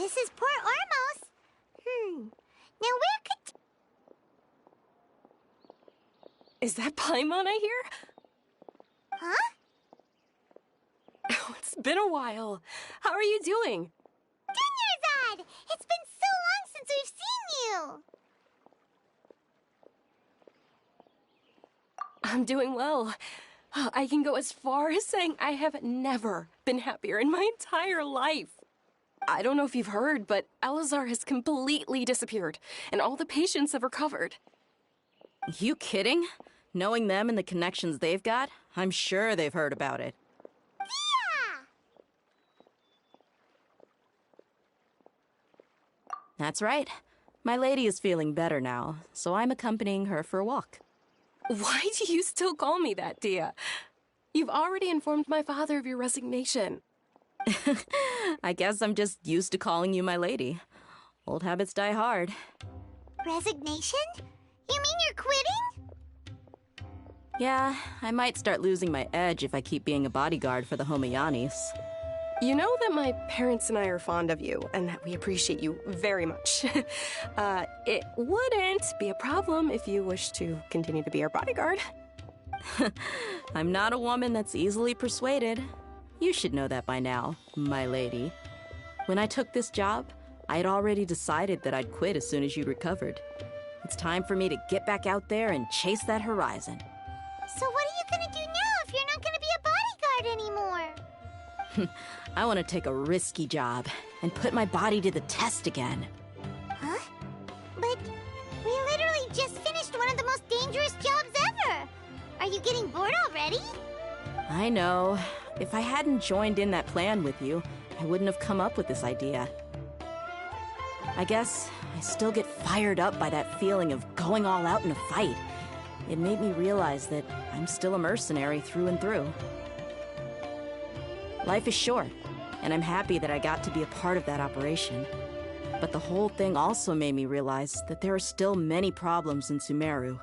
this is Port Ormos. Now where could... Is that Paimon I hear? Huh? Oh, it's been a while. How are you doing? Dunyarzad! It's been so long since we've seen you! I'm doing well. I can go as far as saying I have never been happier in my entire life. I don't know if you've heard, but Elazar has completely disappeared, and all the patients have recovered. You kidding? Knowing them and the connections they've got, I'm sure they've heard about it. Yeah! That's right. My lady is feeling better now, so I'm accompanying her for a walk. Why do you still call me that, Dia? You've already informed my father of your resignation. I guess I'm just used to calling you my lady. Old habits die hard. Resignation? You mean you're quitting? Yeah, I might start losing my edge if I keep being a bodyguard for the Homayanis. You know that my parents and I are fond of you, and that we appreciate you very much. It wouldn't be a problem if you wish to continue to be our bodyguard. I'm not a woman that's easily persuaded. You should know that by now, my lady. When I took this job, I had already decided that I'd quit as soon as you recovered. It's time for me to get back out there and chase that horizon. So what are you gonna do now if you're not gonna be a bodyguard anymore? I want to take a risky job and put my body to the test again. Huh? But we literally just finished one of the most dangerous jobs ever! Are you getting bored already? I know. If I hadn't joined in that plan with you, I wouldn't have come up with this idea. I guess I still get fired up by that feeling of going all out in a fight. It made me realize that I'm still a mercenary through and through. Life is short, and I'm happy that I got to be a part of that operation. But the whole thing also made me realize that there are still many problems in Sumeru.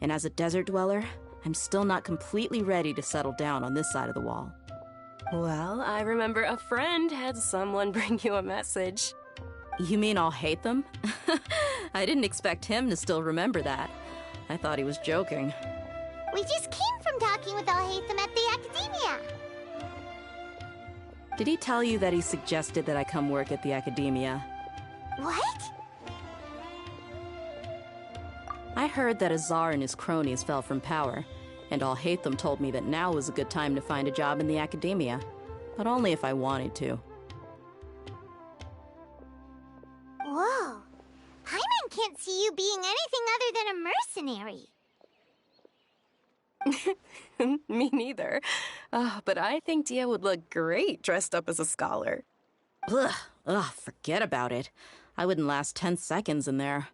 And as a desert dweller, I'm still not completely ready to settle down on this side of the wall. Well, I remember a friend had someone bring you a message. You mean I'll hate them? I didn't expect him to still remember that. I thought he was joking. We just came from talking with Alhaitham at the Academia. Did he tell you that he suggested that I come work at the Academia? What? I heard that Azar and his cronies fell from power, and Alhaitham told me that now was a good time to find a job in the Academia, but only if I wanted to. Whoa. Hyman can't see you being anything other than a mercenary. Me neither. But I think Dia would look great dressed up as a scholar. Ugh, forget about it. I wouldn't last 10 seconds in there.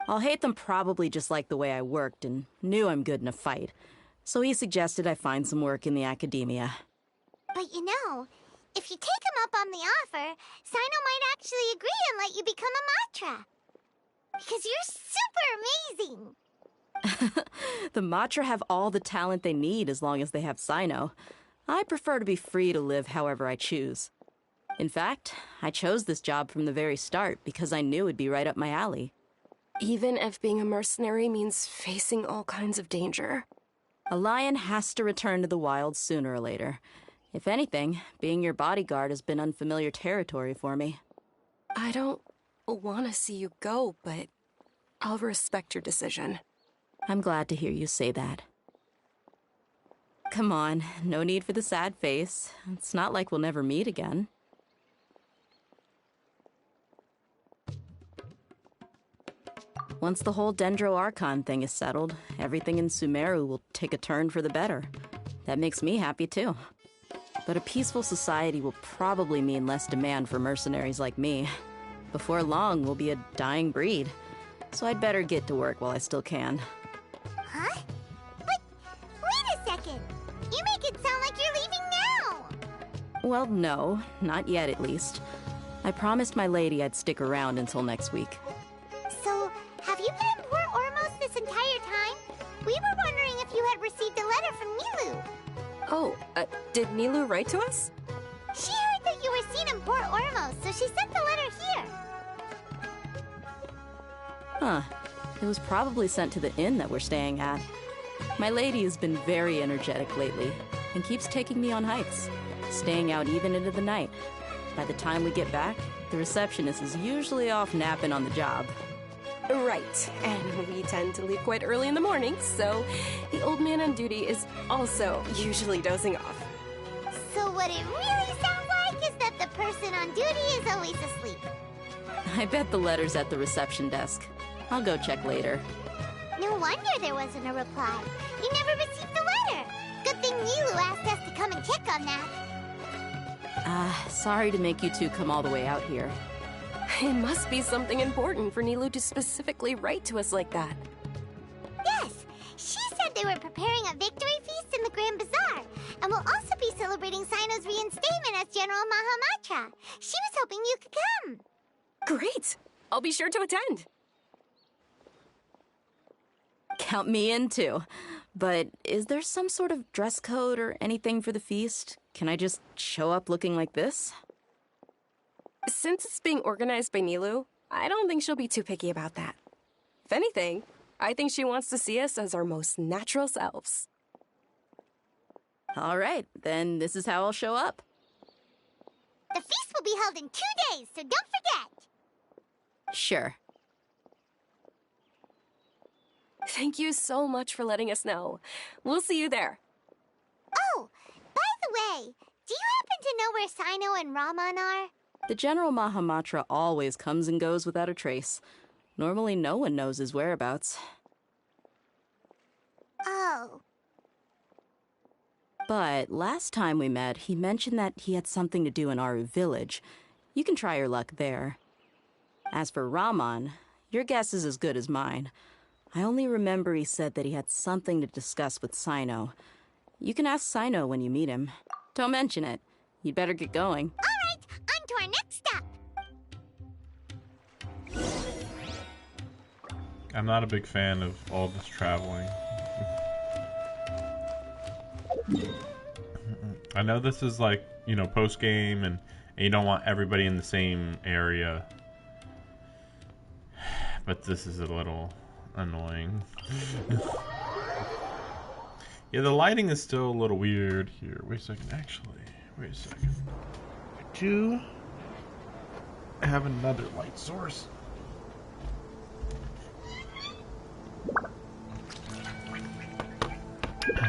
Alhaitham probably just liked the way I worked and knew I'm good in a fight, so he suggested I find some work in the Academia. But you know, if you take him up on the offer, Cyno might actually agree and let you become a Matra. Because you're super amazing! The Matra have all the talent they need as long as they have Cyno. I prefer to be free to live however I choose. In fact, I chose this job from the very start because I knew it'd be right up my alley. Even if being a mercenary means facing all kinds of danger. A lion has to return to the wild sooner or later. If anything, being your bodyguard has been unfamiliar territory for me. I don't want to see you go, but I'll respect your decision. I'm glad to hear you say that. Come on, no need for the sad face. It's not like we'll never meet again. Once the whole Dendro Archon thing is settled, everything in Sumeru will take a turn for the better. That makes me happy too. But a peaceful society will probably mean less demand for mercenaries like me. Before long, we'll be a dying breed. So I'd better get to work while I still can. Huh? But wait a second! You make it sound like you're leaving now! Well, no, not yet at least. I promised my lady I'd stick around until next week. So, have you been in Port Ormos this entire time? We were wondering if you had received a letter from Nilu. Oh, did Nilu write to us? She heard that you were staying in Port Ormos, so she sent the letter here. Huh. It was probably sent to the inn that we're staying at. My lady has been very energetic lately and keeps taking me on hikes, staying out even into the night. By the time we get back, the receptionist is usually off napping on the job. Right, and we tend to leave quite early in the morning, so the old man on duty is also usually dozing off. So what it really sounds like is that the person on duty is always asleep. I bet the letter's at the reception desk. I'll go check later. No wonder there wasn't a reply. You never received the letter. Good thing Nilu asked us to come and check on that. Sorry to make you two come all the way out here. It must be something important for Nilu to specifically write to us like that. Yes, she said they were preparing a victory feast in the Grand Bazaar, and will also be celebrating Cyno's reinstatement as General Mahamatra. She was hoping you could come. Great! I'll be sure to attend. Count me in too. But is there some sort of dress code or anything for the feast? Can I just show up looking like this? Since it's being organized by Nilu, I don't think she'll be too picky about that. If anything, I think she wants to see us as our most natural selves. All right, then this is how I'll show up. The feast will be held in 2 days, so don't forget. Sure. Thank you so much for letting us know. We'll see you there. Oh, by the way, do you happen to know where Cyno and Raman are? The General Mahamatra always comes and goes without a trace. Normally no one knows his whereabouts. Oh. But last time we met, he mentioned that he had something to do in Aru Village. You can try your luck there. As for Raman, your guess is as good as mine. I only remember he said that he had something to discuss with Cyno. You can ask Cyno when you meet him. Don't mention it. You'd better get going. All right, on to our next stop. I'm not a big fan of all this traveling. I know this is like, you know, post-game and you don't want everybody in the same area. But this is a little annoying. Yeah, the lighting is still a little weird here. Wait a second, actually. Wait a second. I do have another light source.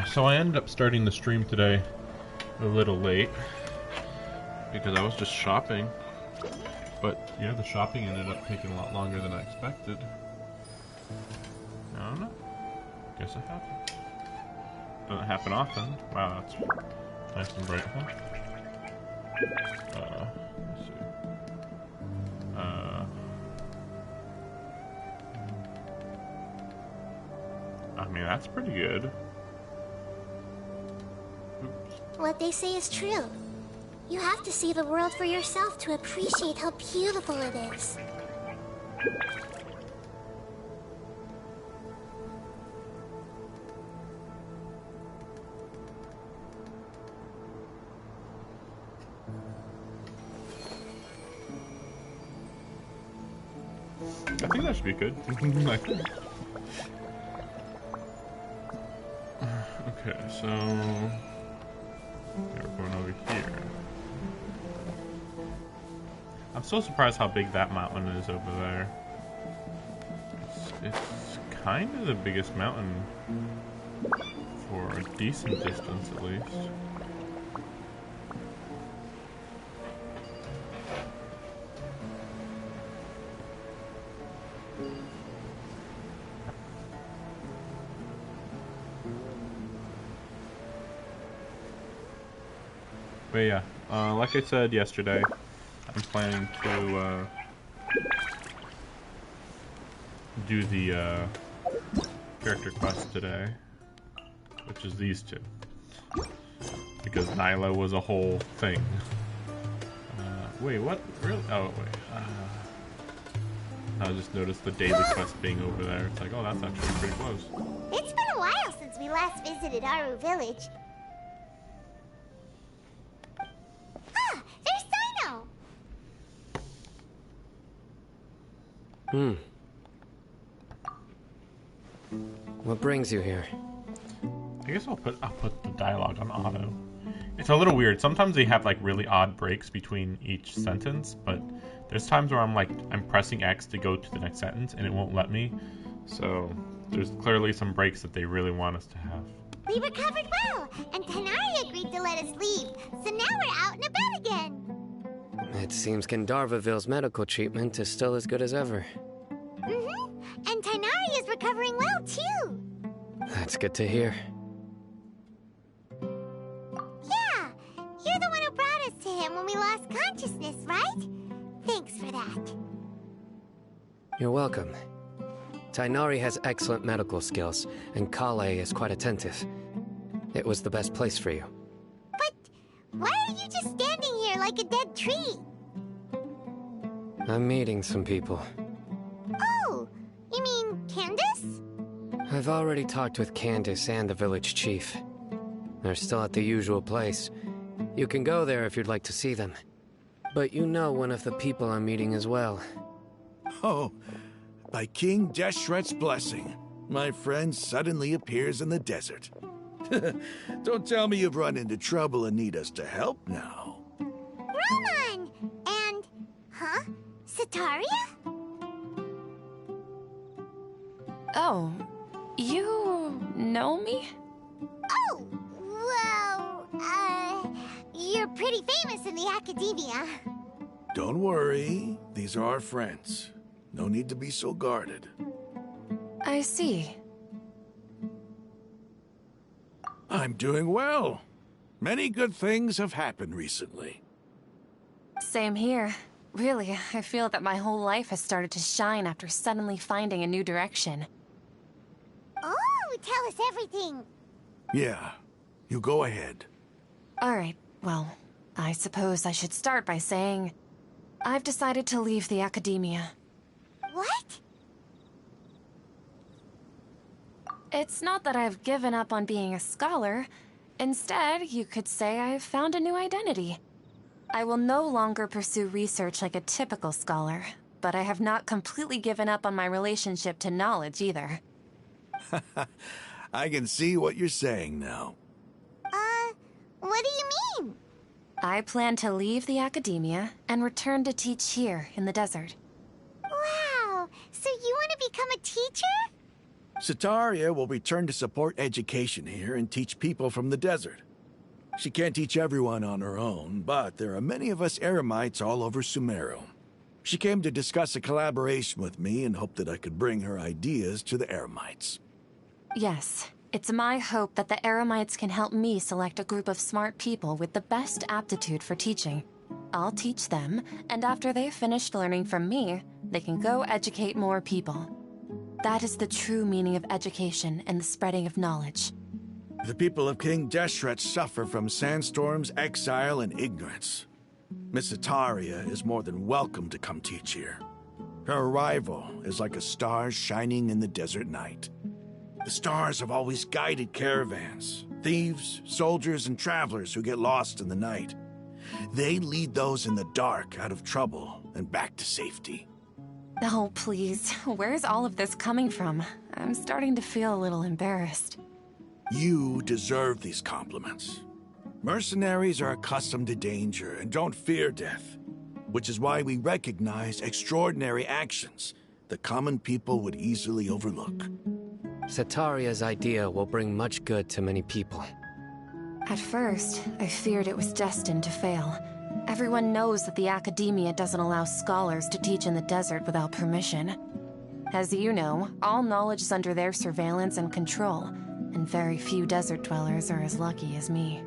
So I ended up starting the stream today a little late because I was just shopping. But yeah, the shopping ended up taking a lot longer than I expected. I don't know. Guess it happened. Doesn't happen often. Wow, that's nice and bright, huh? Let's see. I mean, that's pretty good. Oops. What they say is true. You have to see the world for yourself to appreciate how beautiful it is. I think that should be good. Okay, so we're going over here. I'm so surprised how big that mountain is over there. It's kind of the biggest mountain for a decent distance, at least. But yeah, like I said yesterday, I'm planning to do the character quest today, which is these two, because Nyla was a whole thing. Wait, what? Really? Oh, wait. I just noticed the daily quest being over there. It's like, oh, that's actually pretty close. It's been a while since we last visited Aru Village. Ah, there's Cyno! What brings you here? I guess I'll put the dialogue on auto. It's a little weird. Sometimes they have like really odd breaks between each sentence, but there's times where I'm pressing X to go to the next sentence and it won't let me. So there's clearly some breaks that they really want us to have. We recovered well, and Tanari agreed to let us leave, so now we're out and about again. It seems Gandharvaville's medical treatment is still as good as ever. And Tanari is recovering well, too. That's good to hear. Yeah, you're the one who brought us to him when we lost consciousness, right? Thanks for that. You're welcome. Tainari has excellent medical skills, and Kale is quite attentive. It was the best place for you. But why are you just standing here like a dead tree? I'm meeting some people. Oh, you mean Candace? I've already talked with Candace and the village chief. They're still at the usual place. You can go there if you'd like to see them. But you know one of the people I'm meeting as well. Oh, by King Deshret's blessing, my friend suddenly appears in the desert. Don't tell me you've run into trouble and need us to help now. Roman! And... huh? Sataria? Oh, you know me? Oh, well, you're pretty famous in the academia. Don't worry, these are our friends. No need to be so guarded. I see. I'm doing well. Many good things have happened recently. Same here. Really, I feel that my whole life has started to shine after suddenly finding a new direction. Oh, tell us everything. Yeah, you go ahead. Alright, well, I suppose I should start by saying I've decided to leave the academia. What? It's not that I've given up on being a scholar. Instead, you could say I've found a new identity. I will no longer pursue research like a typical scholar, but I have not completely given up on my relationship to knowledge either. I can see what you're saying now. What do you mean? I plan to leave the academia and return to teach here in the desert. Wow, so you want to become a teacher? Sataria will return to support education here and teach people from the desert. She can't teach everyone on her own, but there are many of us Eremites all over Sumeru. She came to discuss a collaboration with me and hoped that I could bring her ideas to the Eremites. Yes, it's my hope that the Eremites can help me select a group of smart people with the best aptitude for teaching. I'll teach them, and after they've finished learning from me, they can go educate more people. That is the true meaning of education and the spreading of knowledge. The people of King Deshret suffer from sandstorms, exile, and ignorance. Miss Sataria is more than welcome to come teach here. Her arrival is like a star shining in the desert night. The stars have always guided caravans, thieves, soldiers, and travelers who get lost in the night. They lead those in the dark out of trouble and back to safety. Oh, please. Where's all of this coming from? I'm starting to feel a little embarrassed. You deserve these compliments. Mercenaries are accustomed to danger and don't fear death, which is why we recognize extraordinary actions that common people would easily overlook. Sataria's idea will bring much good to many people. At first, I feared it was destined to fail. Everyone knows that the academia doesn't allow scholars to teach in the desert without permission. As you know, all knowledge is under their surveillance and control, and very few desert dwellers are as lucky as me.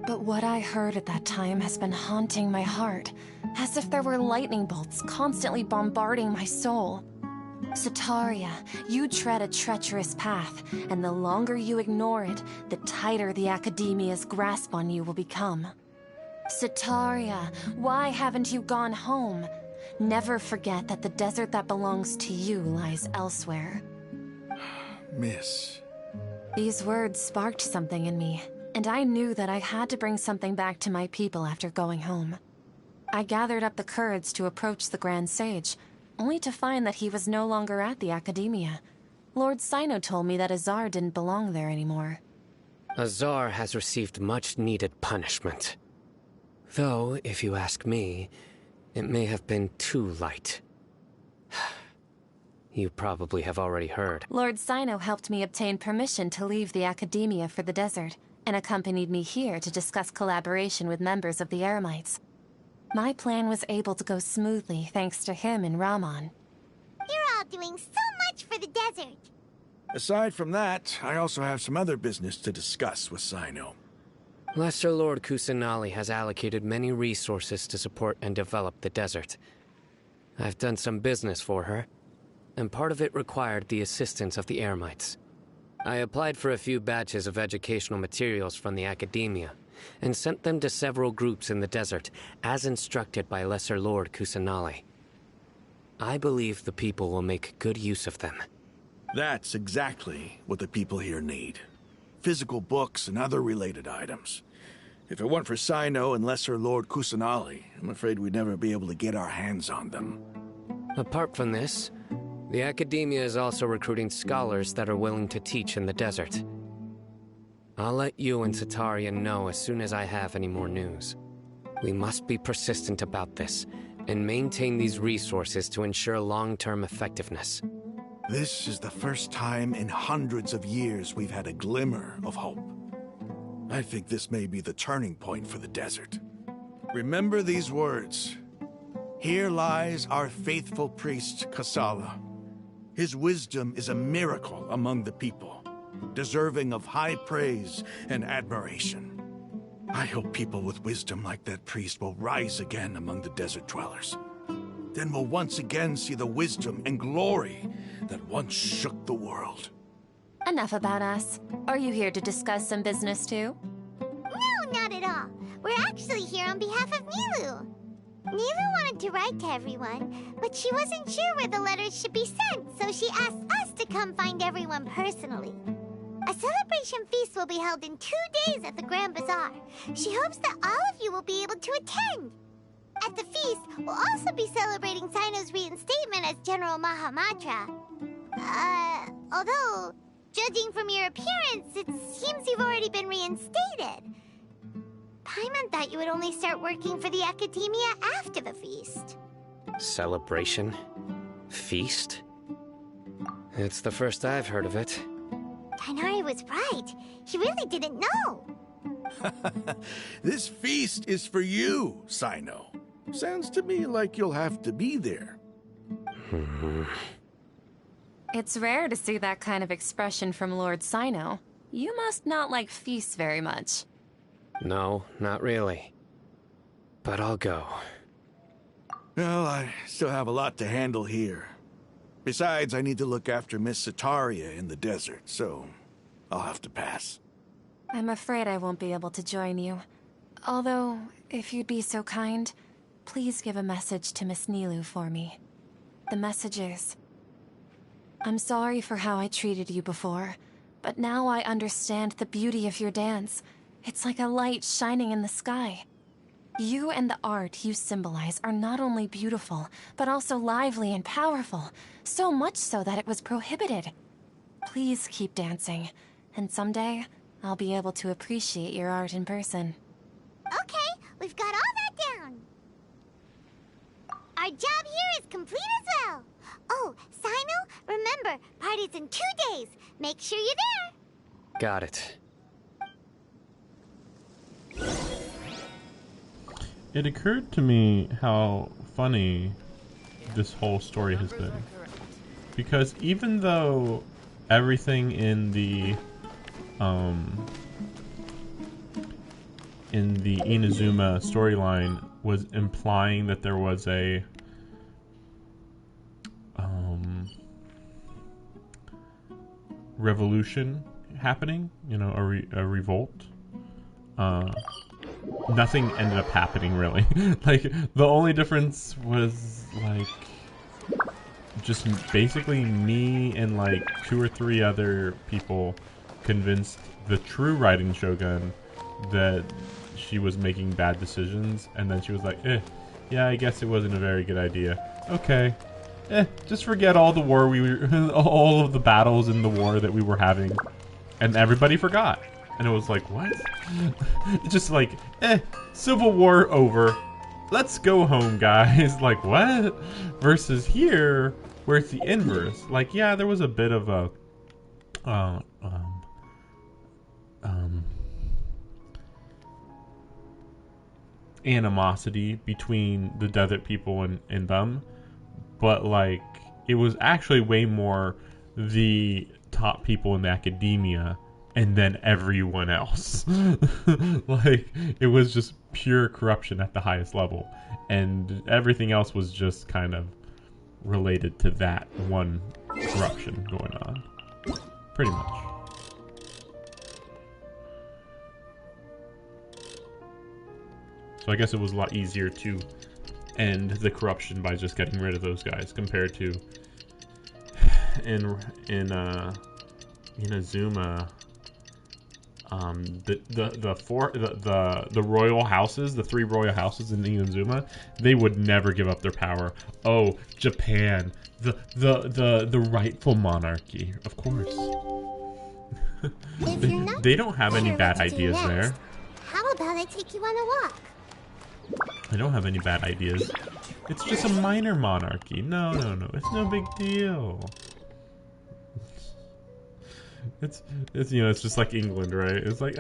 But what I heard at that time has been haunting my heart, as if there were lightning bolts constantly bombarding my soul. Sataria, you tread a treacherous path, and the longer you ignore it, the tighter the academia's grasp on you will become. Sataria, why haven't you gone home? Never forget that the desert that belongs to you lies elsewhere. Miss. These words sparked something in me, and I knew that I had to bring something back to my people after going home. I gathered up the courage to approach the Grand Sage, only to find that he was no longer at the Academia. Lord Cyno told me that Azar didn't belong there anymore. Azar has received much-needed punishment. Though, if you ask me, it may have been too light. You probably have already heard. Lord Cyno helped me obtain permission to leave the Academia for the desert, and accompanied me here to discuss collaboration with members of the Eremites. My plan was able to go smoothly thanks to him and Rahman. You're all doing so much for the desert. Aside from that, I also have some other business to discuss with Cyno. Lesser Lord Kusanali has allocated many resources to support and develop the desert. I've done some business for her, and part of it required the assistance of the Eremites. I applied for a few batches of educational materials from the Academia, and sent them to several groups in the desert, as instructed by Lesser Lord Kusanali. I believe the people will make good use of them. That's exactly what the people here need. Physical books and other related items. If it weren't for Cyno and Lesser Lord Kusanali, I'm afraid we'd never be able to get our hands on them. Apart from this, the Academia is also recruiting scholars that are willing to teach in the desert. I'll let you and Satarian know as soon as I have any more news. We must be persistent about this, and maintain these resources to ensure long-term effectiveness. This is the first time in hundreds of years we've had a glimmer of hope. I think this may be the turning point for the desert. Remember these words. Here lies our faithful priest, Kasala. His wisdom is a miracle among the people, deserving of high praise and admiration. I hope people with wisdom like that priest will rise again among the desert dwellers. Then we'll once again see the wisdom and glory that once shook the world. Enough about us. Are you here to discuss some business too? No, not at all. We're actually here on behalf of Nilu. Nilu wanted to write to everyone, but she wasn't sure where the letters should be sent, so she asked us to come find everyone personally. A celebration feast will be held in 2 days at the Grand Bazaar. She hopes that all of you will be able to attend. At the feast, we'll also be celebrating Cyno's reinstatement as General Mahamatra. Although, judging from your appearance, it seems you've already been reinstated. Paimon thought you would only start working for the Academia after the feast. Celebration? Feast? It's the first I've heard of it. Tighnari was right. He really didn't know. This feast is for you, Cyno. Sounds to me like you'll have to be there. It's rare to see that kind of expression from Lord Cyno. You must not like feasts very much. No, not really. But I'll go. Well, I still have a lot to handle here. Besides, I need to look after Miss Sataria in the desert, so I'll have to pass. I'm afraid I won't be able to join you. Although, if you'd be so kind, please give a message to Miss Nilu for me. The message is, I'm sorry for how I treated you before, but now I understand the beauty of your dance. It's like a light shining in the sky. You and the art you symbolize are not only beautiful, but also lively and powerful, so much so that it was prohibited. Please keep dancing, and someday, I'll be able to appreciate your art in person. Okay, we've got all that down. Our job here is complete as well. Oh, Cyno, remember, party's in 2 days. Make sure you're there. Got it. It occurred to me how funny this whole story has been. Because even though everything in the Inazuma storyline was implying that there was a revolution happening, you know, a revolt, nothing ended up happening really. Like, the only difference was like just basically me and like 2 or 3 other people convinced the true Riding Shogun that she was making bad decisions, and then she was like, yeah, I guess it wasn't a very good idea. Okay. just forget all the war we were, all of the battles in the war that we were having, and everybody forgot. And it was like, what? Just like, Civil War over. Let's go home, guys. Like, what? Versus here, where it's the inverse. Like, yeah, there was a bit of a, animosity between the desert people and them, but like it was actually way more the top people in the academia and then everyone else. Like it was just pure corruption at the highest level, and everything else was just kind of related to that one corruption going on, pretty much. So I guess it was a lot easier to end the corruption by just getting rid of those guys compared to in Inazuma. The royal houses, the 3 royal houses in Inazuma, they would never give up their power. Oh, Japan, the rightful monarchy, of course. They don't have any bad ideas there. How about I take you on a walk? I don't have any bad ideas. It's just a minor monarchy. No. It's no big deal. It's it's just like England, right? It's like,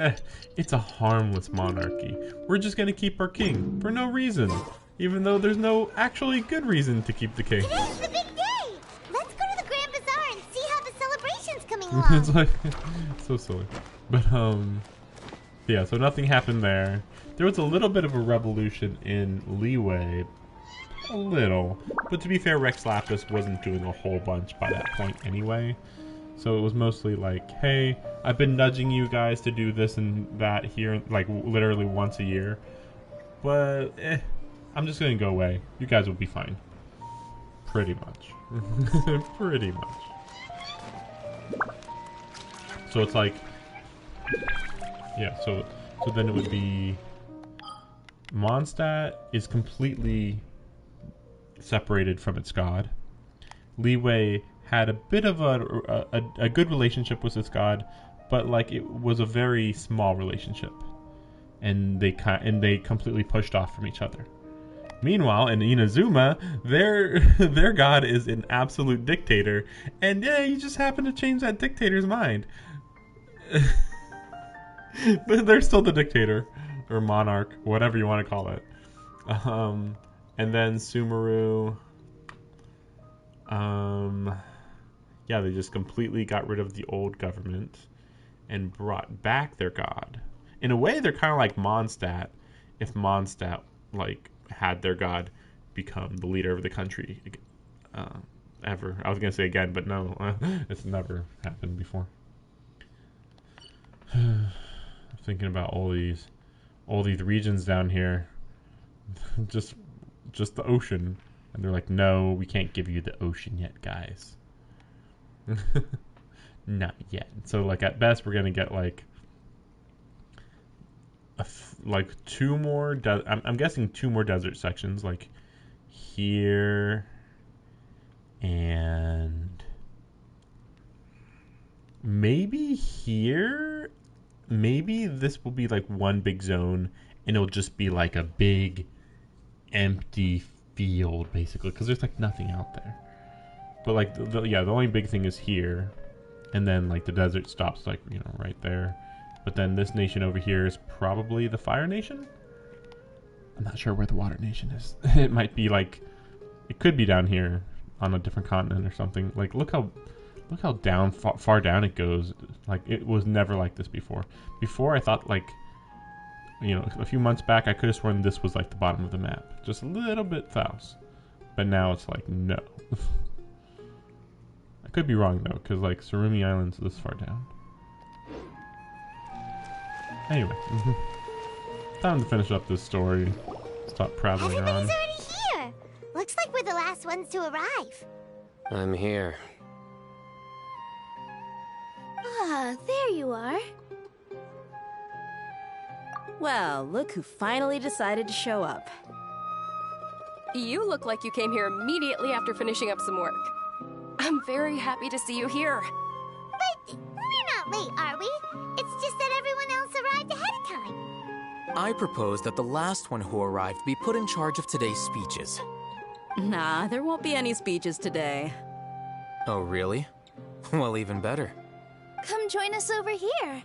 it's a harmless monarchy. We're just gonna keep our king for no reason, even though there's no actually good reason to keep the king. Today's the big day. Let's go to the Grand Bazaar and see how the celebration's coming along. It's like so silly, but yeah. So nothing happened there. There was a little bit of a revolution in Leeway, a little, but to be fair, Rex Lapis wasn't doing a whole bunch by that point anyway. So it was mostly like, hey, I've been nudging you guys to do this and that here, like literally once a year, but I'm just gonna go away. You guys will be fine. Pretty much. Pretty much. So it's like, yeah, so then it would be Mondstadt is completely separated from its god. Leeway had a bit of a good relationship with its god, but like it was a very small relationship, and they completely pushed off from each other. Meanwhile, in Inazuma, their god is an absolute dictator, and yeah, you just happen to change that dictator's mind. But they're still the dictator or monarch, whatever you want to call it. And then Sumeru, yeah, they just completely got rid of the old government and brought back their god. In a way, they're kind of like Mondstadt, if Mondstadt like had their god become the leader of the country ever. I was gonna say again, but no, it's never happened before. Thinking about all these regions down here, just the ocean, and they're like, no, we can't give you the ocean yet, guys. Not yet. So like at best we're gonna get like two more. I'm guessing 2 more desert sections, like here and maybe here. Maybe this will be like one big zone, and it'll just be like a big empty field basically, because there's like nothing out there. But like the only big thing is here, and then like the desert stops like right there. But then this nation over here is probably the Fire Nation. I'm not sure where the Water Nation is. It might be like, it could be down here on a different continent or something. Like look how down far down it goes. Like it was never like this before. Before I thought like, a few months back I could have sworn this was like the bottom of the map, just a little bit south. But now it's like no. I could be wrong though, because like Surumi Island's this far down. Anyway, time to finish up this story. Stop prattling on. Everybody's already here. Looks like we're the last ones to arrive. I'm here. Ah, there you are. Well, look who finally decided to show up. You look like you came here immediately after finishing up some work. I'm very happy to see you here. But we're not late, are we? It's just that everyone else arrived ahead of time. I propose that the last one who arrived be put in charge of today's speeches. Nah, there won't be any speeches today. Oh, really? Well, even better. Come join us over here.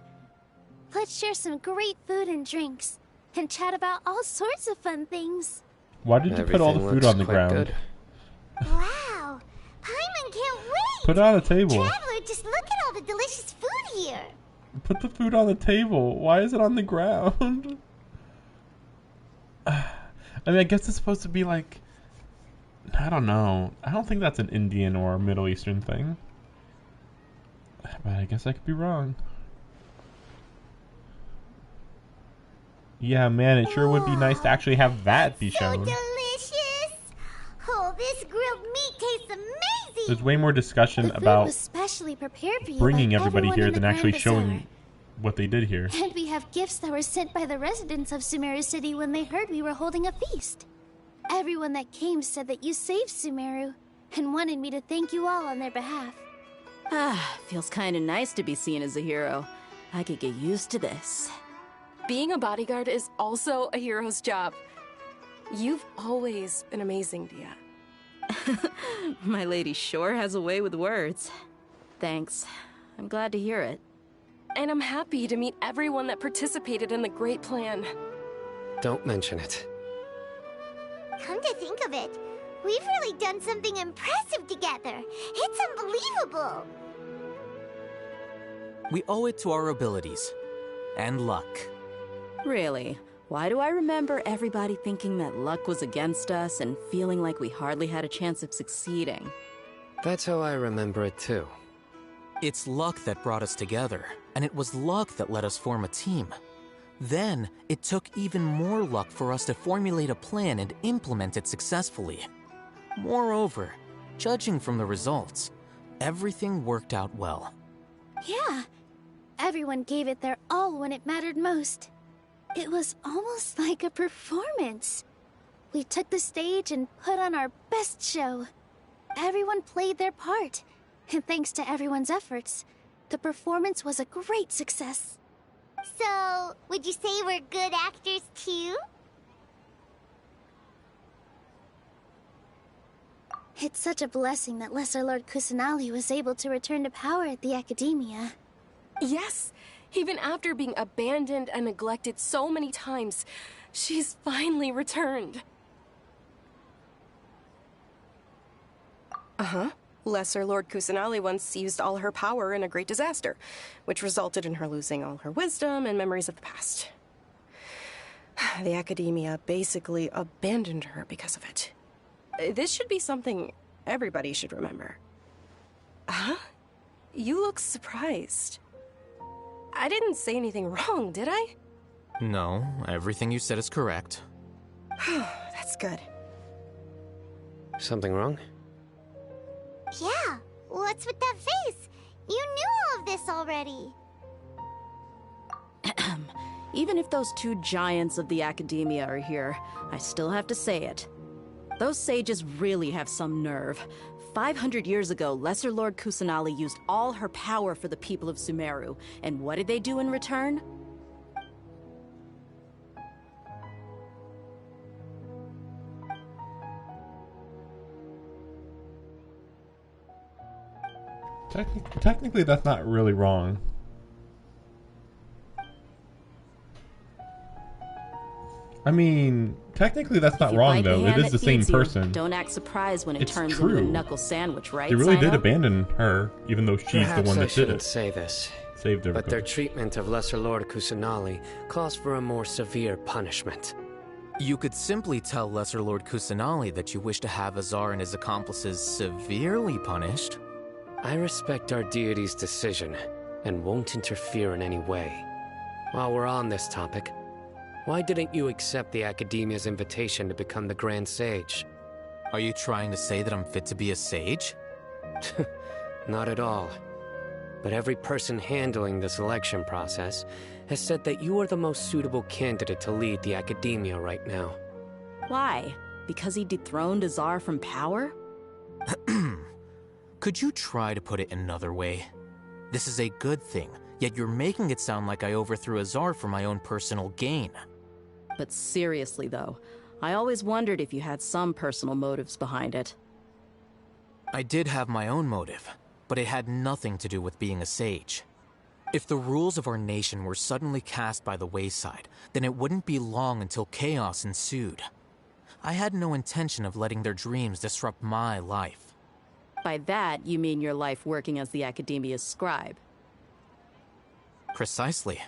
Let's share some great food and drinks, and chat about all sorts of fun things. Why did you put all the food on the ground? Good. Wow. Paimon can't wait. Put it on the table. Traveler, just look at all the delicious food here. Put the food on the table. Why is it on the ground? I mean, I guess it's supposed to be like... I don't know. I don't think that's an Indian or a Middle Eastern thing. But I guess I could be wrong. Yeah, man, it sure would be nice to actually have that be shown. So delicious. Oh, this grilled meat tastes amazing. There's way more discussion The food about was specially prepared for you bringing by everybody everyone here in the than actually Grand showing Bazaar. what they did here. And we have gifts that were sent by the residents of Sumeru City when they heard we were holding a feast. Everyone that came said that you saved Sumeru and wanted me to thank you all on their behalf. Feels kind of nice to be seen as a hero. I could get used to this. Being a bodyguard is also a hero's job. You've always been amazing, Dia. My lady sure has a way with words. Thanks. I'm glad to hear it. And I'm happy to meet everyone that participated in the great plan. Don't mention it. Come to think of it, we've really done something impressive together. It's unbelievable. We owe it to our abilities. And luck. Really? Why do I remember everybody thinking that luck was against us and feeling like we hardly had a chance of succeeding? That's how I remember it too. It's luck that brought us together, and it was luck that let us form a team. Then, it took even more luck for us to formulate a plan and implement it successfully. Moreover, judging from the results, everything worked out well. Yeah, everyone gave it their all when it mattered most. It was almost like a performance. We took the stage and put on our best show. Everyone played their part, and thanks to everyone's efforts, the performance was a great success. So, would you say we're good actors too? It's such a blessing that Lesser Lord Kusanali was able to return to power at the Academia. Yes, even after being abandoned and neglected so many times, she's finally returned. Lesser Lord Kusanali once used all her power in a great disaster, which resulted in her losing all her wisdom and memories of the past. The Academia basically abandoned her because of it. This should be something everybody should remember. Huh? You look surprised. I didn't say anything wrong, did I? No, everything you said is correct. That's good. Something wrong? Yeah, what's with that face? You knew all of this already. Even if those two giants of the Academia are here, I still have to say it. Those sages really have some nerve. 500 years ago, Lesser Lord Kusanali used all her power for the people of Sumeru. And what did they do in return? Technically, that's not really wrong. I mean, technically that's not wrong, though. It is the same person. Don't act surprised when it It's turns true. into a knuckle sandwich, right, They really did Cyno? abandon her, even though she's Perhaps the one I that did shouldn't it. say this, Saved but their everybody. treatment of Lesser Lord Kusanali calls for a more severe punishment. You could simply tell Lesser Lord Kusanali that you wish to have Azar and his accomplices severely punished. I respect our deity's decision and won't interfere in any way. While we're on this topic, why didn't you accept the Academia's invitation to become the Grand Sage? Are you trying to say that I'm fit to be a sage? Not at all. But every person handling the selection process has said that you are the most suitable candidate to lead the Academia right now. Why? Because he dethroned Azar from power? Could you try to put it another way? This is a good thing, yet you're making it sound like I overthrew Azar for my own personal gain. But seriously, though, I always wondered if you had some personal motives behind it. I did have my own motive, but it had nothing to do with being a sage. If the rules of our nation were suddenly cast by the wayside, then it wouldn't be long until chaos ensued. I had no intention of letting their dreams disrupt my life. By that, you mean your life working as the Academia's scribe. Precisely.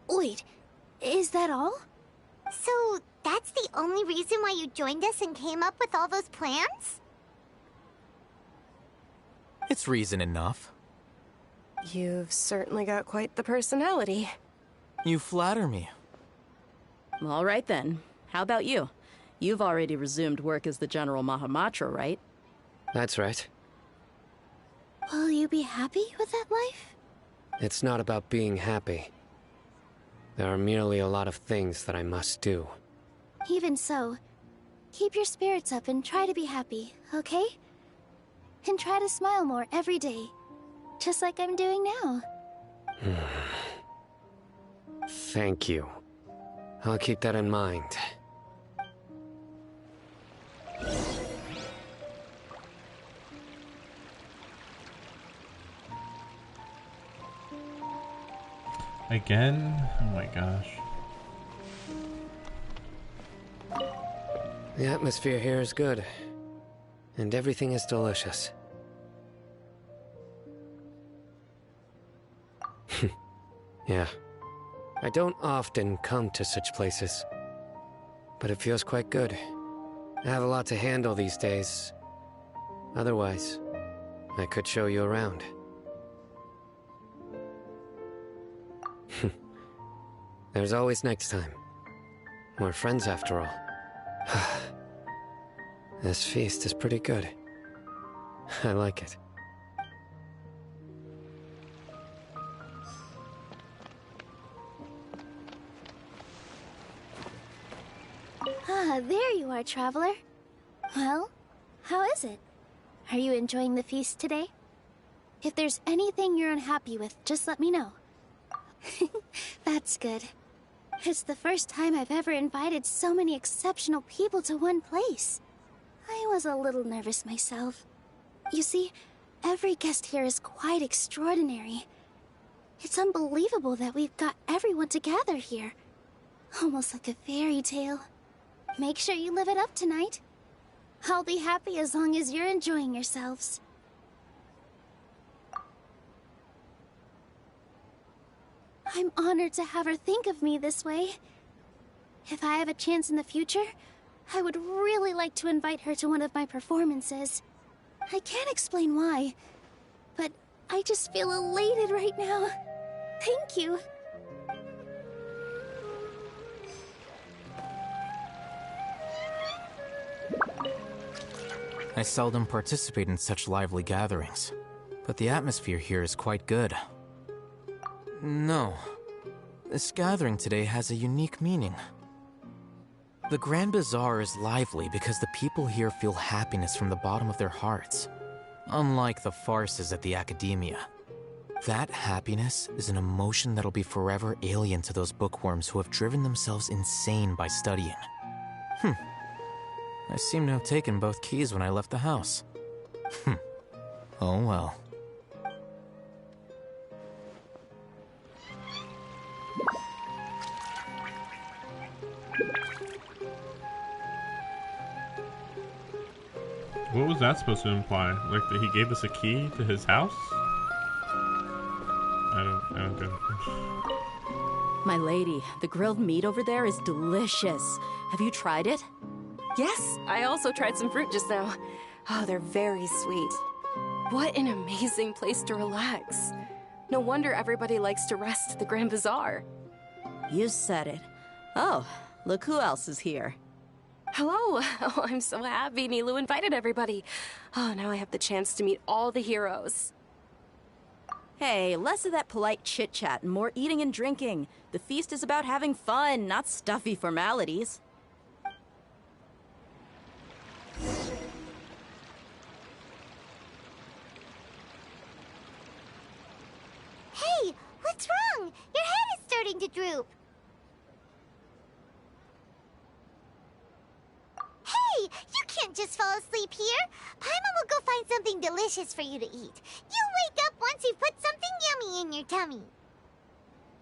Wait, is that all? So, that's the only reason why you joined us and came up with all those plans? It's reason enough. You've certainly got quite the personality. You flatter me. All right then. How about you? You've already resumed work as the General Mahamatra, right? That's right. Will you be happy with that life? It's not about being happy. There are merely a lot of things that I must do. Even so, keep your spirits up and try to be happy, okay? And try to smile more every day, just like I'm doing now. Thank you. I'll keep that in mind. Again? Oh my gosh. The atmosphere here is good, and everything is delicious. Yeah. I don't often come to such places, but it feels quite good. I have a lot to handle these days. Otherwise, I could show you around. There's always next time. We're friends after all. This feast is pretty good. I like it. There you are, traveler. Well, how is it? Are you enjoying the feast today? If there's anything you're unhappy with, just let me know. That's good. It's the first time I've ever invited so many exceptional people to one place. I was a little nervous myself. You see, every guest here is quite extraordinary. It's unbelievable that we've got everyone together here. Almost like a fairy tale. Make sure you live it up tonight. I'll be happy as long as you're enjoying yourselves. I'm honored to have her think of me this way. If I have a chance in the future, I would really like to invite her to one of my performances. I can't explain why, but I just feel elated right now. Thank you. I seldom participate in such lively gatherings, but the atmosphere here is quite good. No, this gathering today has a unique meaning. The Grand Bazaar is lively because the people here feel happiness from the bottom of their hearts, unlike the farces at the Academia. That happiness is an emotion that'll be forever alien to those bookworms who have driven themselves insane by studying. I seem to have taken both keys when I left the house. Oh well. What was that supposed to imply? Like that he gave us a key to his house? I don't get it. My lady, the grilled meat over there is delicious. Have you tried it? Yes, I also tried some fruit just now. Oh, they're very sweet. What an amazing place to relax. No wonder everybody likes to rest at the Grand Bazaar. You said it. Oh, look who else is here. Hello. Oh, I'm so happy Nilou invited everybody. Oh, now I have the chance to meet all the heroes. Hey, less of that polite chit-chat and more eating and drinking. The feast is about having fun, not stuffy formalities. starting to droop. Hey, you can't just fall asleep here. Paimon will go find something delicious for you to eat. You'll wake up once you've put something yummy in your tummy.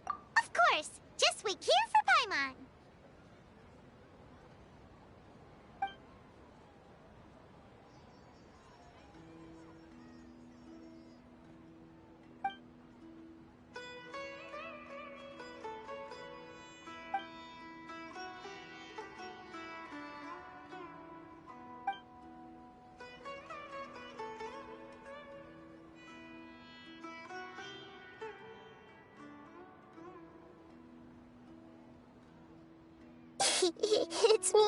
Of course, just wait here for Paimon. It's me.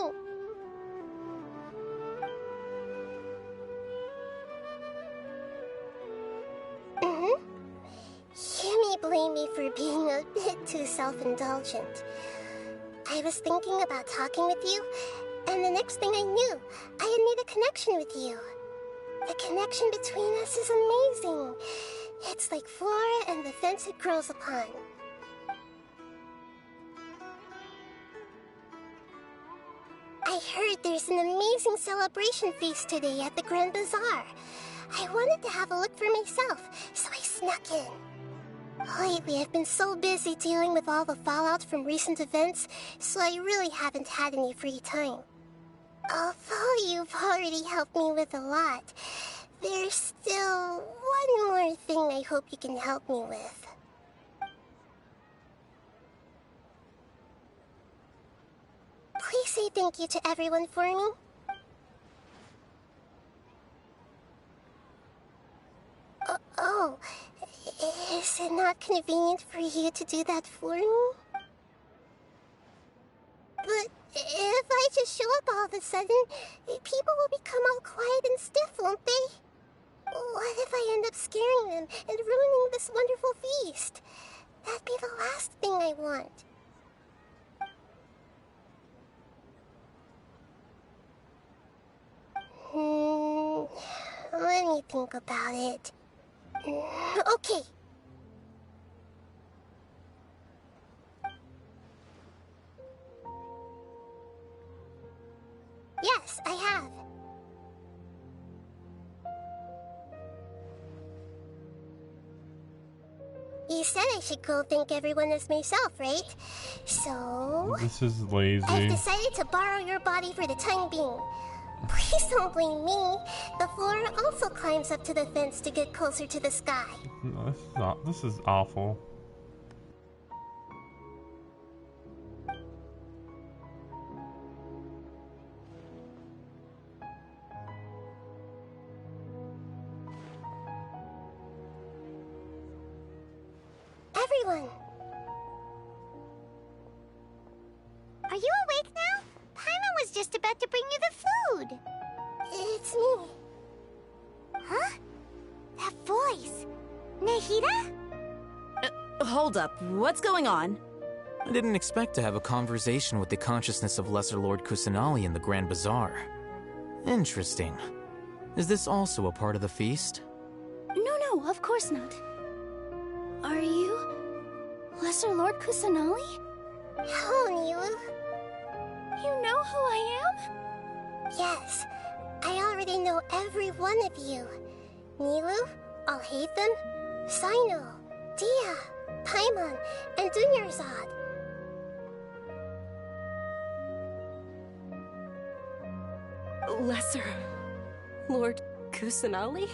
You may blame me for being a bit too self-indulgent. I was thinking about talking with you, and the next thing I knew, I had made a connection with you. The connection between us is amazing. It's like flora and the fence it grows upon. I heard there's an amazing celebration feast today at the Grand Bazaar. I wanted to have a look for myself, so I snuck in. Lately, I've been so busy dealing with all the fallout from recent events, so I really haven't had any free time. Although you've already helped me with a lot, there's still one more thing I hope you can help me with. Please say thank you to everyone for me. Oh, is it not convenient for you to do that for me? But if I just show up all of a sudden, people will become all quiet and stiff, won't they? What if I end up scaring them and ruining this wonderful feast? That'd be the last thing I want. Let me think about it. Okay. Yes, I have. You said I should go thank everyone as myself, right? So... This is lazy. I've decided to borrow your body for the time being. Please don't blame me. The flora also climbs up to the fence to get closer to the sky. This is awful. Everyone! Are you awake now? Paimon was just about to bring you the food. It's me. Huh? That voice. Nahida? Hold up. What's going on? I didn't expect to have a conversation with the consciousness of Lesser Lord Kusanali in the Grand Bazaar. Interesting. Is this also a part of the feast? No, of course not. Are you Lesser Lord Kusanali? Hello, Nilu. You know who I am? Yes, I already know every one of you. Nilu, Alhaitham, Cyno, Dia, Paimon, and Dunyarzad. Lesser Lord Kusanali?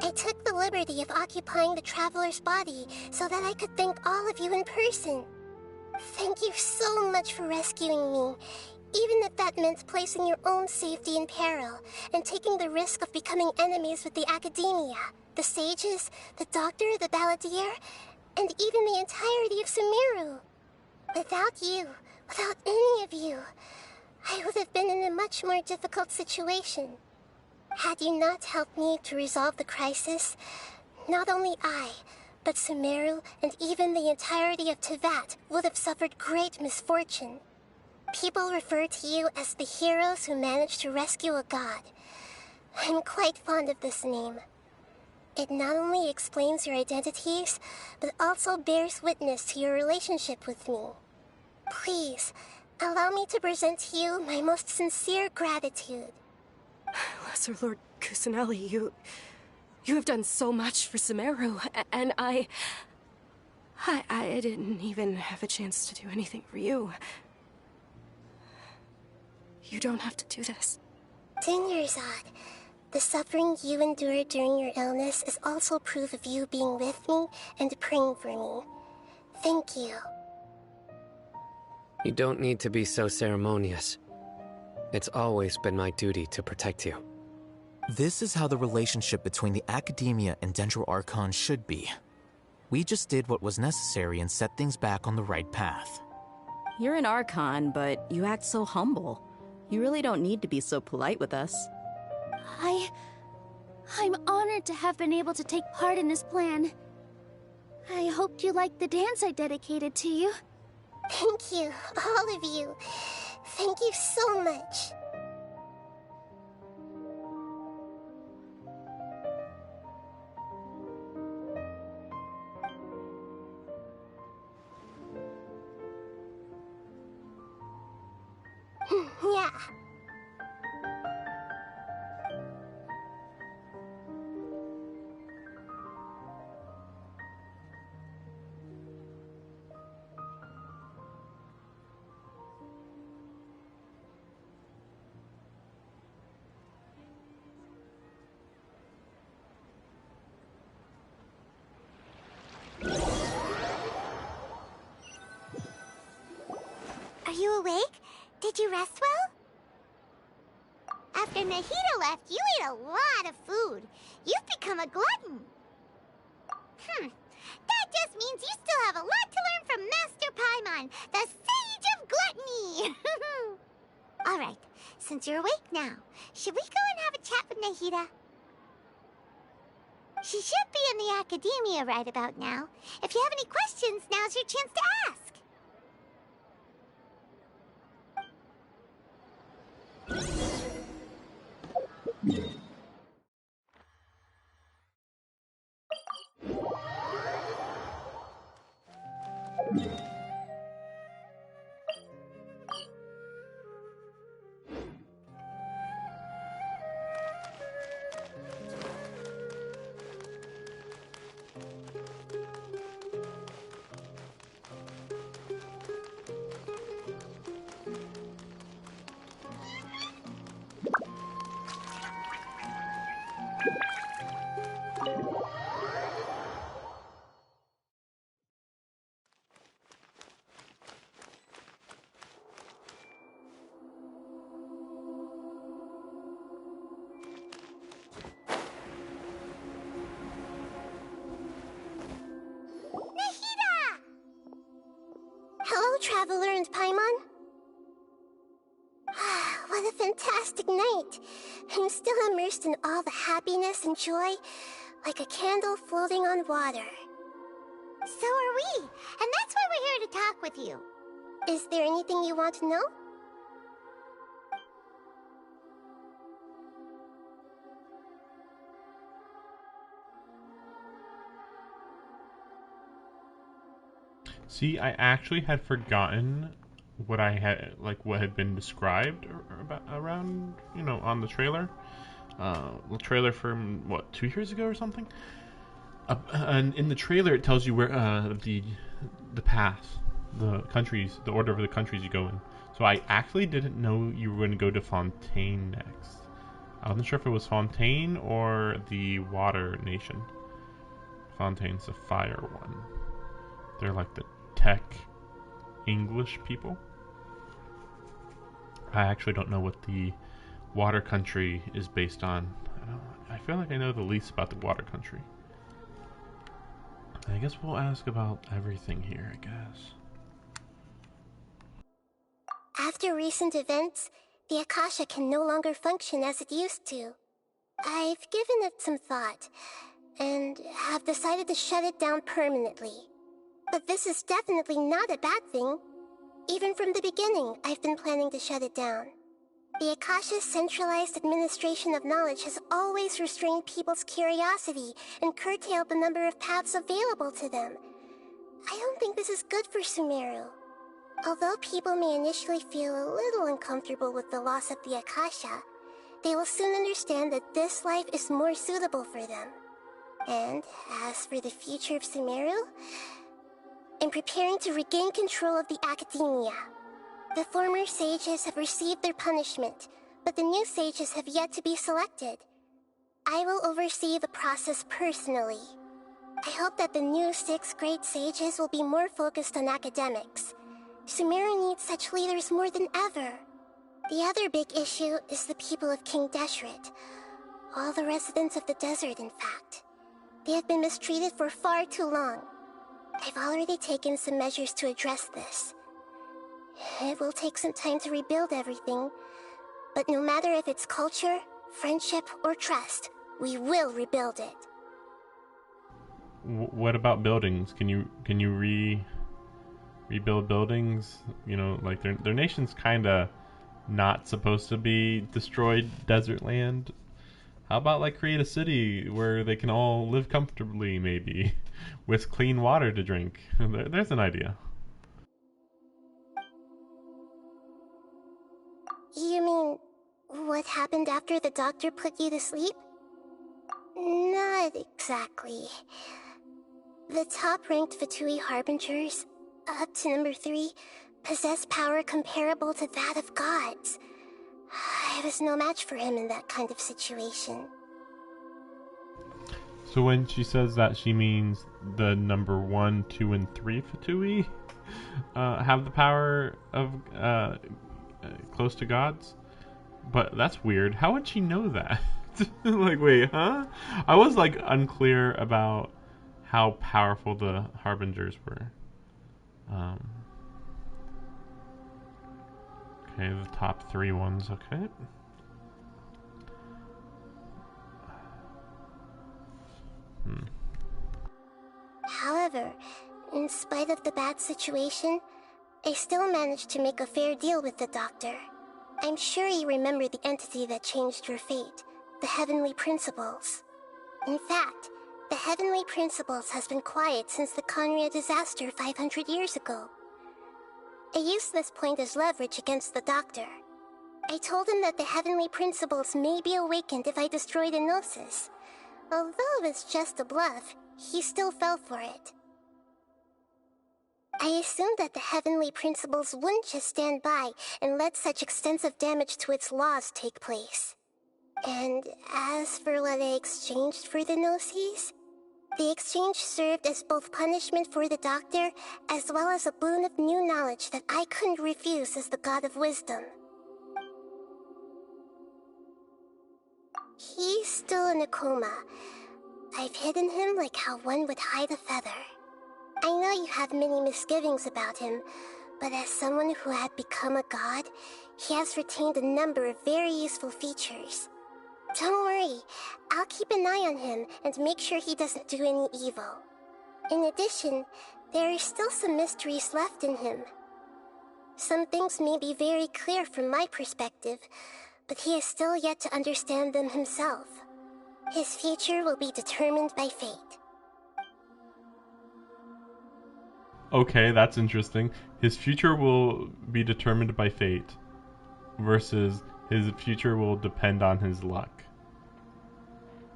I took the liberty of occupying the traveler's body so that I could thank all of you in person. Thank you so much for rescuing me, even if that meant placing your own safety in peril and taking the risk of becoming enemies with the academia, the sages, the doctor, the balladeer, and even the entirety of Sumeru. Without you, without any of you, I would have been in a much more difficult situation. Had you not helped me to resolve the crisis, not only I, but Sumeru and even the entirety of Teyvat would have suffered great misfortune. People refer to you as the heroes who managed to rescue a god. I'm quite fond of this name. It not only explains your identities, but also bears witness to your relationship with me. Please, allow me to present to you my most sincere gratitude. Lesser Lord Kusanali, you have done so much for Sumeru, and I didn't even have a chance to do anything for you. You don't have to do this. Dingerzad, the suffering you endured during your illness is also proof of you being with me and praying for me. Thank you. You don't need to be so ceremonious. It's always been my duty to protect you. This is how the relationship between the Academia and Dendro Archon should be. We just did what was necessary and set things back on the right path. You're an Archon, but you act so humble. You really don't need to be so polite with us. I'm honored to have been able to take part in this plan. I hoped you liked the dance I dedicated to you. Thank you, all of you. Thank you so much. Yeah. Are you awake? Did you rest well? After Nahida left, you ate a lot of food. You've become a glutton. That just means you still have a lot to learn from Master Paimon, the Sage of Gluttony. All right, since you're awake now, should we go and have a chat with Nahida? She should be in the Academia right about now. If you have any questions, now's your chance to ask. Hello, Traveler and Paimon. What a fantastic night. I'm still immersed in all the happiness and joy, like a candle floating on water. So are we, and that's why we're here to talk with you. Is there anything you want to know? See, I actually had forgotten what I had, what had been described about around, on the trailer. The trailer from, 2 years ago or something? And in the trailer it tells you where, the path, the countries, the order of the countries you go in. So I actually didn't know you were going to go to Fontaine next. I wasn't sure if it was Fontaine or the Water Nation. Fontaine's the fire one. They're like the tech English people. I actually don't know what the water country is based on. I feel like I know the least about the water country. I guess we'll ask about everything here, I guess. After recent events, the Akasha can no longer function as it used to. I've given it some thought, and have decided to shut it down permanently. But this is definitely not a bad thing. Even from the beginning, I've been planning to shut it down. The Akasha's centralized administration of knowledge has always restrained people's curiosity and curtailed the number of paths available to them. I don't think this is good for Sumeru. Although people may initially feel a little uncomfortable with the loss of the Akasha, they will soon understand that this life is more suitable for them. And as for the future of Sumeru, I'm preparing to regain control of the academia. The former sages have received their punishment, but the new sages have yet to be selected. I will oversee the process personally. I hope that the new 6th grade sages will be more focused on academics. Sumeru needs such leaders more than ever. The other big issue is the people of King Deshret. All the residents of the desert, in fact. They have been mistreated for far too long. I've already taken some measures to address this. It will take some time to rebuild everything, but no matter if it's culture, friendship, or trust, we will rebuild it. What about buildings? Can you rebuild buildings? You know, like their nation's kind of not supposed to be destroyed desert land. How about like create a city where they can all live comfortably, maybe, with clean water to drink? There's an idea. You mean, what happened after the doctor put you to sleep? Not exactly. The top-ranked Fatui Harbingers, up to number 3, possess power comparable to that of gods. I was no match for him in that kind of situation. So when she says that, she means the number 1, 2, and 3 Fatui have the power of close to gods? But that's weird. How would she know that? Like, wait, huh? I was like unclear about how powerful the Harbingers were. Okay, the top 3 ones, okay. However, in spite of the bad situation, I still managed to make a fair deal with the doctor. I'm sure you remember the entity that changed your fate, the Heavenly Principles. In fact, the Heavenly Principles has been quiet since the Conria disaster 500 years ago. I used this point as leverage against the doctor. I told him that the Heavenly Principles may be awakened if I destroy the Gnosis. Although it's just a bluff, he still fell for it. I assumed that the Heavenly Principles wouldn't just stand by and let such extensive damage to its laws take place. And as for what I exchanged for the Gnosis, the exchange served as both punishment for the doctor as well as a boon of new knowledge that I couldn't refuse as the God of Wisdom. He's still in a coma. I've hidden him like how one would hide a feather. I know you have many misgivings about him, but as someone who had become a god, he has retained a number of very useful features. Don't worry, I'll keep an eye on him and make sure he doesn't do any evil. In addition, there are still some mysteries left in him. Some things may be very clear from my perspective, but he is still yet to understand them himself. His future will be determined by fate. Okay, that's interesting. His future will be determined by fate versus his future will depend on his luck.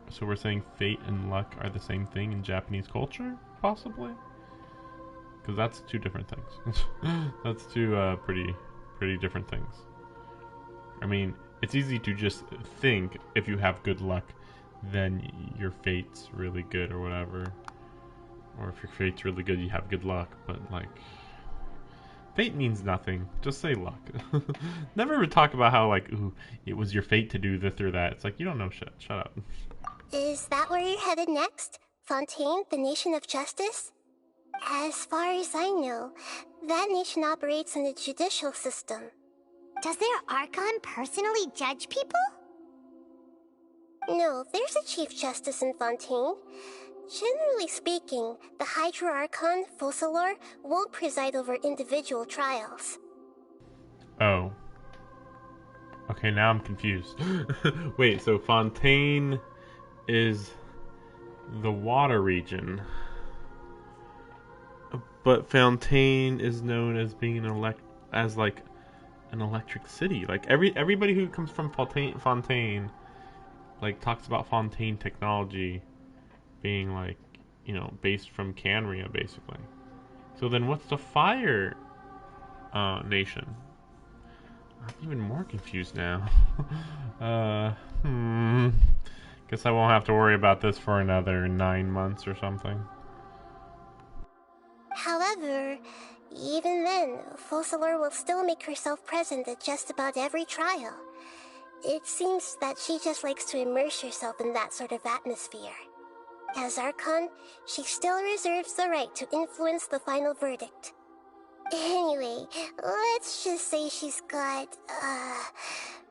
So we're saying fate and luck are the same thing in Japanese culture, possibly? Because that's 2 different things. That's 2 pretty different things. I mean, it's easy to just think if you have good luck, then your fate's really good or whatever. Or if your fate's really good, you have good luck. But, like, fate means nothing. Just say luck. Never ever talk about how, like, ooh, it was your fate to do this or that. It's like, you don't know shit. Shut up. Is that where you're headed next? Fontaine, the Nation of Justice? As far as I know, that nation operates in a judicial system. Does their Archon personally judge people? No, there's a Chief Justice in Fontaine. Generally speaking, the Hydra Archon, Focalor, won't preside over individual trials. Oh. Okay, now I'm confused. Wait, so Fontaine is the water region, but Fontaine is known as being an electric city. Like everybody who comes from Fontaine, like talks about Fontaine technology being like, you know, based from Canria basically. So then what's the fire nation? I'm even more confused now. Guess I won't have to worry about this for another 9 months or something. However, even then, Focalor will still make herself present at just about every trial. It seems that she just likes to immerse herself in that sort of atmosphere. As Archon, she still reserves the right to influence the final verdict. Anyway, let's just say she's got, a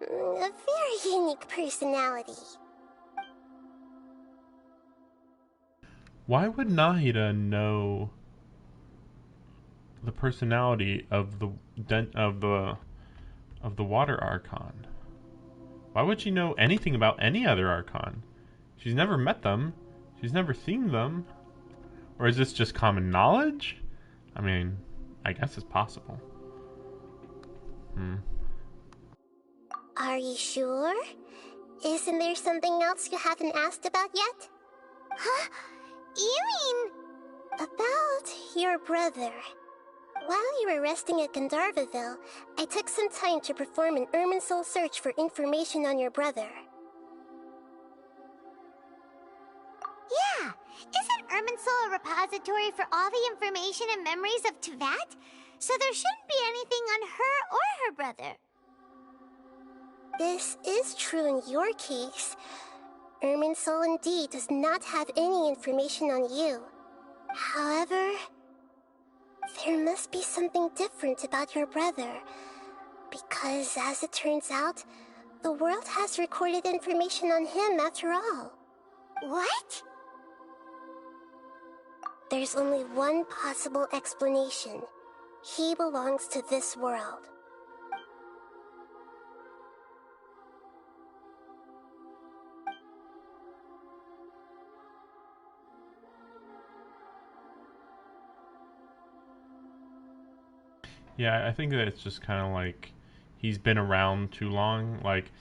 very unique personality. Why would Nahida know the personality of the water Archon? Why would she know anything about any other Archon? She's never met them. She's never seen them. Or is this just common knowledge? I mean, I guess it's possible. Are you sure? Isn't there something else you haven't asked about yet? Huh? You mean... About your brother. While you were resting at Gandharvaville, I took some time to perform an Irminsul search for information on your brother. Yeah! Isn't Irminsul a repository for all the information and memories of Teyvat? So there shouldn't be anything on her or her brother. This is true in your case. Irminsul indeed does not have any information on you. However, there must be something different about your brother. Because, as it turns out, the world has recorded information on him after all. What? There's only one possible explanation. He belongs to this world. Yeah, I think that it's just kind of like he's been around too long, like,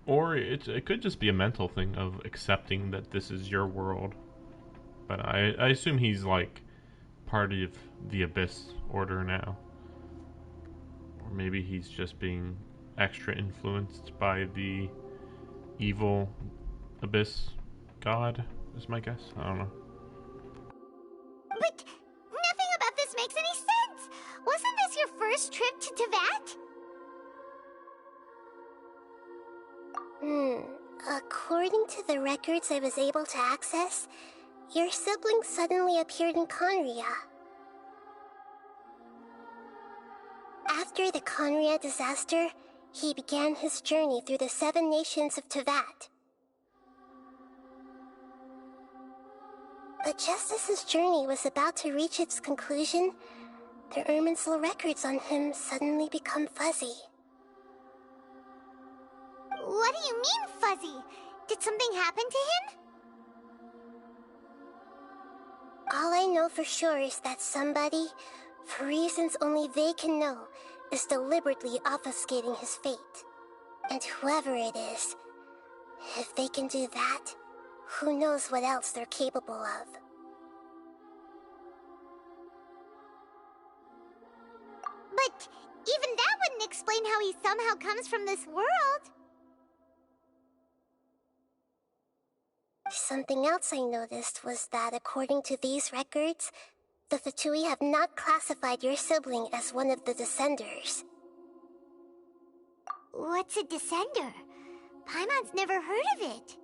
or it could just be a mental thing of accepting that this is your world. But I assume he's like part of the Abyss Order now, or maybe he's just being extra influenced by the evil Abyss God. Is my guess. I don't know. But nothing about this makes any sense! Wasn't this your first trip to Teyvat? According to the records I was able to access, your sibling suddenly appeared in Conria. After the Conria disaster, he began his journey through the 7 nations of Teyvat. But just as his journey was about to reach its conclusion, the Irminsul records on him suddenly become fuzzy. What do you mean, fuzzy? Did something happen to him? All I know for sure is that somebody, for reasons only they can know, is deliberately obfuscating his fate. And whoever it is, if they can do that, who knows what else they're capable of. But even that wouldn't explain how he somehow comes from this world. Something else I noticed was that according to these records, the Fatui have not classified your sibling as one of the Descenders. What's a Descender? Paimon's never heard of it.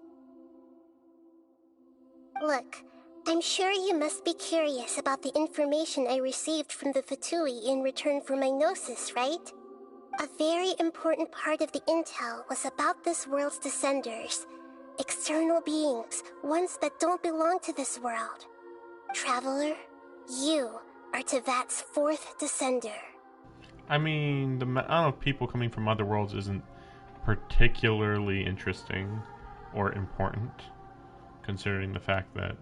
Look, I'm sure you must be curious about the information I received from the Fatui in return for my gnosis, right? A very important part of the intel was about this world's Descenders. External beings, ones that don't belong to this world. Traveler, you are Teyvat's 4th Descender. I mean, the amount of people coming from other worlds isn't particularly interesting or important, considering the fact that,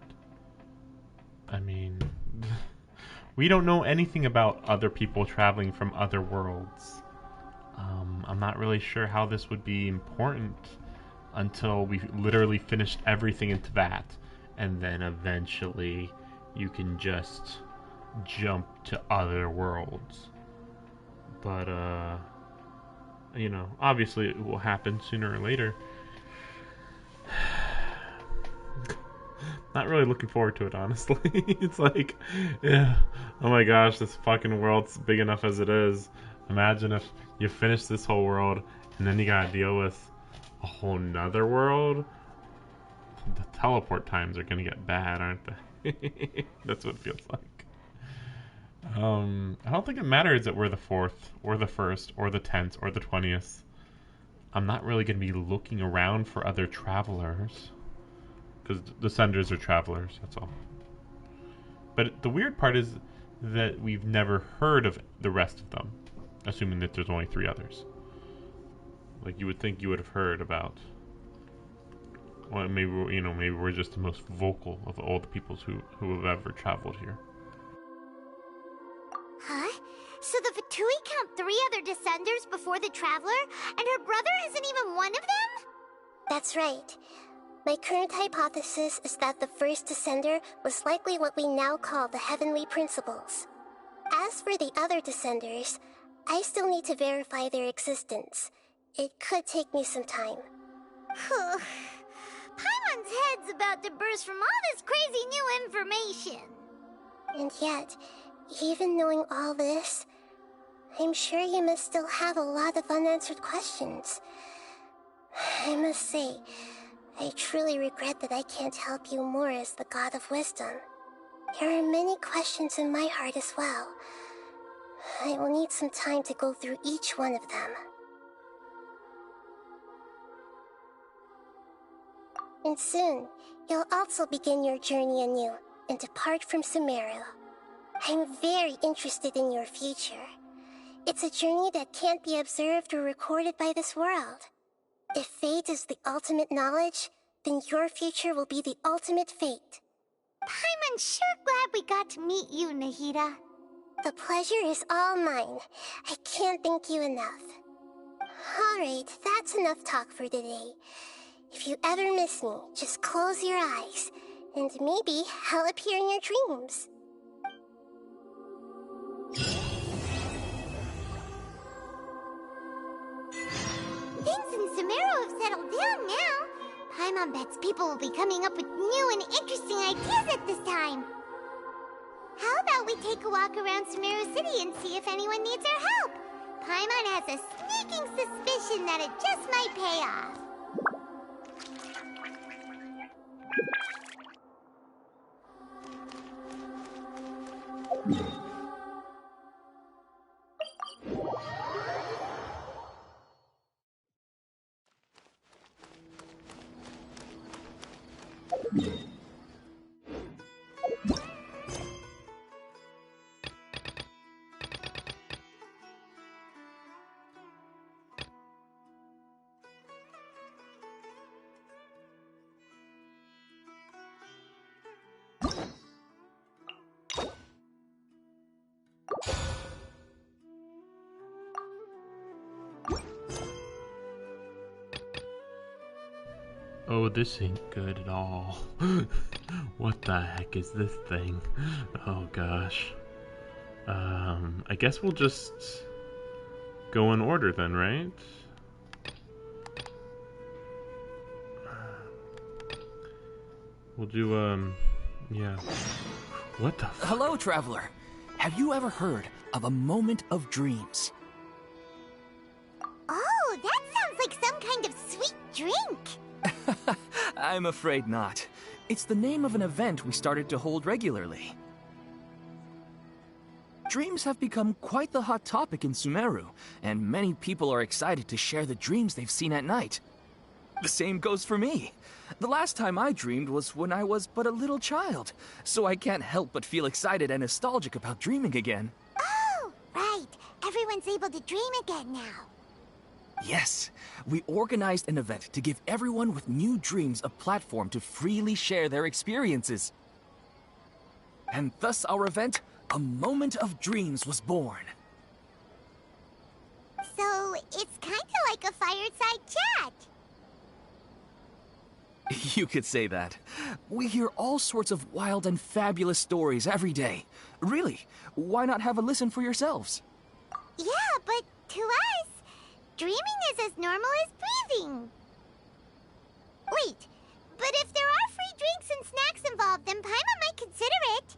I mean, we don't know anything about other people traveling from other worlds. I'm not really sure how this would be important until we literally finished everything into that, and then eventually you can just jump to other worlds. But, you know, obviously it will happen sooner or later. Not really looking forward to it, honestly. It's like, yeah, oh my gosh, this fucking world's big enough as it is. Imagine if you finish this whole world and then you gotta deal with a whole nother world. The teleport times are gonna get bad, aren't they? That's what it feels like. I don't think it matters that we're the 4th, or the 1st, or the 10th, or the 20th. I'm not really gonna be looking around for other travelers. Because the senders are travelers, that's all. But the weird part is that we've never heard of the rest of them, assuming that there's only 3 others. Like, you would think you would have heard about, well, maybe, you know, maybe we're just the most vocal of all the peoples who have ever traveled here. Huh? So the Fatui count 3 other Descenders before the Traveler, and her brother isn't even one of them? That's right. My current hypothesis is that the first Descender was likely what we now call the Heavenly Principles. As for the other Descenders, I still need to verify their existence. It could take me some time. Paimon's head's about to burst from all this crazy new information. And yet, even knowing all this, I'm sure you must still have a lot of unanswered questions. I must say, I truly regret that I can't help you more as the God of Wisdom. There are many questions in my heart as well. I will need some time to go through each one of them. And soon, you'll also begin your journey anew and depart from Sumeru. I'm very interested in your future. It's a journey that can't be observed or recorded by this world. If fate is the ultimate knowledge, then your future will be the ultimate fate. Paimon's sure glad we got to meet you, Nahida. The pleasure is all mine. I can't thank you enough. Alright, that's enough talk for today. If you ever miss me, just close your eyes, and maybe I'll appear in your dreams. Things in Sumeru have settled down now. Paimon bets people will be coming up with new and interesting ideas at this time. How about we take a walk around Sumeru City and see if anyone needs our help? Paimon has a sneaking suspicion that it just might pay off. Oh, this ain't good at all. What the heck is this thing? Oh gosh. I guess we'll just go in order then, right? We'll do, yeah. What the f- Hello, traveler. Have you ever heard of a moment of dreams? Oh, that sounds like some kind of sweet drink. I'm afraid not. It's the name of an event we started to hold regularly. Dreams have become quite the hot topic in Sumeru, and many people are excited to share the dreams they've seen at night. The same goes for me. The last time I dreamed was when I was but a little child, so I can't help but feel excited and nostalgic about dreaming again. Oh, right. everyone's able to dream again now. Yes, we organized an event to give everyone with new dreams a platform to freely share their experiences. And thus our event, A Moment of Dreams, was born. So, it's kinda like a fireside chat. You could say that. We hear all sorts of wild and fabulous stories every day. Really, why not have a listen for yourselves? Yeah, but to us, dreaming is as normal as breathing. Wait, but if there are free drinks and snacks involved, then Paimon might consider it.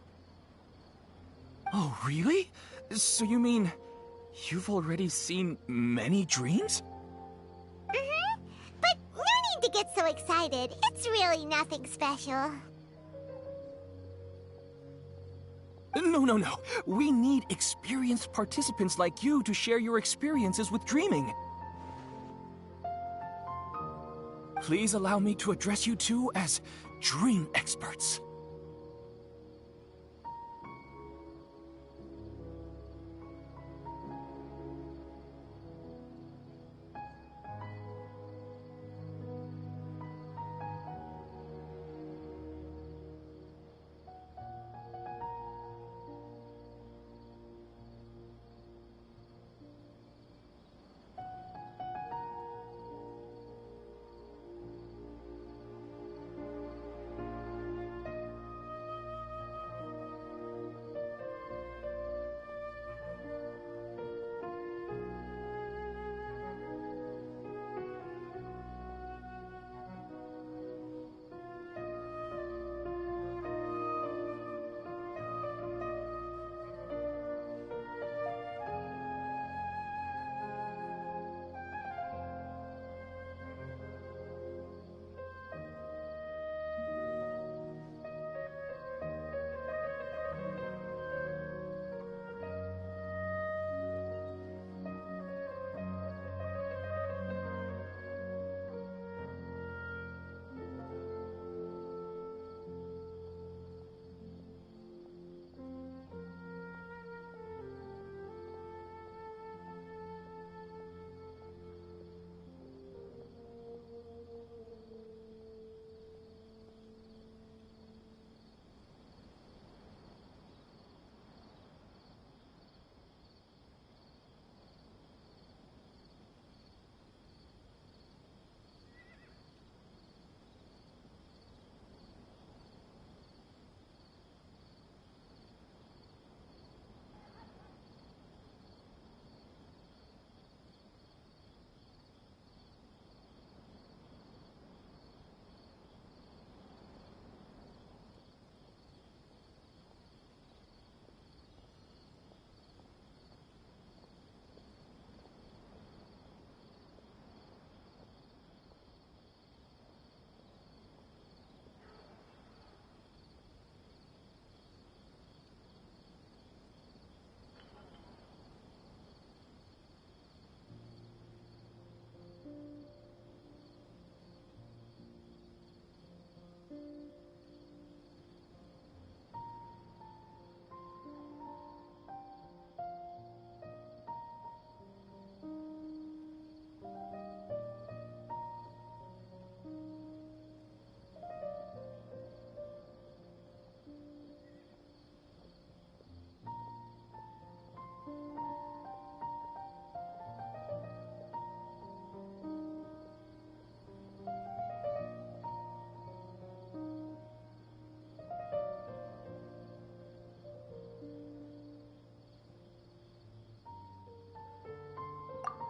Oh, really? So you mean you've already seen many dreams? Mm-hmm. But no need to get so excited. It's really nothing special. No. We need experienced participants like you to share your experiences with dreaming. Please allow me to address you two as dream experts.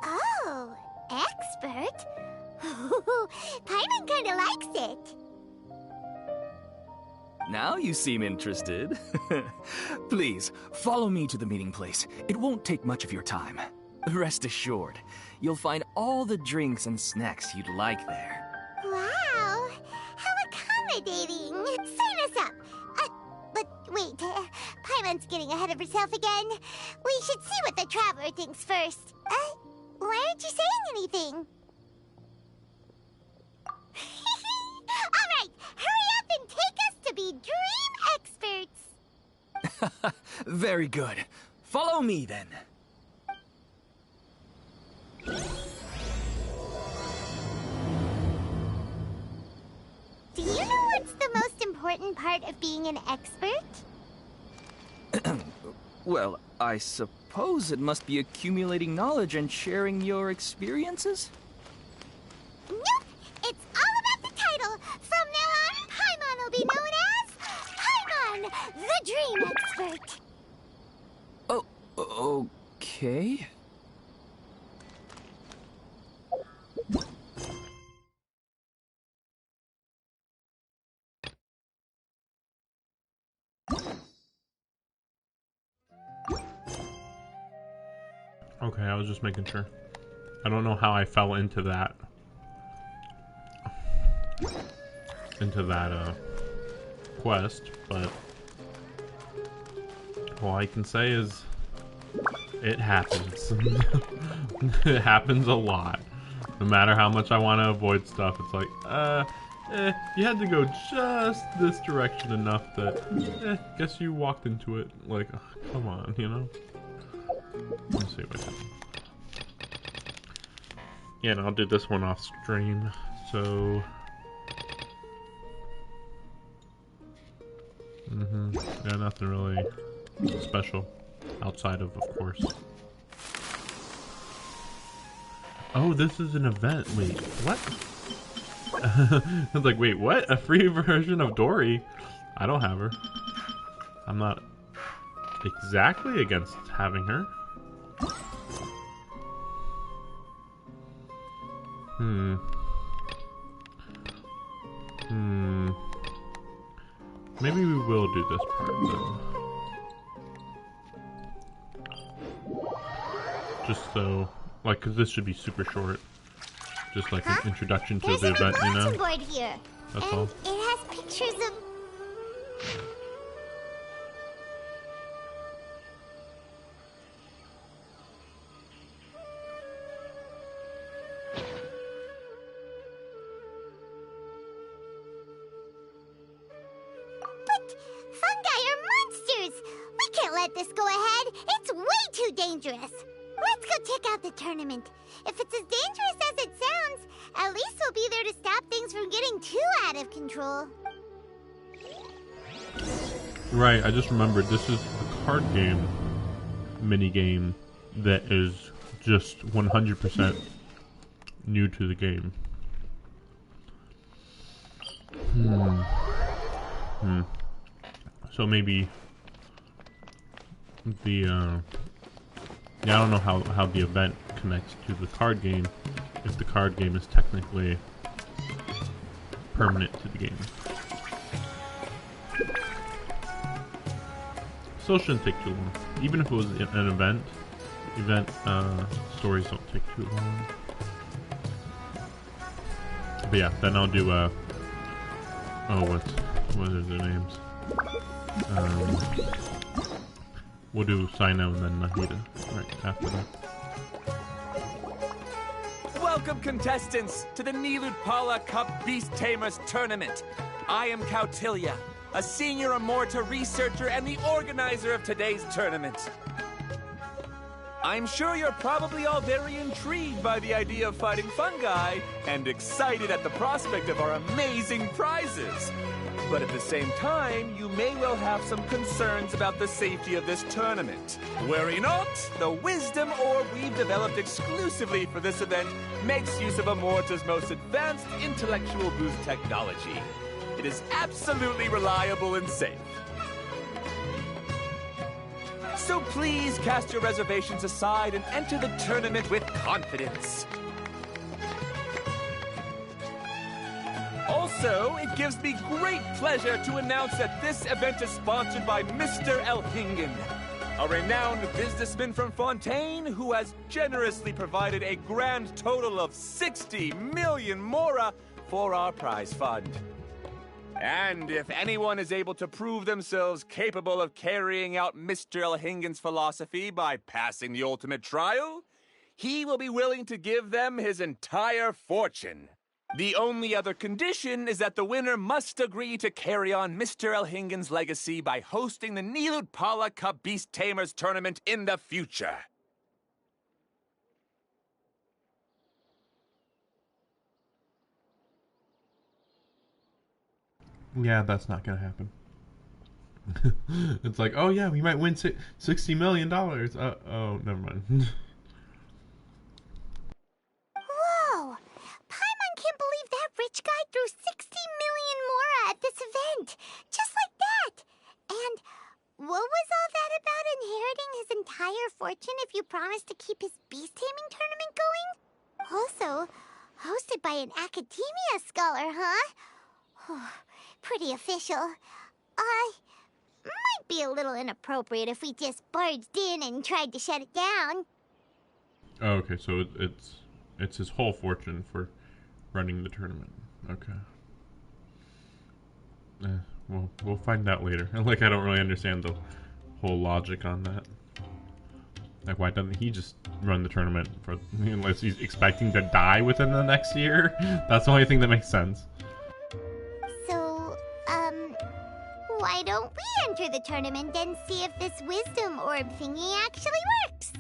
Oh, expert? Paimon kinda likes it. Now you seem interested. Please, follow me to the meeting place. It won't take much of your time. Rest assured, you'll find all the drinks and snacks you'd like there. Wow, how accommodating. Sign us up. But wait, Paimon's getting ahead of herself again. We should see what the Traveler thinks first. Why aren't you saying anything? Alright, hurry up and take us to be dream experts. Very good. Follow me then. important part of being an expert? Well, I suppose it must be accumulating knowledge and sharing your experiences? Nope! It's all about the title! From now on, Paimon will be known as Paimon, the Dream Expert! Oh, okay. Okay, I was just making sure. I don't know how I fell into that. Quest, but all I can say is it happens. It happens a lot. No matter how much I want to avoid stuff, it's like, you had to go just this direction enough that, guess you walked into it. Like, come on, you know? Let's see what I can. Yeah, and I'll do this one off stream, so... Yeah, nothing really special outside of course. Oh, this is an event. Wait, what? I was like, wait, what? A free version of Dory? I don't have her. I'm not exactly against having her. Maybe we will do this part then. Just so, like, cause this should be super short. Just like an introduction to the event, you know? Board here. That's and all. It has pictures of... But fungi are monsters! We can't let this go ahead! It's way too dangerous! Let's go check out the tournament. If it's as dangerous as it sounds, at least we'll be there to stop things from getting too out of control. Right, I just remembered this is a card game mini game that is just 100% new to the game. So maybe the yeah, I don't know how the event connects to the card game, if the card game is technically permanent to the game. Still shouldn't take too long. Even if it was an event, stories don't take too long. But yeah, then I'll do what are their names? We'll do Cyno and then Nahida right after that. Welcome, contestants, to the Niludpala Cup Beast Tamers Tournament. I am Cautilia, a senior Amorta researcher and the organizer of today's tournament. I'm sure you're probably all very intrigued by the idea of fighting fungi and excited at the prospect of our amazing prizes. But at the same time, you may well have some concerns about the safety of this tournament. Worry not, the wisdom orb we've developed exclusively for this event makes use of Amorta's most advanced intellectual boost technology. It is absolutely reliable and safe. So please cast your reservations aside and enter the tournament with confidence. Also, it gives me great pleasure to announce that this event is sponsored by Mr. Elhingen, a renowned businessman from Fontaine who has generously provided a grand total of 60 million mora for our prize fund. And if anyone is able to prove themselves capable of carrying out Mr. Elhingen's philosophy by passing the ultimate trial, he will be willing to give them his entire fortune. The only other condition is that the winner must agree to carry on Mr. Elhingen's legacy by hosting the Niludpala Cup Beast Tamers Tournament in the future. Yeah, that's not gonna happen. It's like, oh yeah, we might win $60 million. Oh, never mind. Whoa! Paimon can't believe that rich guy threw 60 million mora at this event. Just like that. And what was all that about inheriting his entire fortune if you promised to keep his beast taming tournament going? Also, hosted by an academia scholar, huh? Pretty official. Might be a little inappropriate if we just barged in and tried to shut it down. Oh, okay, so it's his whole fortune for running the tournament. Okay. Well, we'll find out later. Like, I don't really understand the whole logic on that. Like, why doesn't he just run the tournament for, unless he's expecting to die within the next year? That's the only thing that makes sense. So, why don't we enter the tournament and see if this wisdom orb thingy actually works?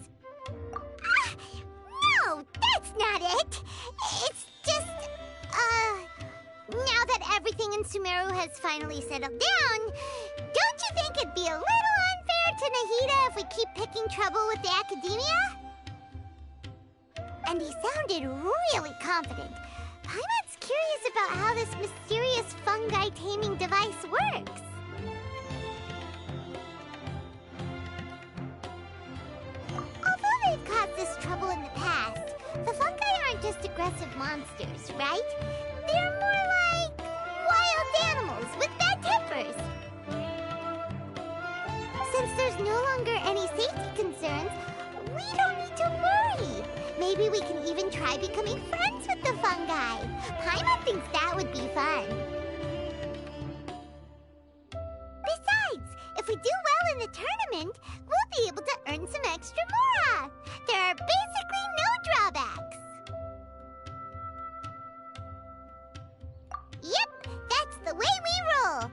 No, that's not it. It's just, now that everything in Sumeru has finally settled down, don't you think it'd be a little unfair to Nahida if we keep picking trouble with the academia? And he sounded really confident. Paimon's curious about how this mysterious fungi taming device works. Although they've caused us trouble in the past, the fungi aren't just aggressive monsters, right? They're more like wild animals with bad tempers. Since there's no longer any safety concerns, we don't need to worry. Maybe we can even try becoming friends with the fungi. Paimon thinks that would be fun. Besides, if we do well in the tournament, we'll be able to earn some extra mora. There are basically no drawbacks. Yep, that's the way we roll.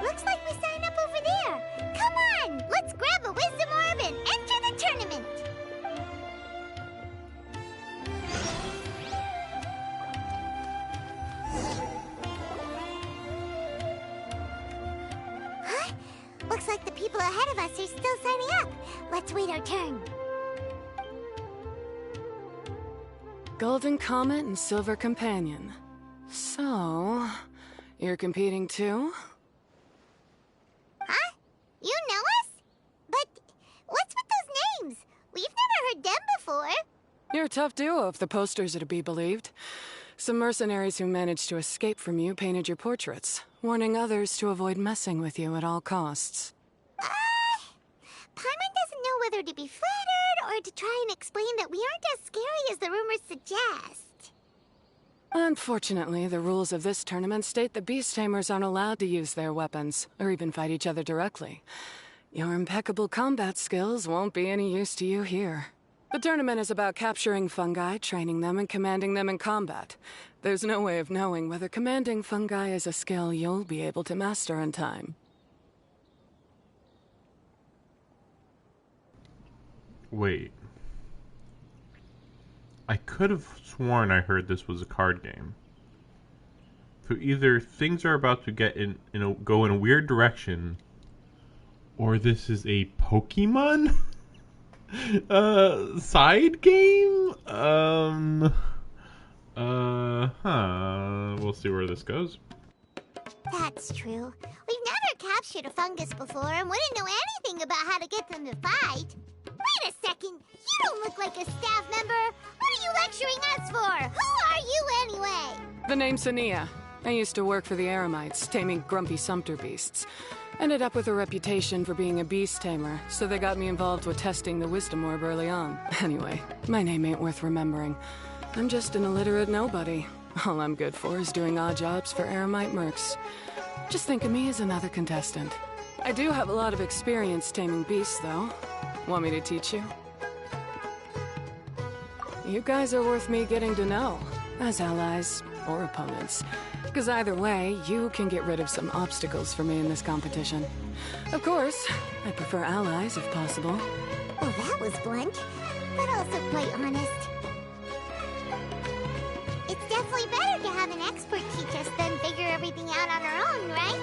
Looks like we sign up over there. Come on, let's grab a wisdom orb and enter the tournament. Huh? Looks like the people ahead of us are still signing up. Let's wait our turn. Golden Comet and Silver Companion. So, you're competing too? Huh? You know us? But what's with those names? We've never heard them before. You're a tough duo if the posters are to be believed. Some mercenaries who managed to escape from you painted your portraits, warning others to avoid messing with you at all costs. Paimon doesn't know whether to be flattered or to try and explain that we aren't as scary as the rumors suggest. Unfortunately, the rules of this tournament state that beast tamers aren't allowed to use their weapons, or even fight each other directly. Your impeccable combat skills won't be any use to you here. The tournament is about capturing fungi, training them, and commanding them in combat. There's no way of knowing whether commanding fungi is a skill you'll be able to master in time. Wait. I could have sworn I heard this was a card game. So either things are about to get go in a weird direction, or this is a Pokemon side game? We'll see where this goes. That's true. We've never captured a fungus before and wouldn't know anything about how to get them to fight. Wait a second! You don't look like a staff member! What are you lecturing us for? Who are you anyway? The name's Ania. I used to work for the Eremites, taming grumpy sumpter beasts. Ended up with a reputation for being a beast tamer, so they got me involved with testing the wisdom orb early on. Anyway, my name ain't worth remembering. I'm just an illiterate nobody. All I'm good for is doing odd jobs for Eremite mercs. Just think of me as another contestant. I do have a lot of experience taming beasts, though. Want me to teach you? You guys are worth me getting to know, as allies or opponents. Because either way, you can get rid of some obstacles for me in this competition. Of course, I prefer allies if possible. Well, that was blunt, but also quite honest. It's It's definitely better to have an expert teach us than figure everything out on our own, right?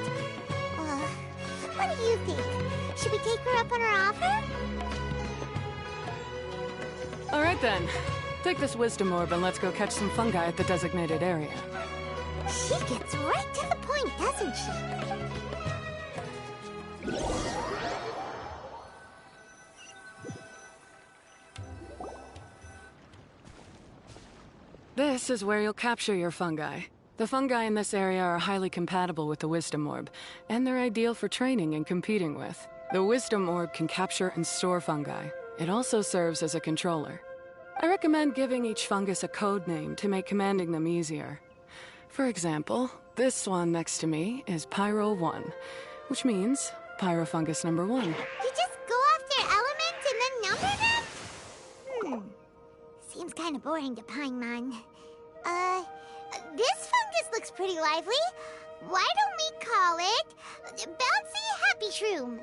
What do you think? Should we take her up on her offer? All right then. Take this wisdom orb and let's go catch some fungi at the designated area. She gets right to the point, doesn't she? This is where you'll capture your fungi. The fungi in this area are highly compatible with the wisdom orb, and they're ideal for training and competing with. The wisdom orb can capture and store fungi. It also serves as a controller. I recommend giving each fungus a code name to make commanding them easier. For example, this one next to me is Pyro 1, which means Pyrofungus number 1. You just go off their elements and then number them? Seems kind of boring to Paimon. This fungus looks pretty lively. Why don't we call it Bouncy Happy Shroom?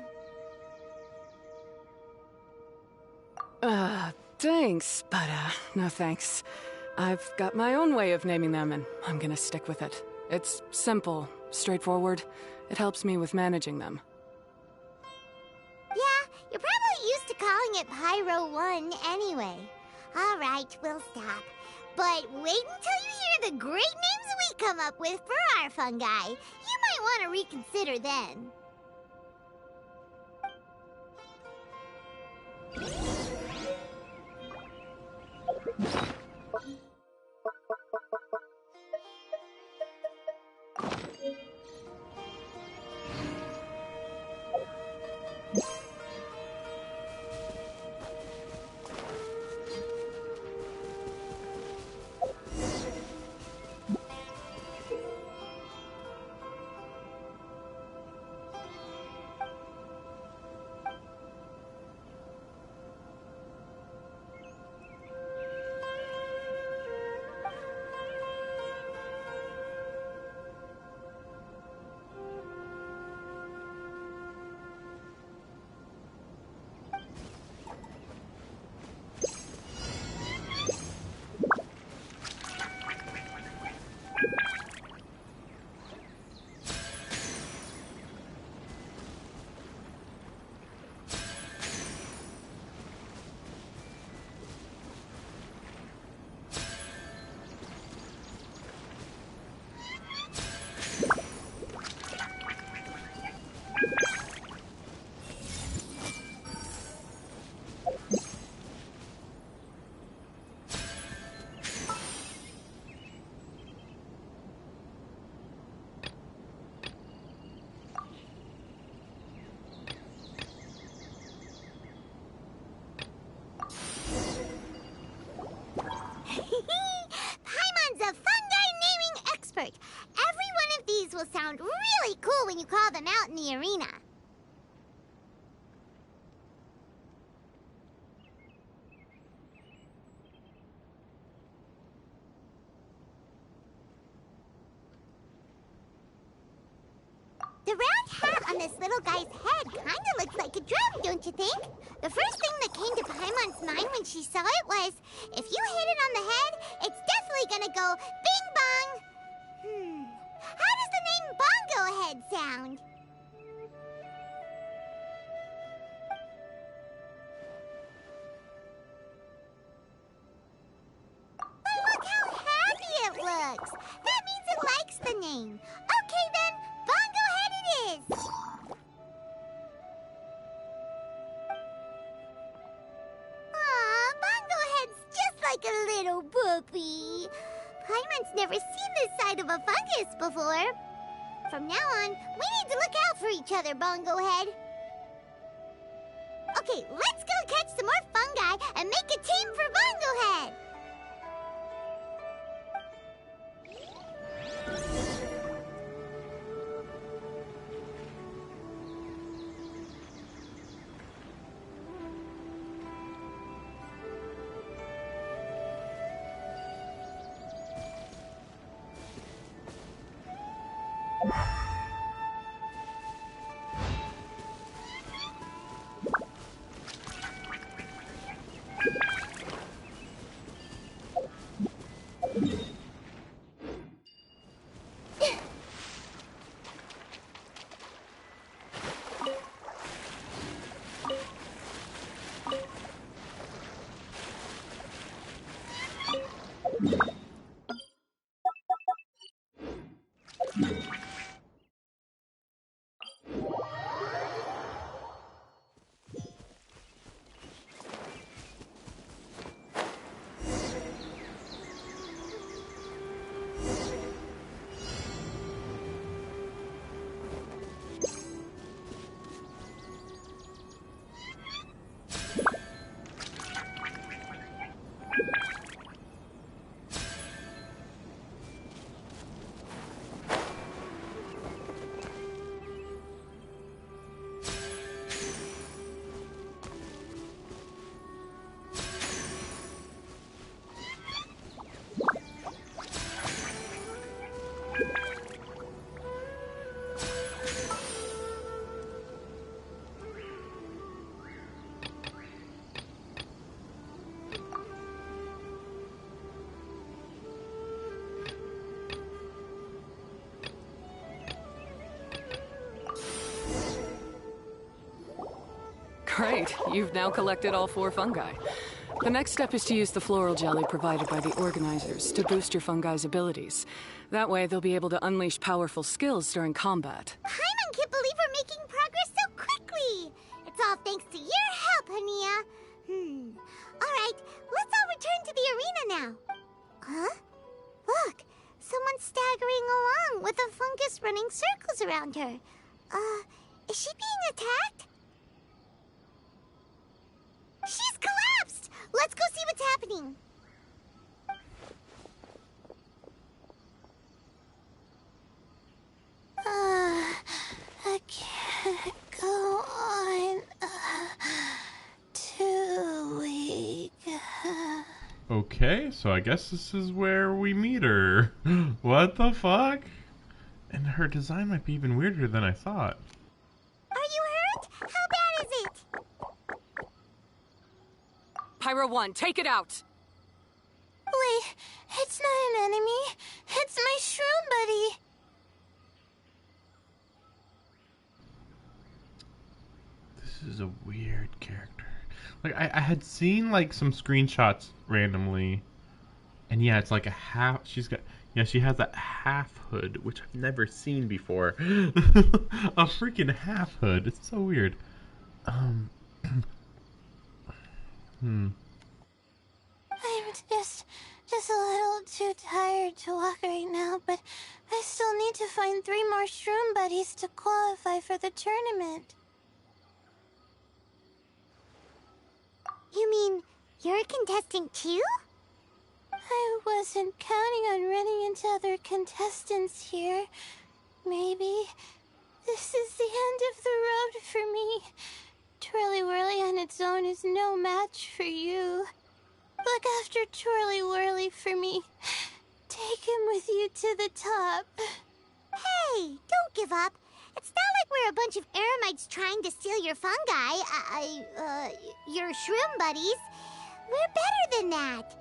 Thanks, but no thanks. I've got my own way of naming them, and I'm gonna stick with it. It's simple, straightforward. It helps me with managing them. Yeah, you're probably used to calling it Pyro 1 anyway. All right, we'll stop. But wait until you hear the great names we come up with for our fungi. You might want to reconsider then. Paimon's a fungi naming expert. Every one of these will sound really cool when you call them out in the arena. The round hat on this little guy's head kinda looks like a drum, don't you think? The first thing that came to Paimon's mind when she saw it was, if you hit it on the head, it's definitely gonna go bing bong. How does the name Bongo Head sound? But look how happy it looks. That means it likes the name. Okay then, Bongo Head it is. Aw, Bongo Head's just like a little puppy. Paimon's never seen this side of a fungus before. From now on, we need to look out for each other, Bongo Head. Okay, let's go catch some more fungi and make a team for Bongo Head. Great, you've now collected all 4 fungi. The next step is to use the floral jelly provided by the organizers to boost your fungi's abilities. That way, they'll be able to unleash powerful skills during combat. Paimon can't believe we're making progress so quickly. It's all thanks to your help, Hania. All right, let's all return to the arena now. Huh? Look, someone's staggering along with a fungus running circles around her. Is she being attacked? She's collapsed! Let's go see what's happening. I can't go on too weak. Okay, so I guess this is where we meet her. What the fuck? And her design might be even weirder than I thought. Are you hurt? How bad is it? Pyro 1, take it out! Wait, it's not an enemy. It's my shroom buddy. This is a weird character. Like, I had seen, like, some screenshots randomly. And yeah, it's like a half... she has that half hood, which I've never seen before. A freaking half hood. It's so weird. I'm just a little too tired to walk right now, but I still need to find 3 more shroom buddies to qualify for the tournament. You mean you're a contestant too? I wasn't counting on running into other contestants here. Maybe this is the end of the road for me. Twirly Whirly on its own is no match for you. Look after Twirly Whirly for me. Take him with you to the top. Hey, don't give up. It's not like we're a bunch of eremites trying to steal your fungi. Your shroom buddies. We're better than that.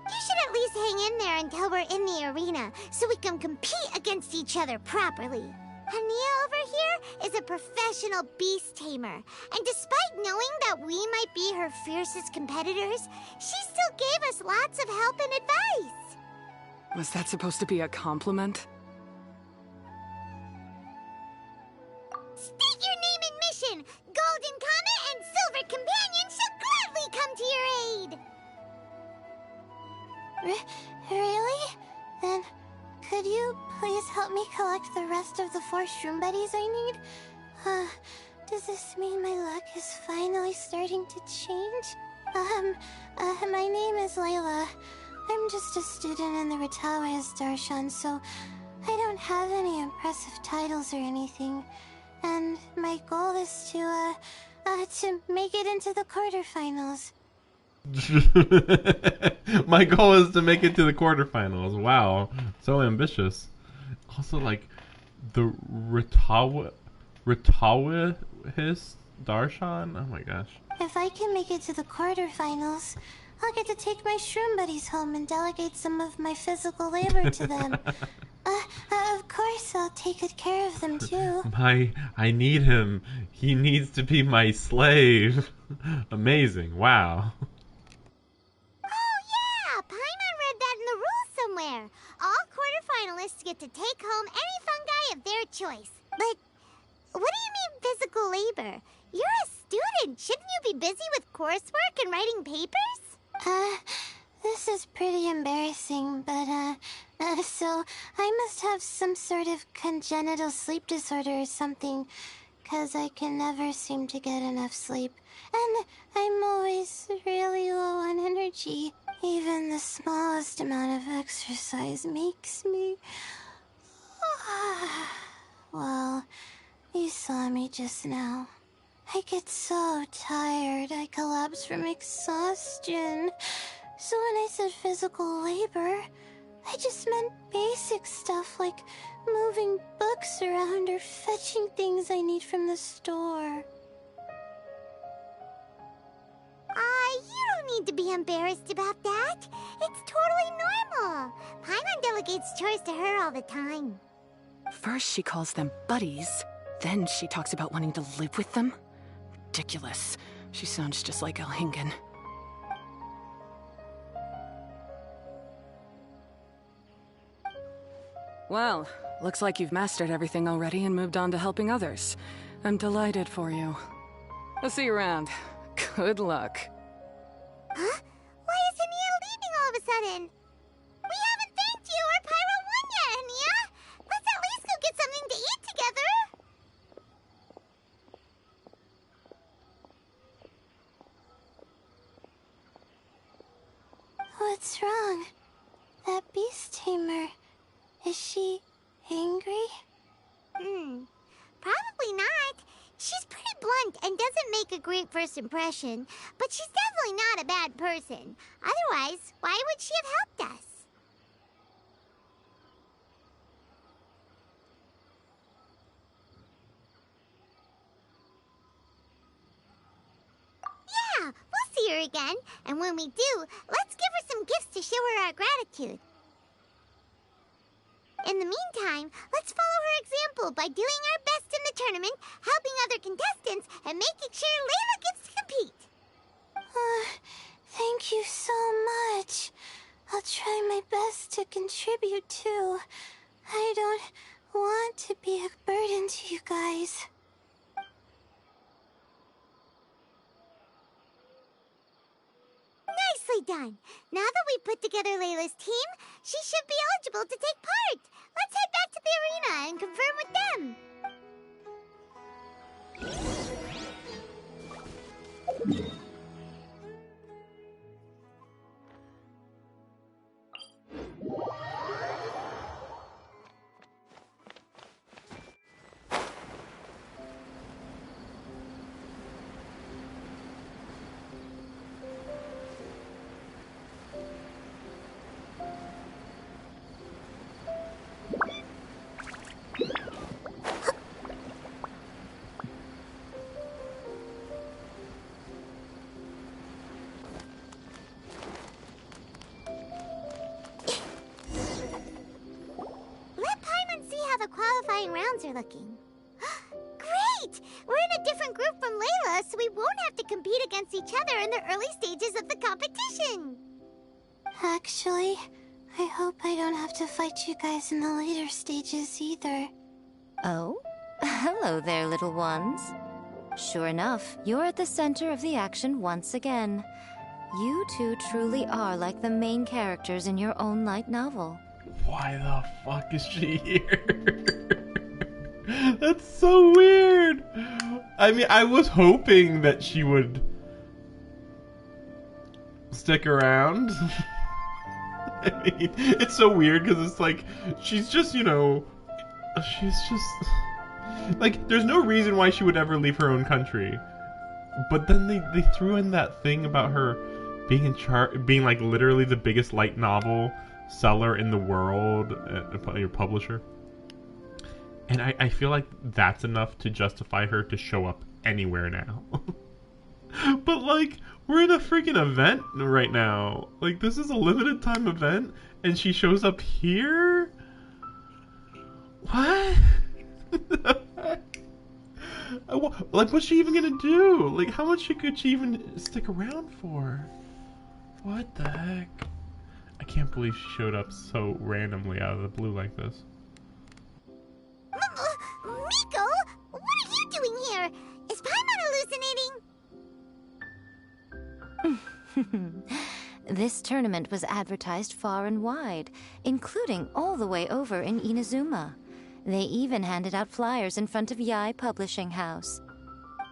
You should at least hang in there until we're in the arena, so we can compete against each other properly. Hania over here is a professional beast tamer, and despite knowing that we might be her fiercest competitors, she still gave us lots of help and advice. Was that supposed to be a compliment? State your name and mission! Golden Comet and Silver Companion shall gladly come to your aid! Really? Then, could you please help me collect the rest of the 4 shroom buddies I need? Does this mean my luck is finally starting to change? My name is Layla. I'm just a student in the Ritawa's Darshan, so I don't have any impressive titles or anything. And my goal is to make it into the quarterfinals. My goal is to make it to the quarterfinals. Wow, so ambitious. Also, like, the Ritawa his Darshan. Oh my gosh. If I can make it to the quarterfinals, I'll get to take my shroom buddies home and delegate some of my physical labor to them. Of course, I'll take good care of them too. I need him. He needs to be my slave. Amazing. Wow. Oh yeah, Paimon read that in the rules somewhere. All quarterfinalists get to take home any fungi of their choice. But what do you mean physical labor? You're a student. Shouldn't you be busy with coursework and writing papers? This is pretty embarrassing, but, so I must have some sort of congenital sleep disorder or something, 'cause I can never seem to get enough sleep. And I'm always really low on energy. Even the smallest amount of exercise makes me... Well, you saw me just now. I get so tired, I collapse from exhaustion. So when I said physical labor, I just meant basic stuff like moving books around or fetching things I need from the store. You don't need to be embarrassed about that. It's totally normal. Paimon delegates chores to her all the time. First she calls them buddies, then she talks about wanting to live with them. Ridiculous. She sounds just like Elhingen. Well, looks like you've mastered everything already and moved on to helping others. I'm delighted for you. I'll see you around. Good luck. Huh? Why is Ania leaving all of a sudden? We haven't thanked you or Pyro 1 yet, Ania! Let's at least go get something to eat together! What's wrong? That beast tamer... Is she... angry? Probably not. She's pretty blunt and doesn't make a great first impression, but she's definitely not a bad person. Otherwise, why would she have helped us? Yeah, we'll see her again, and when we do, let's give her some gifts to show her our gratitude. In the meantime, let's follow her example by doing our best in the tournament, helping other contestants, and making sure Layla gets to compete. Thank you so much. I'll try my best to contribute too. I don't want to be a burden to you guys. Nicely done. Now that we put together Layla's team, she should be eligible to take part. Let's head back to the arena and confirm with them. Qualifying rounds are looking. Great! We're in a different group from Layla, so we won't have to compete against each other in the early stages of the competition. Actually, I hope I don't have to fight you guys in the later stages either. Oh? Hello there, little ones. Sure enough, you're at the center of the action once again. You two truly are like the main characters in your own light novel. Why the fuck is she here? That's so weird. I mean, I was hoping that she would stick around. I mean, it's so weird because it's like, she's just, you know, she's just, like, there's no reason why she would ever leave her own country. But then they threw in that thing about her being in charge, being like literally the biggest light novel seller in the world, your publisher. And I feel like that's enough to justify her to show up anywhere now. But like, we're in a freaking event right now. Like, this is a limited time event and she shows up here? What? Like, what's she even gonna do? Like, how much could she even stick around for? What the heck? I can't believe she showed up so randomly out of the blue like this. Miko, what are you doing here? Is Paimon hallucinating? This tournament was advertised far and wide, including all the way over in Inazuma. They even handed out flyers in front of Yae Publishing House.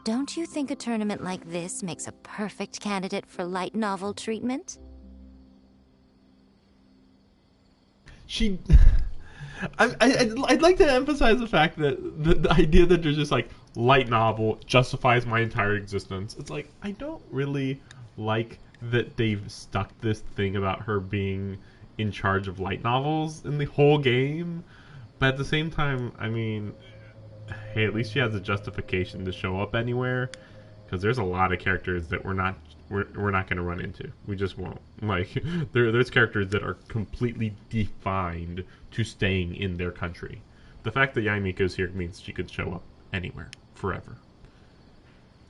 Don't you think a tournament like this makes a perfect candidate for light novel treatment? I'd like to emphasize the fact that the idea that there's just like light novel justifies my entire existence. It's like, I don't really like that they've stuck this thing about her being in charge of light novels in the whole game. But at the same time, I mean, hey, at least she has a justification to show up anywhere. Because there's a lot of characters that we're not going to run into. We just won't. Like, there's characters that are completely defined to staying in their country. The fact that Yae Miko's here means she could show up anywhere, forever.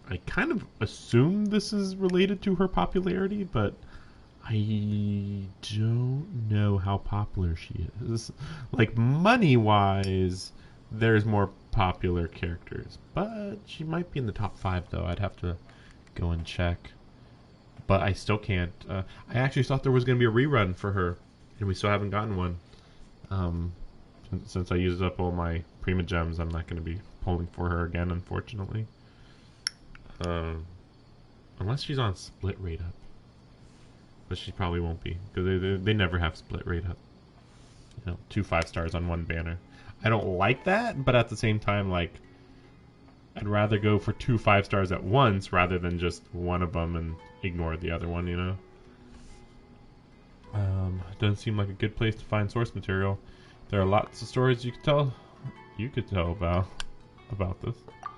I kind of assume this is related to her popularity, but I don't know how popular she is. Like, money-wise, there's more popular characters, but she might be in the top 5, though. I'd have to go and check. But I still can't. I actually thought there was going to be a rerun for her, and we still haven't gotten one. Since I used up all my Prima Gems, I'm not going to be pulling for her again, unfortunately. Unless she's on split rate up. But she probably won't be, because they never have split rate up. You know, 2 5-stars on one banner. I don't like that, but at the same time, like, I'd rather go for 2 5-stars at once rather than just one of them and ignore the other one, you know? Doesn't seem like a good place to find source material. There are lots of stories you could tell about this.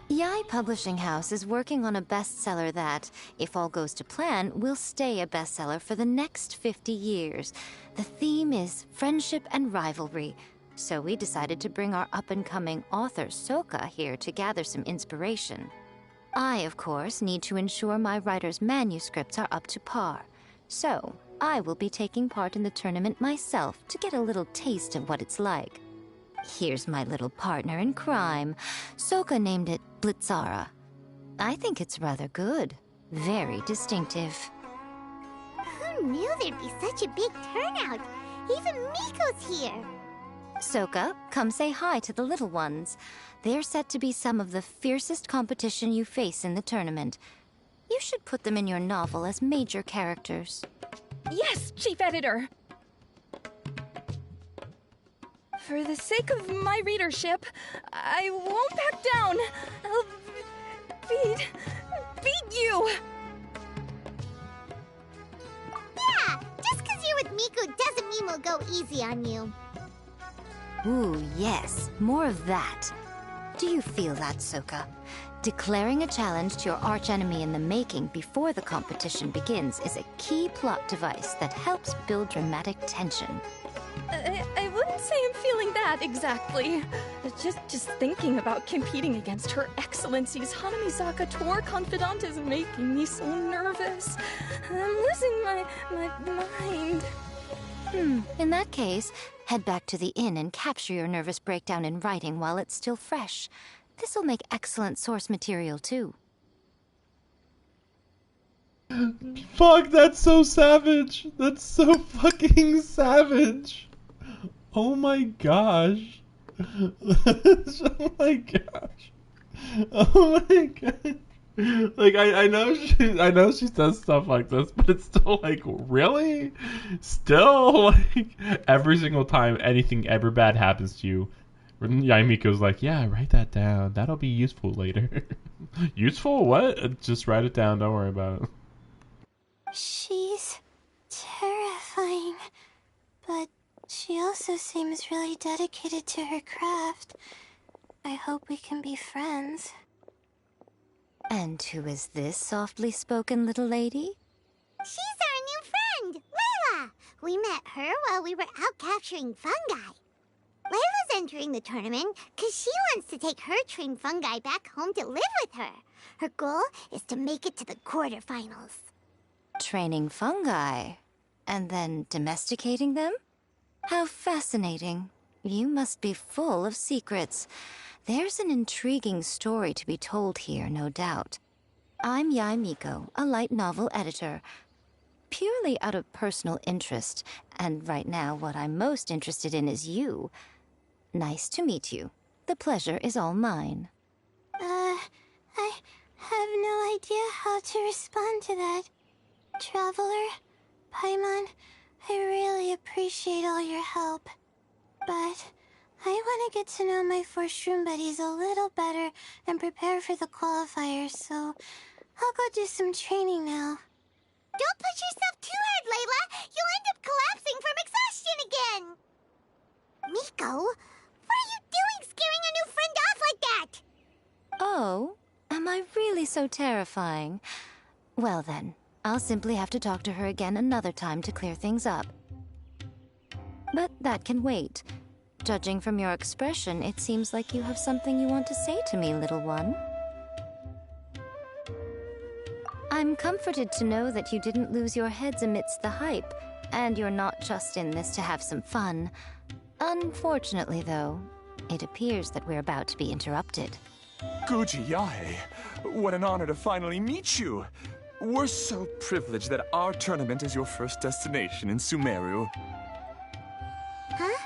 Yai Publishing House is working on a bestseller that, if all goes to plan, will stay a bestseller for the next 50 years. The theme is friendship and rivalry, so we decided to bring our up-and-coming author Soka here to gather some inspiration. I, of course, need to ensure my writer's manuscripts are up to par, so I will be taking part in the tournament myself to get a little taste of what it's like. Here's my little partner in crime. Soka named it Blitzara. I think it's rather good. Very distinctive. Who knew there'd be such a big turnout? Even Miko's here. Soka, come say hi to the little ones. They're set to be some of the fiercest competition you face in the tournament. You should put them in your novel as major characters. Yes, Chief Editor! For the sake of my readership, I won't back down. I'll beat you! Yeah, just because you're with Miku doesn't mean we'll go easy on you. Ooh, yes, more of that. Do you feel that, Soka? Declaring a challenge to your archenemy in the making before the competition begins is a key plot device that helps build dramatic tension. I wouldn't say I'm feeling that exactly. Just thinking about competing against Her Excellency's Hanamizaka tour confidant is making me so nervous. I'm losing my mind. In that case, head back to the inn and capture your nervous breakdown in writing while it's still fresh. This'll make excellent source material, too. Fuck, that's so savage. That's so fucking savage. Oh my gosh. Oh my gosh. Oh my god. Like, I know she does stuff like this, but it's still like, really? Still, like, every single time anything ever bad happens to you, Yaimiko's like, yeah, write that down. That'll be useful later. Useful? What? Just write it down. Don't worry about it. She's terrifying, but she also seems really dedicated to her craft. I hope we can be friends. And who is this softly spoken little lady? She's our new friend, Layla. We met her while we were out capturing fungi. Layla's entering the tournament because she wants to take her trained fungi back home to live with her. Her goal is to make it to the quarterfinals. Training fungi, and then domesticating them? How fascinating. You must be full of secrets. There's an intriguing story to be told here, no doubt. I'm Yai Miko, a light novel editor. Purely out of personal interest, and right now what I'm most interested in is you. Nice to meet you. The pleasure is all mine. I have no idea how to respond to that. Traveler, Paimon, I really appreciate all your help. But I want to get to know my 4 shroom buddies a little better and prepare for the qualifiers, so I'll go do some training now. Don't push yourself too hard, Layla! You'll end up collapsing from exhaustion again! Miko, what are you doing scaring a new friend off like that? Oh, am I really so terrifying? Well then, I'll simply have to talk to her again another time to clear things up. But that can wait. Judging from your expression, it seems like you have something you want to say to me, little one. I'm comforted to know that you didn't lose your heads amidst the hype, and you're not just in this to have some fun. Unfortunately, though, it appears that we're about to be interrupted. Guji Yae, what an honor to finally meet you. We're so privileged that our tournament is your first destination in Sumeru. Huh?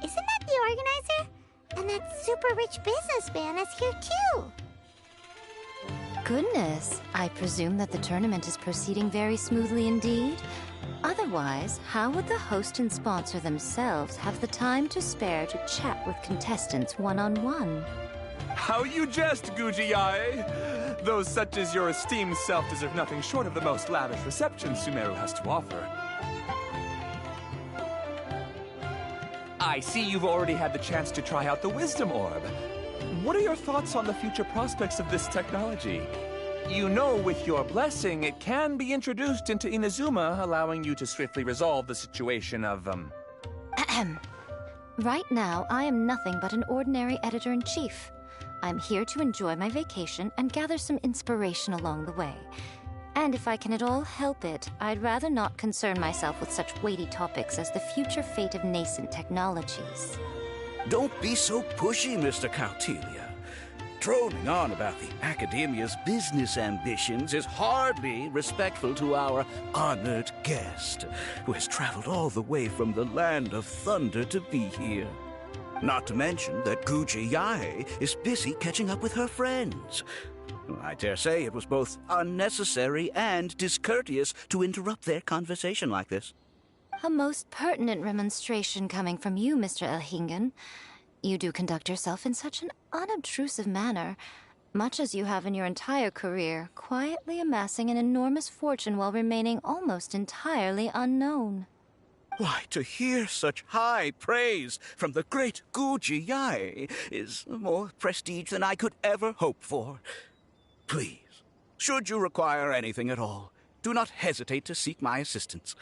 Isn't that the organizer? And that super rich businessman is here too. Goodness, I presume that the tournament is proceeding very smoothly indeed. Otherwise, how would the host and sponsor themselves have the time to spare to chat with contestants one-on-one? How you jest, Guji Yae! Those such as your esteemed self deserve nothing short of the most lavish reception Sumeru has to offer. I see you've already had the chance to try out the Wisdom Orb. What are your thoughts on the future prospects of this technology? You know, with your blessing, it can be introduced into Inazuma, allowing you to swiftly resolve the situation of, Right now, I am nothing but an ordinary editor-in-chief. I'm here to enjoy my vacation and gather some inspiration along the way. And if I can at all help it, I'd rather not concern myself with such weighty topics as the future fate of nascent technologies. Don't be so pushy, Mr. Cautelia. Droning on about the Academia's business ambitions is hardly respectful to our honored guest, who has traveled all the way from the land of thunder to be here. Not to mention that Guji Yae is busy catching up with her friends. I dare say it was both unnecessary and discourteous to interrupt their conversation like this. A most pertinent remonstration coming from you, Mr. Elhingen. You do conduct yourself in such an unobtrusive manner, much as you have in your entire career, quietly amassing an enormous fortune while remaining almost entirely unknown. Why, to hear such high praise from the great Guji Yae is more prestige than I could ever hope for. Please, should you require anything at all, do not hesitate to seek my assistance.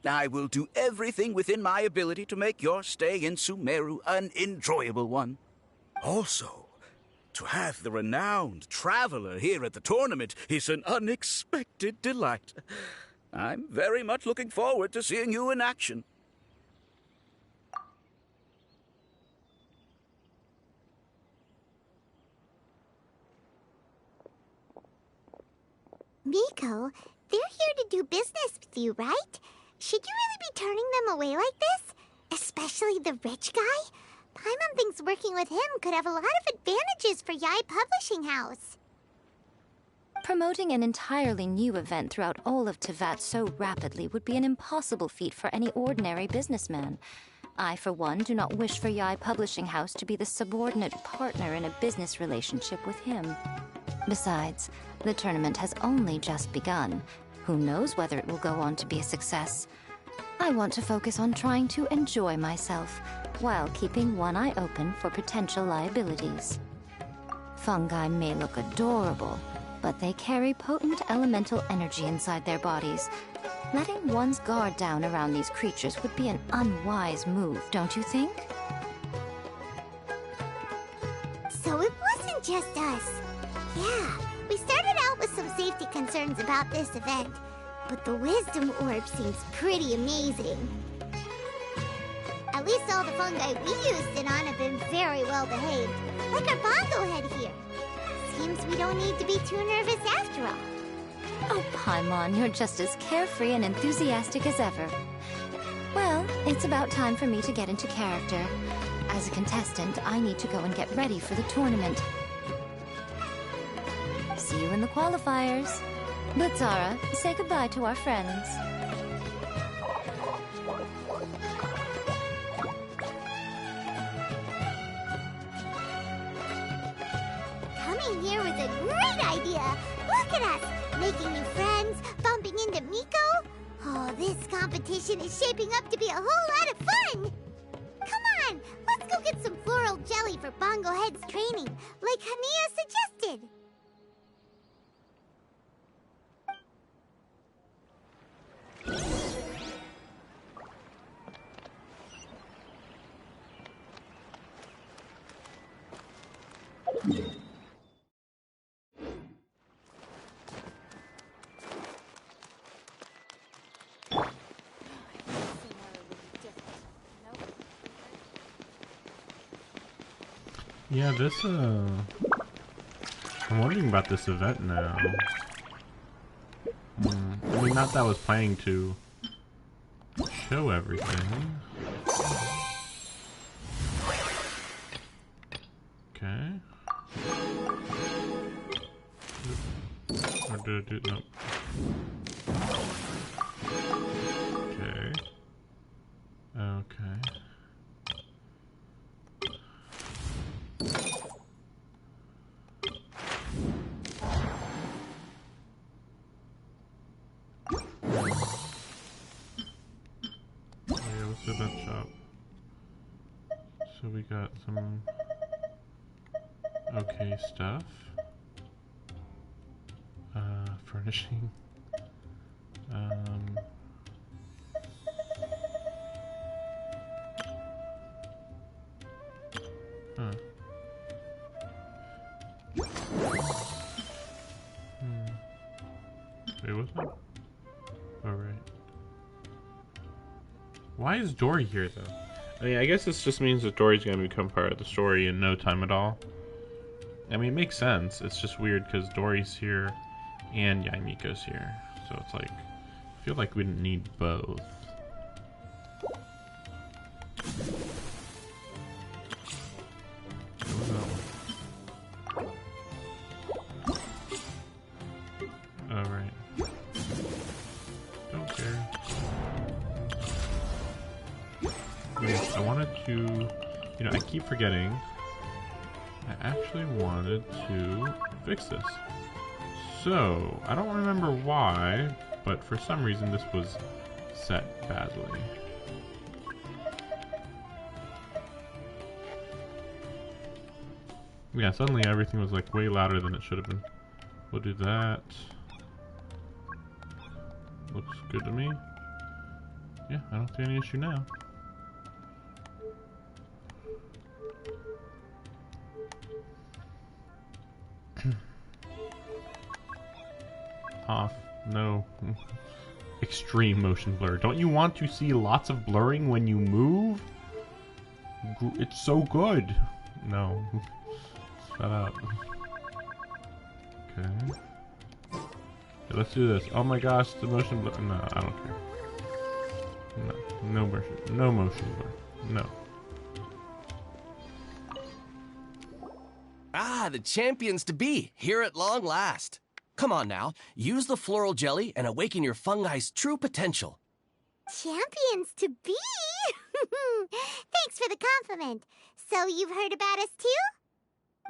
I will do everything within my ability to make your stay in Sumeru an enjoyable one. Also, to have the renowned traveler here at the tournament is an unexpected delight. I'm very much looking forward to seeing you in action. Miko, they're here to do business with you, right? Should you really be turning them away like this? Especially the rich guy? Paimon thinks working with him could have a lot of advantages for Yae Publishing House. Promoting an entirely new event throughout all of Teyvat so rapidly would be an impossible feat for any ordinary businessman. I, for one, do not wish for Yae Publishing House to be the subordinate partner in a business relationship with him. Besides, the tournament has only just begun. Who knows whether it will go on to be a success? I want to focus on trying to enjoy myself, while keeping one eye open for potential liabilities. Fungi may look adorable, but they carry potent elemental energy inside their bodies. Letting one's guard down around these creatures would be an unwise move, don't you think? So it wasn't just us. Yeah, we started out with some safety concerns about this event, but the Wisdom Orb seems pretty amazing. At least all the fungi we used it on have been very well behaved, like our bongo head here. Seems we don't need to be too nervous after all. Oh, Paimon, you're just as carefree and enthusiastic as ever. Well, it's about time for me to get into character. As a contestant, I need to go and get ready for the tournament. See you in the qualifiers. Blitzara, say goodbye to our friends. Coming here was a great idea! Look at us! Making new friends, bumping into Miko. Oh, this competition is shaping up to be a whole lot of fun! Come on, let's go get some floral jelly for Bongo Head's training, like Hania suggested. Yeah, this, I'm wondering about this event now. I mean, not that I was planning to show everything. Okay. Or did I do, no. Okay. Okay. Yeah, let's do that shop. So we got some okay stuff. Furnishing. Huh. Wait, what's that? Oh, right. Why is Dory here, though? I mean, I guess this just means that Dory's gonna become part of the story in no time at all. I mean, it makes sense. It's just weird because Dory's here and Yaimiko's here. So it's like, I feel like we didn't need both. Alright. Don't care. Wait, I wanted to... You know, I keep forgetting. I actually wanted to fix this. So, I don't remember why, but for some reason this was set badly. Yeah, suddenly everything was like way louder than it should have been. We'll do that. Looks good to me. Yeah, I don't see any issue now. Off. No. Extreme motion blur. Don't you want to see lots of blurring when you move? It's so good. No. Shut up. Okay. Let's do this. Oh my gosh, the motion blur. No, I don't care. No motion. No motion blur. No. Ah, the champions to be, here at long last. Come on now, use the floral jelly and awaken your fungi's true potential. Champions to be? Thanks for the compliment. So you've heard about us too?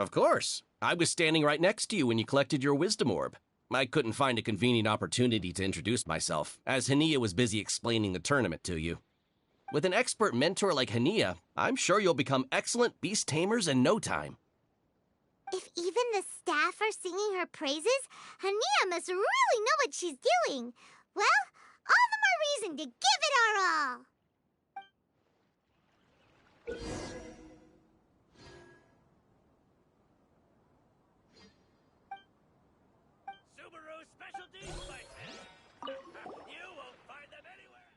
Of course. I was standing right next to you when you collected your wisdom orb. I couldn't find a convenient opportunity to introduce myself, as Hania was busy explaining the tournament to you. With an expert mentor like Hania, I'm sure you'll become excellent beast tamers in no time. If even the staff are singing her praises, Hania must really know what she's doing. Well, all the more reason to give it our all. Subaru Specialty Spices. You won't find them anywhere.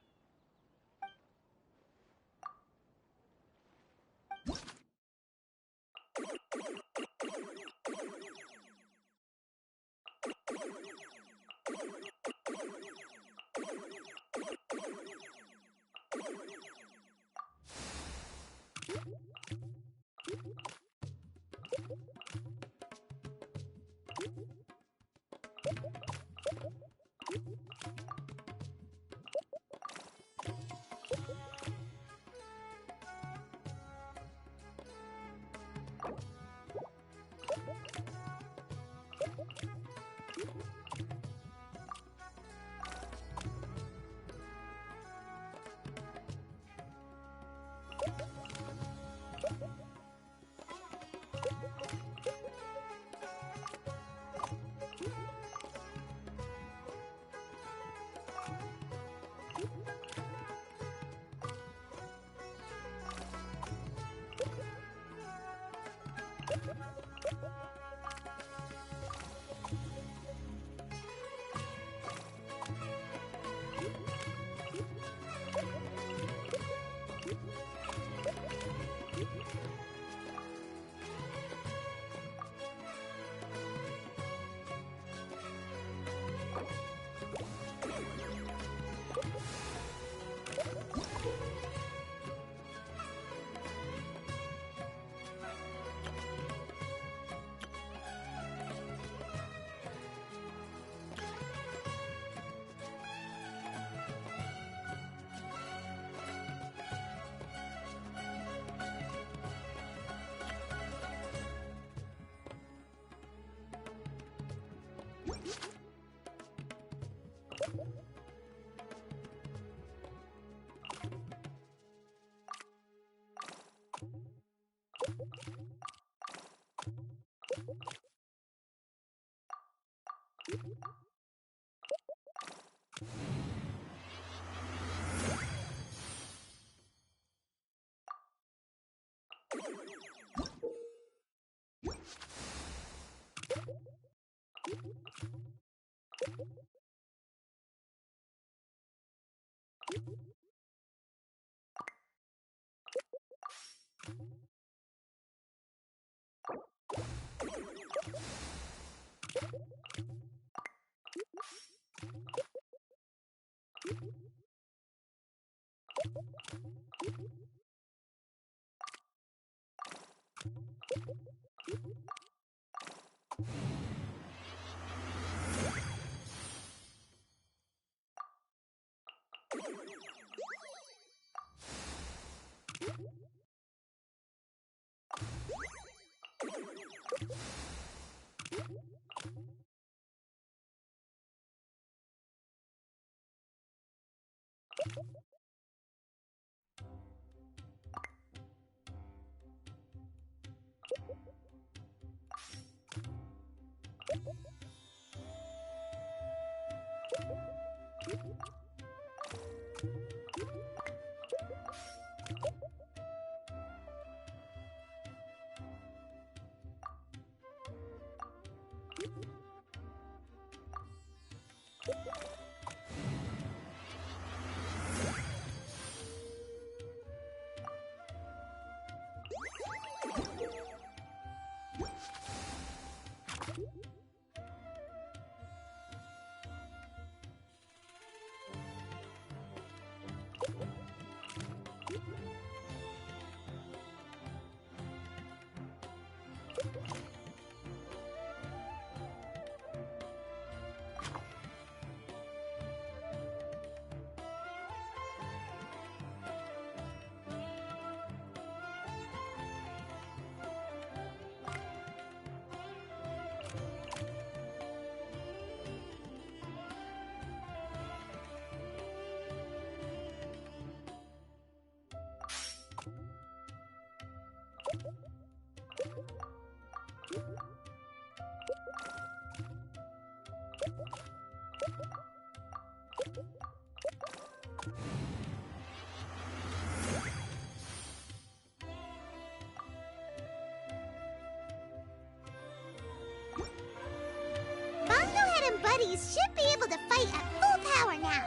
Buddies should be able to fight at full power now.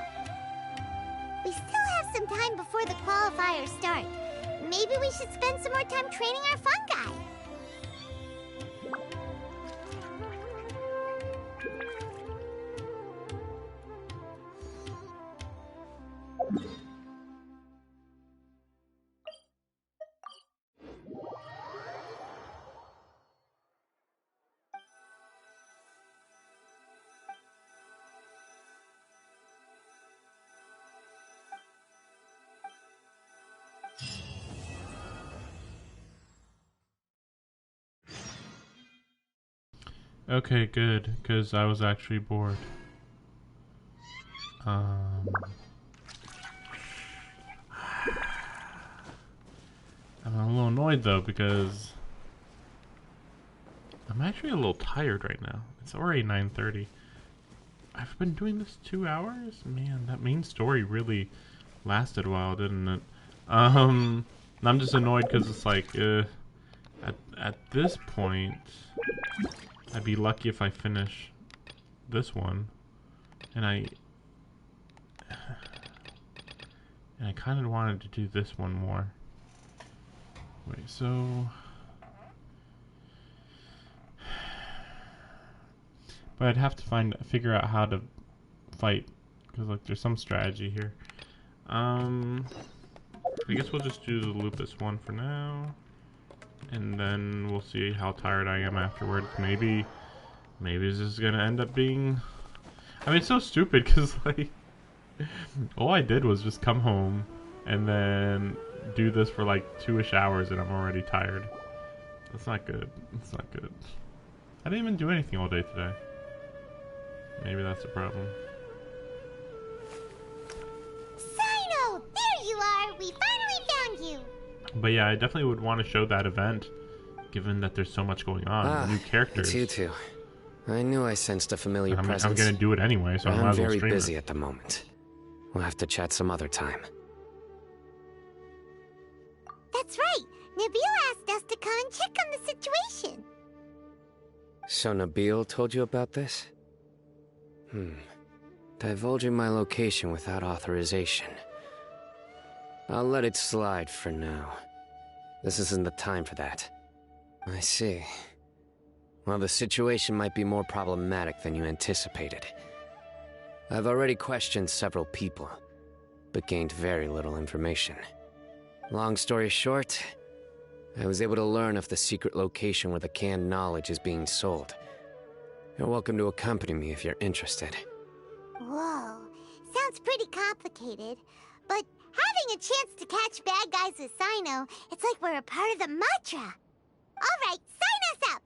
We still have some time before the qualifiers start. Maybe we should spend some more time training our fungi. Okay, good, because I was actually bored. I'm a little annoyed though, because I'm actually a little tired right now. It's already 9:30. I've been doing this 2 hours? Man, that main story really lasted a while, didn't it? And I'm just annoyed because it's like, at this point, I'd be lucky if I finish this one, and I kind of wanted to do this one more. Wait, so, but I'd have to figure out how to fight, because like there's some strategy here. I guess we'll just do the lupus one for now. And then we'll see how tired I am afterwards. Maybe this is gonna end up being... I mean, it's so stupid, because, like, all I did was just come home and then do this for, like, 2-ish hours, and I'm already tired. That's not good. That's not good. I didn't even do anything all day today. Maybe that's the problem. Cyno! There you are! We finally found you! But yeah, I definitely would want to show that event, given that there's so much going on. New characters. It's you two. I knew I sensed a familiar presence. I'm gonna do it anyway, so I might I'm as well very stream busy it. at the moment. We'll have to chat some other time. That's right! Nabil asked us to come and check on the situation. So Nabil told you about this? Divulging my location without authorization. I'll let it slide for now. This isn't the time for that. I see. Well, the situation might be more problematic than you anticipated. I've already questioned several people, but gained very little information. Long story short, I was able to learn of the secret location where the canned knowledge is being sold. You're welcome to accompany me if you're interested. Whoa, sounds pretty complicated. But having a chance to catch bad guys with Cyno, it's like we're a part of the mantra. All right, sign us up!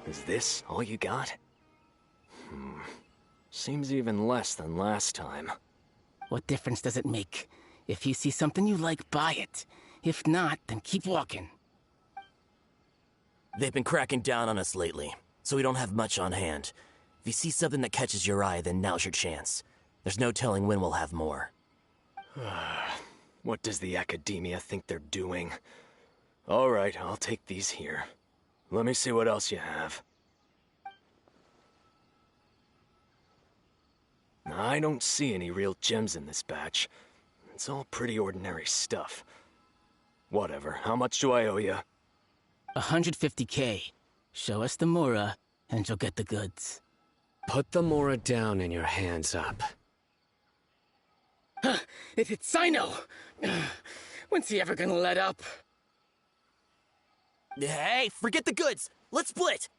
Is this all you got? Seems even less than last time. What difference does it make? If you see something you like, buy it. If not, then keep walking. They've been cracking down on us lately, so we don't have much on hand. If you see something that catches your eye, then now's your chance. There's no telling when we'll have more. What does the academia think they're doing? Alright, I'll take these here. Let me see what else you have. I don't see any real gems in this batch. It's all pretty ordinary stuff. Whatever, how much do I owe you? 150K. Show us the Mora, and you'll get the goods. Put the Mora down and your hands up. It's Cyno! When's he ever gonna let up? Hey, forget the goods! Let's split!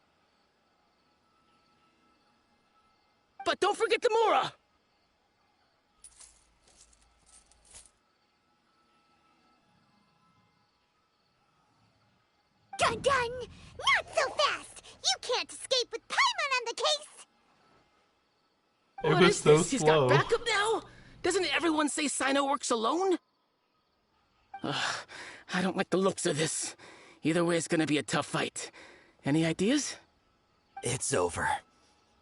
But don't forget the Mora! Dun dun! Not so fast! You can't escape with Paimon on the case! What is this? He's got backup now? Doesn't everyone say Cyno works alone? I don't like the looks of this. Either way, it's gonna be a tough fight. Any ideas? It's over.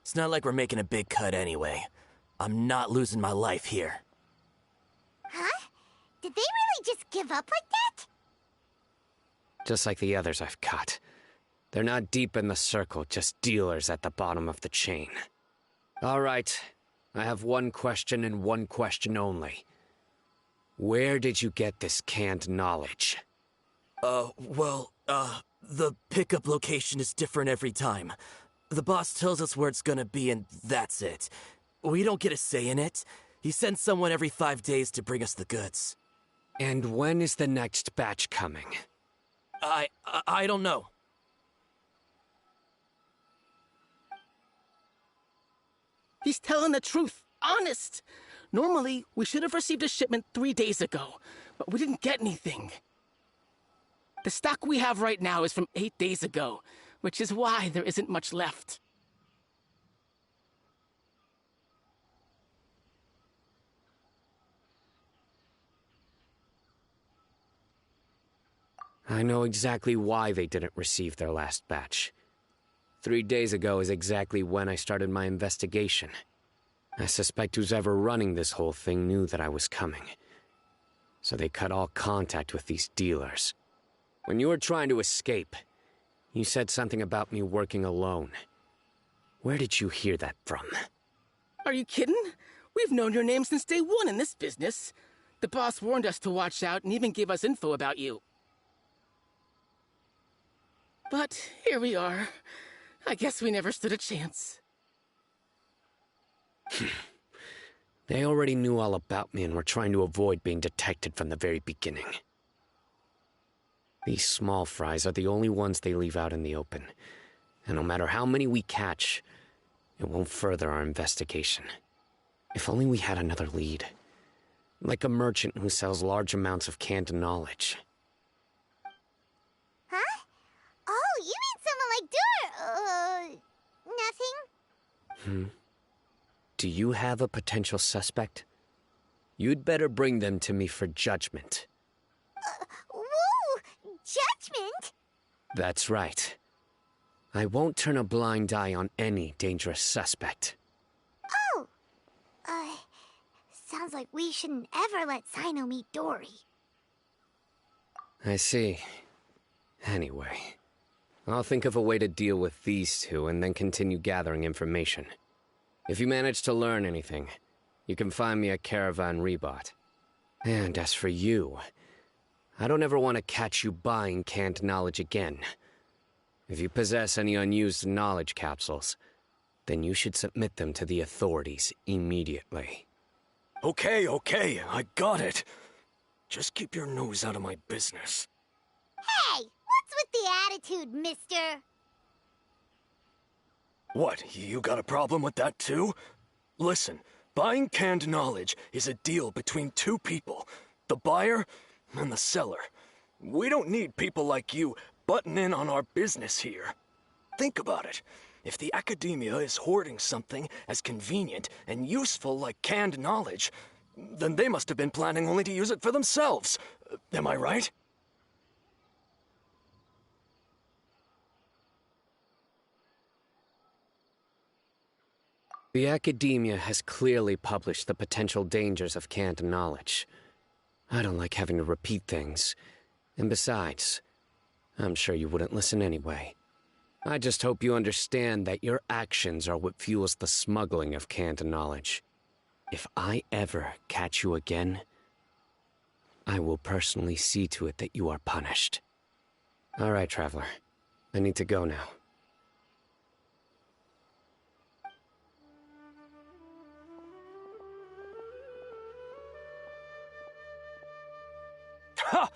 It's not like we're making a big cut anyway. I'm not losing my life here. Huh? Did they really just give up like that? Just like the others I've caught. They're not deep in the circle, just dealers at the bottom of the chain. All right, I have one question and one question only. Where did you get this canned knowledge? The pickup location is different every time. The boss tells us where it's gonna be and that's it. We don't get a say in it. He sends someone every 5 days to bring us the goods. And when is the next batch coming? I don't know. He's telling the truth. Honest. Normally, we should have received a shipment 3 days ago, but we didn't get anything. The stock we have right now is from 8 days ago, which is why there isn't much left. I know exactly why they didn't receive their last batch. 3 days ago is exactly when I started my investigation. I suspect whoever running this whole thing knew that I was coming. So they cut all contact with these dealers. When you were trying to escape, You said something about me working alone. Where did you hear that from? Are you kidding? We've known your name since day one in this business. The boss warned us to watch out and even gave us info about you. But here we are. I guess we never stood a chance. They already knew all about me and were trying to avoid being detected from the very beginning. These small fries are the only ones they leave out in the open. And no matter how many we catch, it won't further our investigation. If only we had another lead. Like a merchant who sells large amounts of canned knowledge. Huh? Oh, you mean someone like nothing? Do you have a potential suspect? You'd better bring them to me for judgment. Whoa! Judgment? That's right. I won't turn a blind eye on any dangerous suspect. Oh! Sounds like we shouldn't ever let Cyno meet Dory. I see. Anyway, I'll think of a way to deal with these two and then continue gathering information. If you manage to learn anything, you can find me at Caravan Rebot. And as for you, I don't ever want to catch you buying canned knowledge again. If you possess any unused knowledge capsules, then you should submit them to the authorities immediately. Okay, I got it. Just keep your nose out of my business. Hey, what's with the attitude, mister? What, you got a problem with that too? Listen, buying canned knowledge is a deal between two people, the buyer and the seller. We don't need people like you butting in on our business here. Think about it. If the academia is hoarding something as convenient and useful like canned knowledge, then they must have been planning only to use it for themselves. Am I right? The academia has clearly published the potential dangers of canned knowledge. I don't like having to repeat things. And besides, I'm sure you wouldn't listen anyway. I just hope you understand that your actions are what fuels the smuggling of canned knowledge. If I ever catch you again, I will personally see to it that you are punished. All right, Traveler. I need to go now. Ha!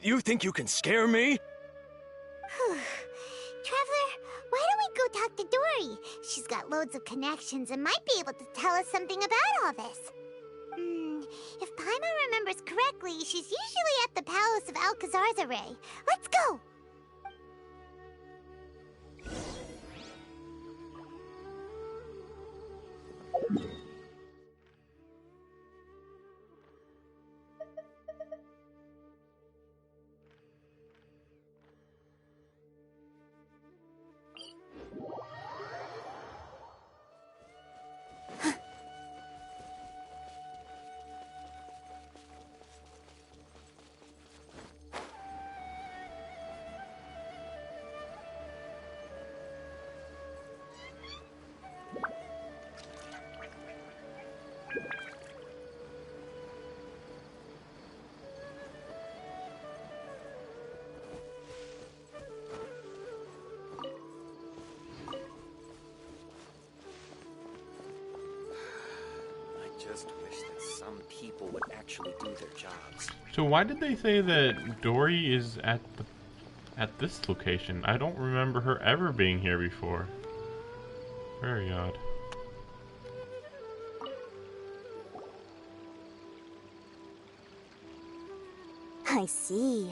You think you can scare me? Traveler, why don't we go talk to Dory? She's got loads of connections and might be able to tell us something about all this. If Paimon remembers correctly, she's usually at the Palace of Alcazar's. Let's go! Just wish that some people would actually do their jobs. So why did they say that Dory is at this location? I don't remember her ever being here before. Very odd. I see.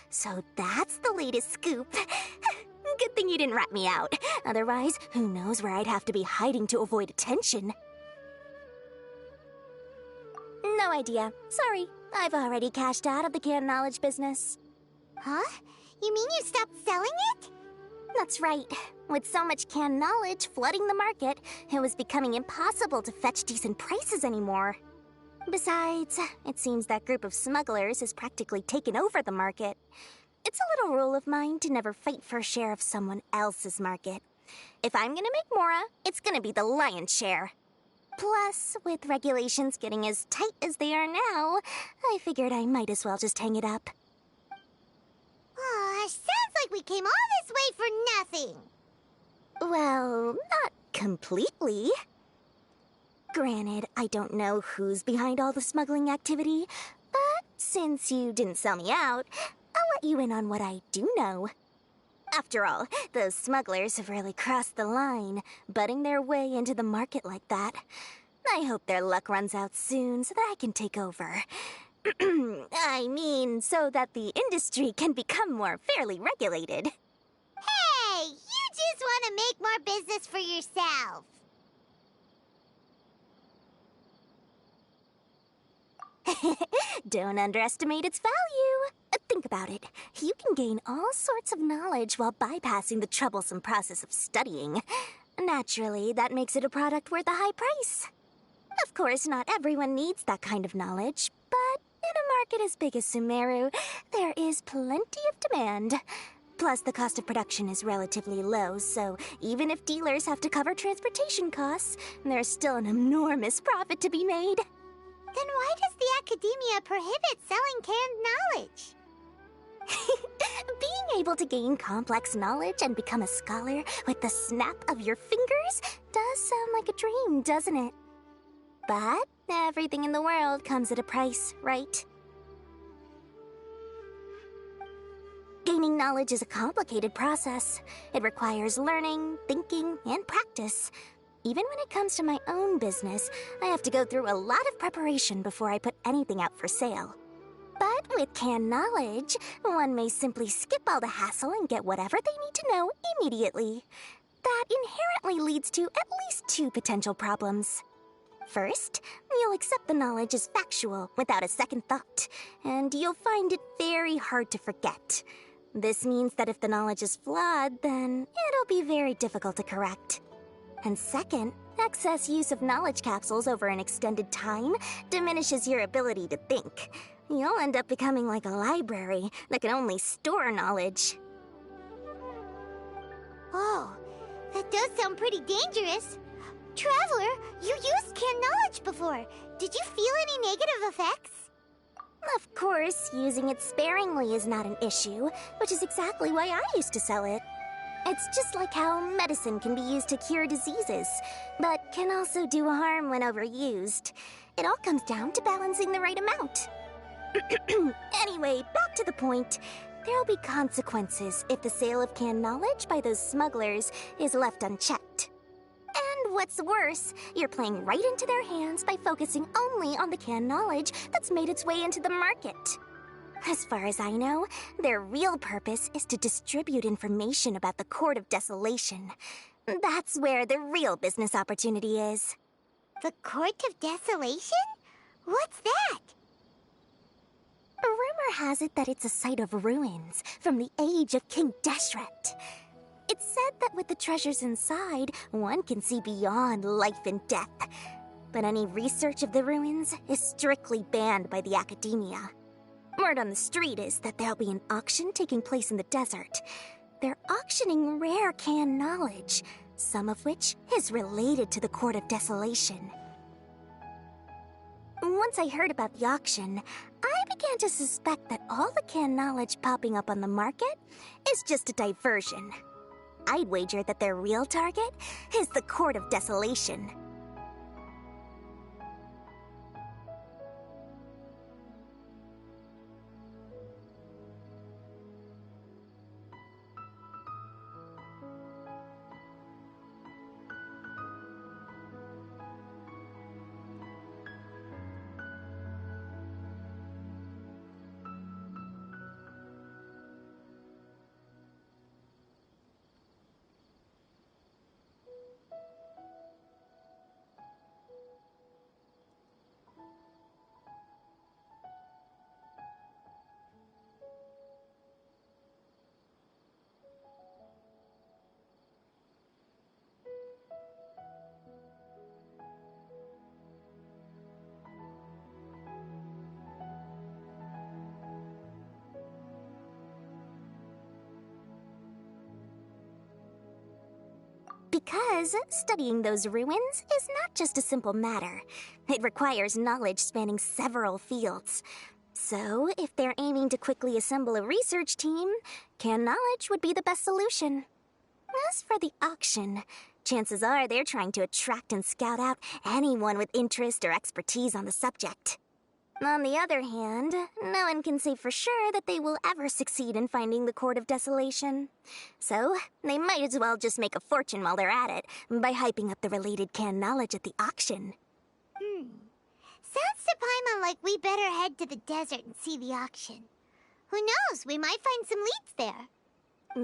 So that's the latest scoop. Good thing you didn't rat me out. Otherwise, who knows where I'd have to be hiding to avoid attention. No idea. Sorry. I've already cashed out of the canned knowledge business. Huh? You mean you stopped selling it? That's right. With so much canned knowledge flooding the market, it was becoming impossible to fetch decent prices anymore. Besides, it seems that group of smugglers has practically taken over the market. it's a little rule of mine to never fight for a share of someone else's market. If I'm gonna make Mora, it's gonna be the lion's share. Plus, with regulations getting as tight as they are now, I figured I might as well just hang it up. Aw, sounds like we came all this way for nothing. Well, not completely. Granted, I don't know who's behind all the smuggling activity, but since you didn't sell me out, I'll let you in on what I do know. After all, those smugglers have really crossed the line, butting their way into the market like that. I hope their luck runs out soon so that I can take over. I mean, so that the industry can become more fairly regulated. Hey, you just want to make more business for yourself. Don't underestimate its value. Think about it. You can gain all sorts of knowledge while bypassing the troublesome process of studying. Naturally, that makes it a product worth a high price. Of course, not everyone needs that kind of knowledge, but in a market as big as Sumeru, there is plenty of demand. Plus, the cost of production is relatively low, so even if dealers have to cover transportation costs, there's still an enormous profit to be made. Then why does the academia prohibit selling canned knowledge? Being able to gain complex knowledge and become a scholar with the snap of your fingers does sound like a dream, doesn't it? But everything in the world comes at a price, right? Gaining knowledge is a complicated process. It requires learning, thinking, and practice. Even when it comes to my own business, I have to go through a lot of preparation before I put anything out for sale. But with canned knowledge, one may simply skip all the hassle and get whatever they need to know immediately. That inherently leads to at least two potential problems. First, you'll accept the knowledge as factual without a second thought, and you'll find it very hard to forget. This means that if the knowledge is flawed, then it'll be very difficult to correct. And second, excess use of knowledge capsules over an extended time diminishes your ability to think. You'll end up becoming like a library that can only store knowledge. Oh, that does sound pretty dangerous. Traveler, you used canned knowledge before. Did you feel any negative effects? Of course, using it sparingly is not an issue, which is exactly why I used to sell it. It's just like how medicine can be used to cure diseases, but can also do harm when overused. It all comes down to balancing the right amount. Anyway, back to the point. There'll be consequences if the sale of canned knowledge by those smugglers is left unchecked. And what's worse, you're playing right into their hands by focusing only on the canned knowledge that's made its way into the market. As far as I know, their real purpose is to distribute information about the Court of Desolation. That's where the real business opportunity is. The Court of Desolation? What's that? Rumor has it that it's a site of ruins from the age of King Deshret. It's said that with the treasures inside, one can see beyond life and death. But any research of the ruins is strictly banned by the academia. Word on the street is that there'll be an auction taking place in the desert. They're auctioning rare canned knowledge, some of which is related to the Court of Desolation. Once I heard about the auction, I began to suspect that all the canned knowledge popping up on the market is just a diversion. I'd wager that their real target is the Court of Desolation. because studying those ruins is not just a simple matter. It requires knowledge spanning several fields. So, if they're aiming to quickly assemble a research team, canned knowledge would be the best solution. As for the auction, chances are they're trying to attract and scout out anyone with interest or expertise on the subject. On the other hand, no one can say for sure that they will ever succeed in finding the Court of Desolation. So, they might as well just make a fortune while they're at it by hyping up the related canned knowledge at the auction. Sounds to Paimon like we better head to the desert and see the auction. Who knows, we might find some leads there.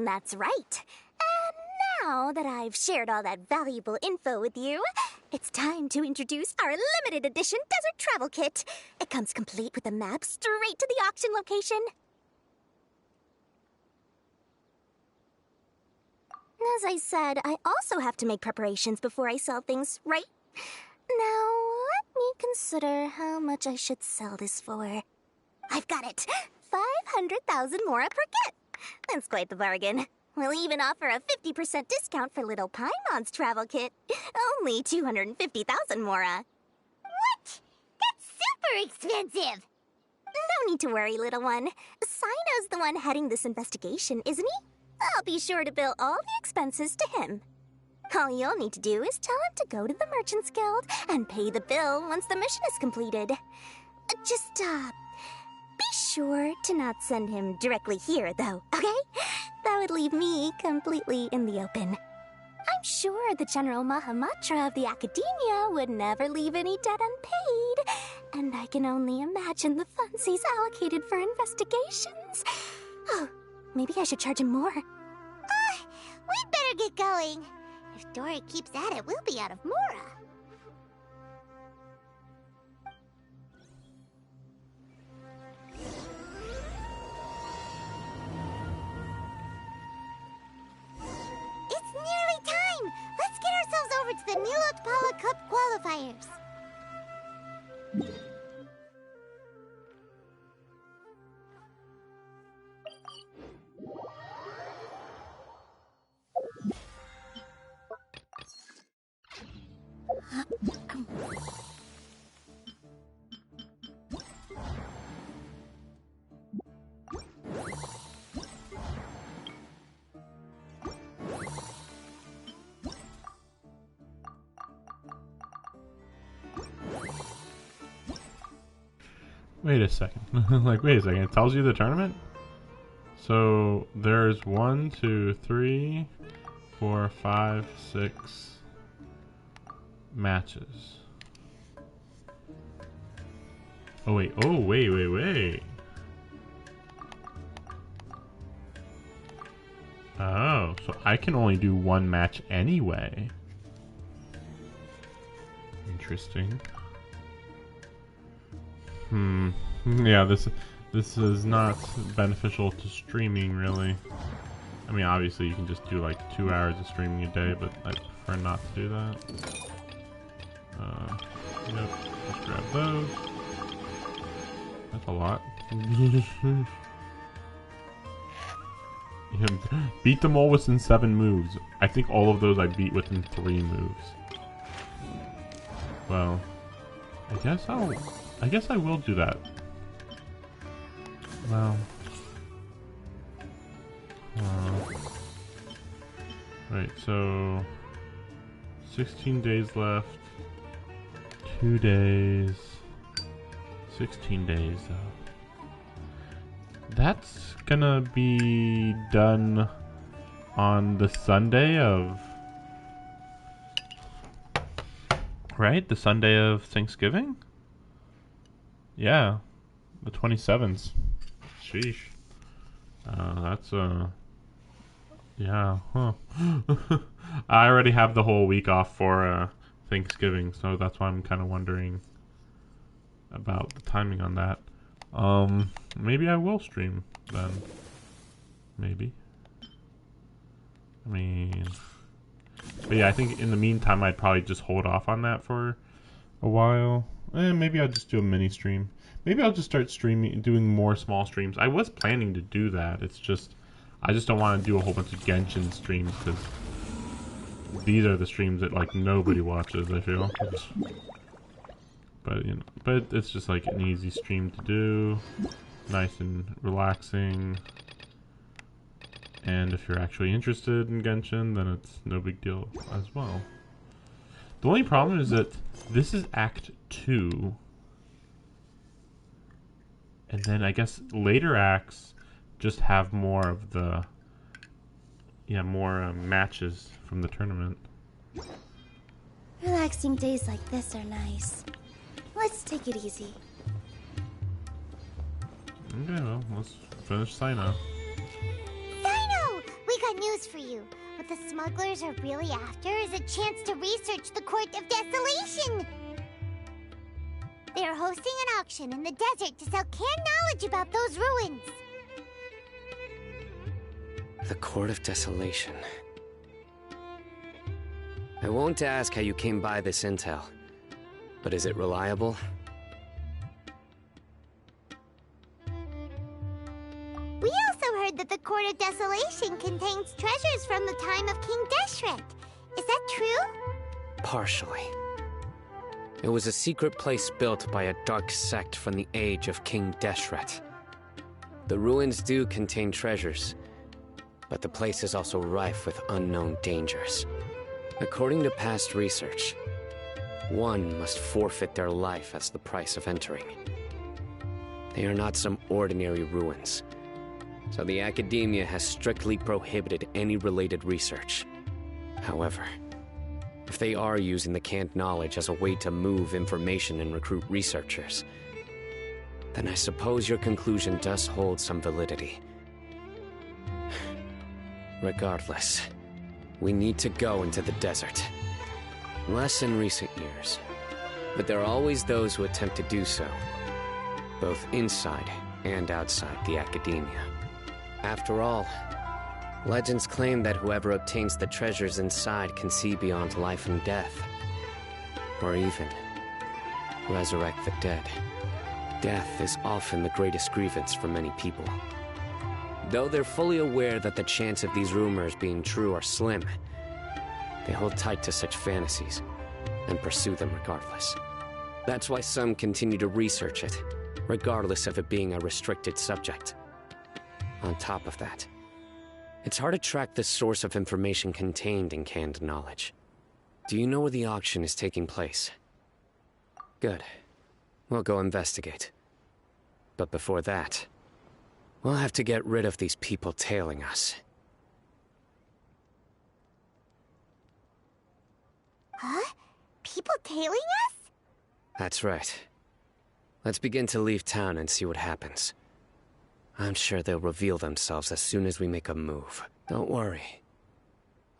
That's right. And now that I've shared all that valuable info with you, it's time to introduce our limited edition desert travel kit. It comes complete with a map straight to the auction location. As I said, I also have to make preparations before I sell things, right? Now, let me consider how much I should sell this for. I've got it! 500,000 mora per kit! That's quite the bargain. We'll even offer a 50% discount for little Paimon's travel kit. Only 250,000 mora. What? That's super expensive! No need to worry, little one. Cyno's the one heading this investigation, isn't he? I'll be sure to bill all the expenses to him. All you'll need to do is tell him to go to the Merchants Guild and pay the bill once the mission is completed. Just, be sure to not send him directly here, though, okay? That would leave me completely in the open. I'm sure the General Mahamatra of the Academia would never leave any debt unpaid, and I can only imagine the funds he's allocated for investigations. Oh, maybe I should charge him more. We'd better get going. If Dory keeps at it, we'll be out of mora. It's nearly time! Let's get ourselves over to the Nilotpala Cup qualifiers. Wait a second. Like, wait a second. It tells you the tournament? So, there's 1, 2, 3, 4, 5, 6 matches. Oh, wait. Oh, wait. Oh, so I can only do one match anyway. Interesting. Yeah, this is not beneficial to streaming, really. I mean, obviously you can just do like 2 hours of streaming a day, but I prefer not to do that. Yep, just grab those. That's a lot. Beat them all within 7 moves. I think all of those I beat within 3 moves. Well, I guess I will do that. Well, right, so 16 days left. 2 days. 16 days though. That's gonna be done on the Sunday of... Right? The Sunday of Thanksgiving? Yeah. The 27th. Sheesh. That's yeah, huh. I already have the whole week off for Thanksgiving, so that's why I'm kind of wondering about the timing on that. Maybe I will stream then. Maybe. I mean, but yeah, I think in the meantime I'd probably just hold off on that for a while. Maybe I'll just do a mini stream. Maybe I'll just start doing more small streams. I was planning to do that. It's just, I just don't want to do a whole bunch of Genshin streams because these are the streams that like nobody watches, I feel. But you know, but it's just like an easy stream to do, nice and relaxing. And if you're actually interested in Genshin, then it's no big deal as well. The only problem is that this is Act 2. And then I guess later acts just have more of the... Yeah, more matches from the tournament. Relaxing days like this are nice. Let's take it easy. Okay, well, let's finish Cyno. Cyno! We got news for you. What the smugglers are really after is a chance to research the Court of Desolation. They are hosting an auction in the desert to sell canned knowledge about those ruins. The Court of Desolation. I won't ask how you came by this intel, but is it reliable? We also heard that the Court of Desolation contains treasures from the time of King Deshret. Is that true? Partially. It was a secret place built by a dark sect from the age of King Deshret. The ruins do contain treasures, but the place is also rife with unknown dangers. According to past research, one must forfeit their life as the price of entering. They are not some ordinary ruins, so the academia has strictly prohibited any related research. However, if they are using the canned knowledge as a way to move information and recruit researchers, then I suppose your conclusion does hold some validity. Regardless, we need to go into the desert. Less in recent years, but there are always those who attempt to do so, both inside and outside the academia. After all, legends claim that whoever obtains the treasures inside can see beyond life and death, or even resurrect the dead. Death is often the greatest grievance for many people. Though they're fully aware that the chance of these rumors being true are slim, they hold tight to such fantasies and pursue them regardless. That's why some continue to research it, regardless of it being a restricted subject. On top of that, it's hard to track the source of information contained in canned knowledge. Do you know where the auction is taking place? Good. We'll go investigate. But before that, we'll have to get rid of these people tailing us. Huh? People tailing us? That's right. Let's begin to leave town and see what happens. I'm sure they'll reveal themselves as soon as we make a move. Don't worry.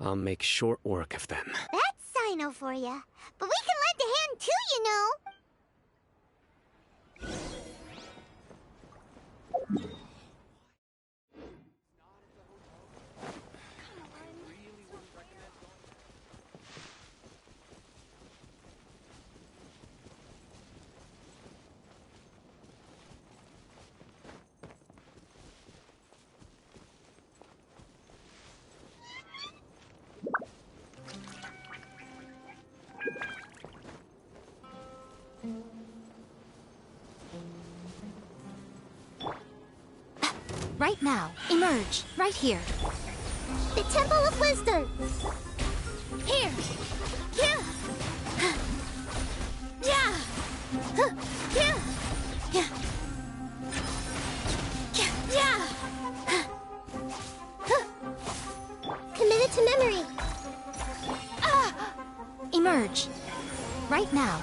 I'll make short work of them. That's Cyno for ya. But we can lend a hand too, you know. Right now. Emerge. Right here. The Temple of Wisdom! Here! Here! Yeah! Here! Yeah! Yeah! Committed to memory! Emerge. Right now.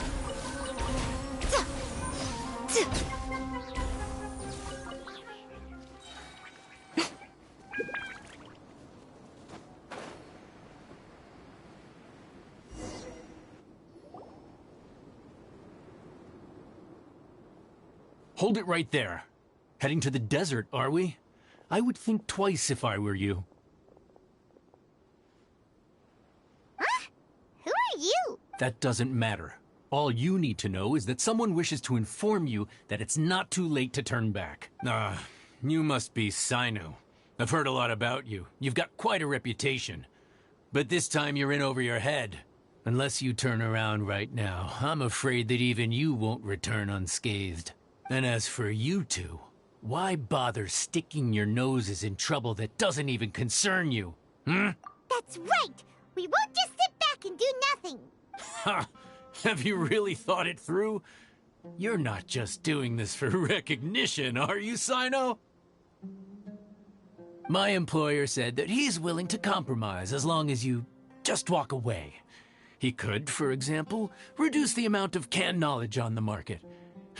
Hold it right there. Heading to the desert, are we? I would think twice if I were you. Huh? Who are you? That doesn't matter. All you need to know is that someone wishes to inform you that it's not too late to turn back. You must be Cyno. I've heard a lot about you. You've got quite a reputation. But this time you're in over your head. Unless you turn around right now, I'm afraid that even you won't return unscathed. And as for you two, why bother sticking your noses in trouble that doesn't even concern you? That's right! We won't just sit back and do nothing! Ha! Have you really thought it through? You're not just doing this for recognition, are you, Cyno? My employer said that he's willing to compromise as long as you just walk away. He could, for example, reduce the amount of canned knowledge on the market.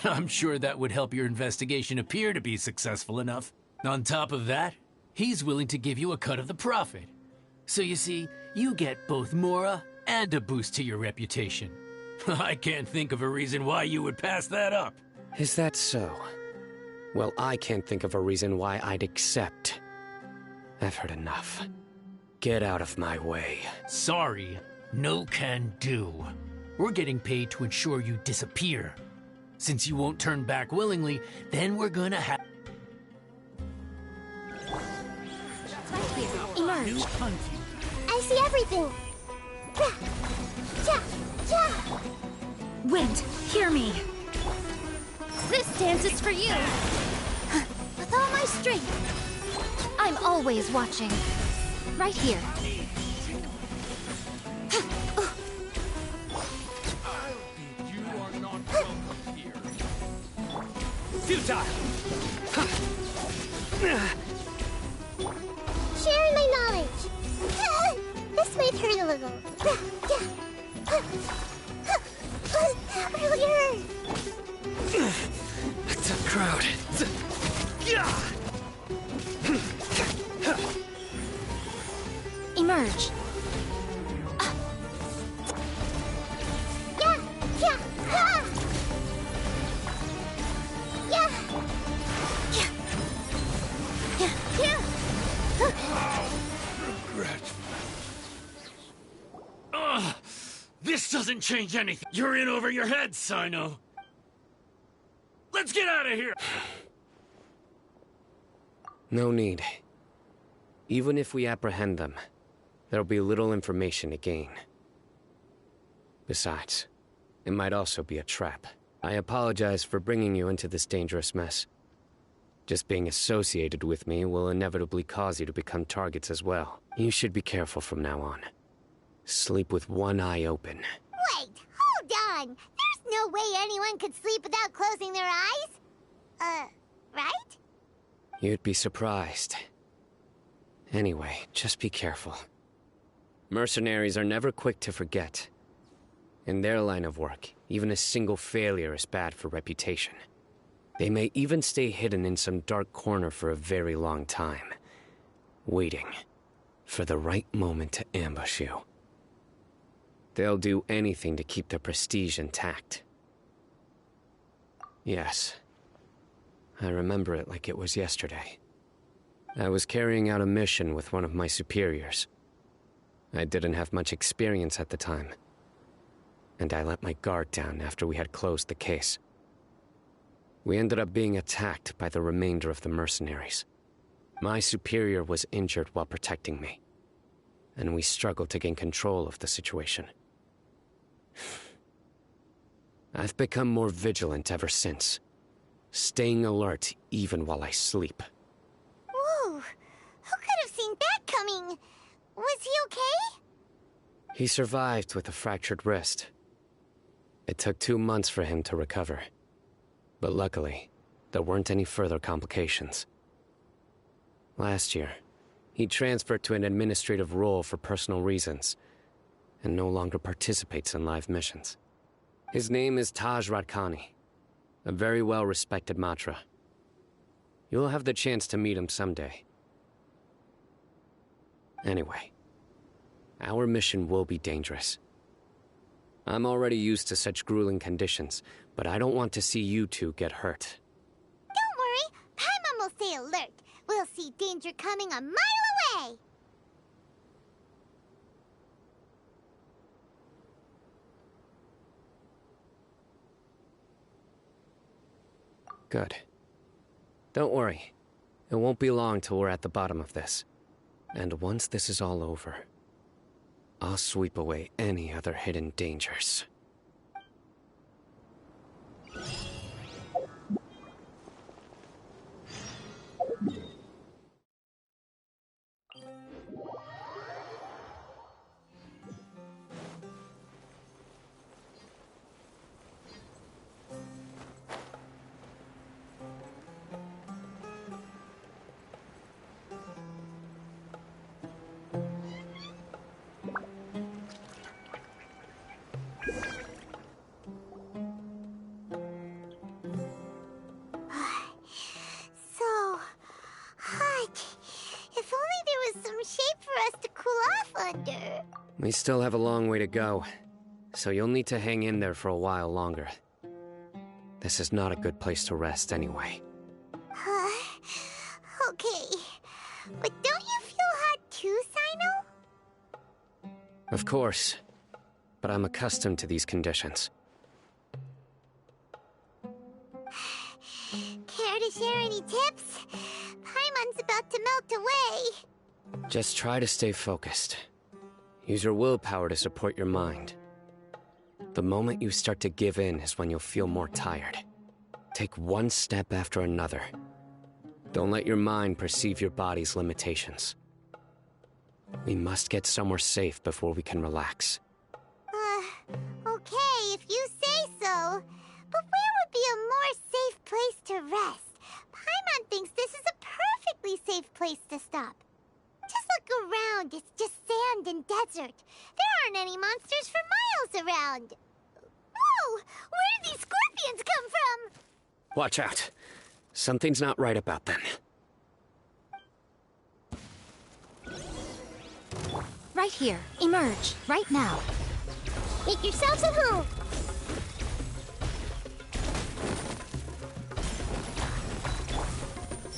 I'm sure that would help your investigation appear to be successful enough. On top of that, he's willing to give you a cut of the profit. So you see, you get both Mora and a boost to your reputation. I can't think of a reason why you would pass that up. Is that so? Well, I can't think of a reason why I'd accept. I've heard enough. Get out of my way. Sorry, no can do. We're getting paid to ensure you disappear. Since you won't turn back willingly, then we're gonna have... Emerge. I see everything. Wind, hear me. This dance is for you. With all my strength. I'm always watching. Right here. Futile! Sharing my knowledge. This might hurt a little. Earlier. It's a crowd. Emerge. This doesn't change anything. You're in over your head, Cyno. Let's get out of here! No need. Even if we apprehend them, there'll be little information to gain. Besides, it might also be a trap. I apologize for bringing you into this dangerous mess. Just being associated with me will inevitably cause you to become targets as well. You should be careful from now on. Sleep with one eye open. Wait, hold on! There's no way anyone could sleep without closing their eyes? Right? You'd be surprised. Anyway, just be careful. Mercenaries are never quick to forget. In their line of work, even a single failure is bad for reputation. They may even stay hidden in some dark corner for a very long time, waiting for the right moment to ambush you. They'll do anything to keep their prestige intact. Yes. I remember it like it was yesterday. I was carrying out a mission with one of my superiors. I didn't have much experience at the time, and I let my guard down after we had closed the case. We ended up being attacked by the remainder of the mercenaries. My superior was injured while protecting me, and we struggled to gain control of the situation. I've become more vigilant ever since, staying alert even while I sleep. Whoa! Who could have seen that coming? Was he okay? He survived with a fractured wrist. It took 2 months for him to recover. But luckily, there weren't any further complications. Last year, he transferred to an administrative role for personal reasons, and no longer participates in live missions. His name is Taj Radkani, a very well-respected Matra. You'll have the chance to meet him someday. Anyway, our mission will be dangerous. I'm already used to such grueling conditions, but I don't want to see you two get hurt. Don't worry, Paimon will stay alert. We'll see danger coming a mile away. Good. Don't worry. It won't be long till we're at the bottom of this. And once this is all over, I'll sweep away any other hidden dangers. So hot. If only there was some shade for us to cool off under. We still have a long way to go, so you'll need to hang in there for a while longer. This is not a good place to rest anyway. Okay. But don't you feel hot too, Cyno? Of course, but I'm accustomed to these conditions. Care to share any tips? Paimon's about to melt away. Just try to stay focused. Use your willpower to support your mind. The moment you start to give in is when you'll feel more tired. Take one step after another. Don't let your mind perceive your body's limitations. We must get somewhere safe before we can relax. Okay, if you say so. But where would be a more safe place to rest? Paimon thinks this is a perfectly safe place to stop. Just look around, it's just sand and desert. There aren't any monsters for miles around. Whoa! Where did these scorpions come from? Watch out. Something's not right about them. Right here. Emerge. Right now. Make yourselves at home.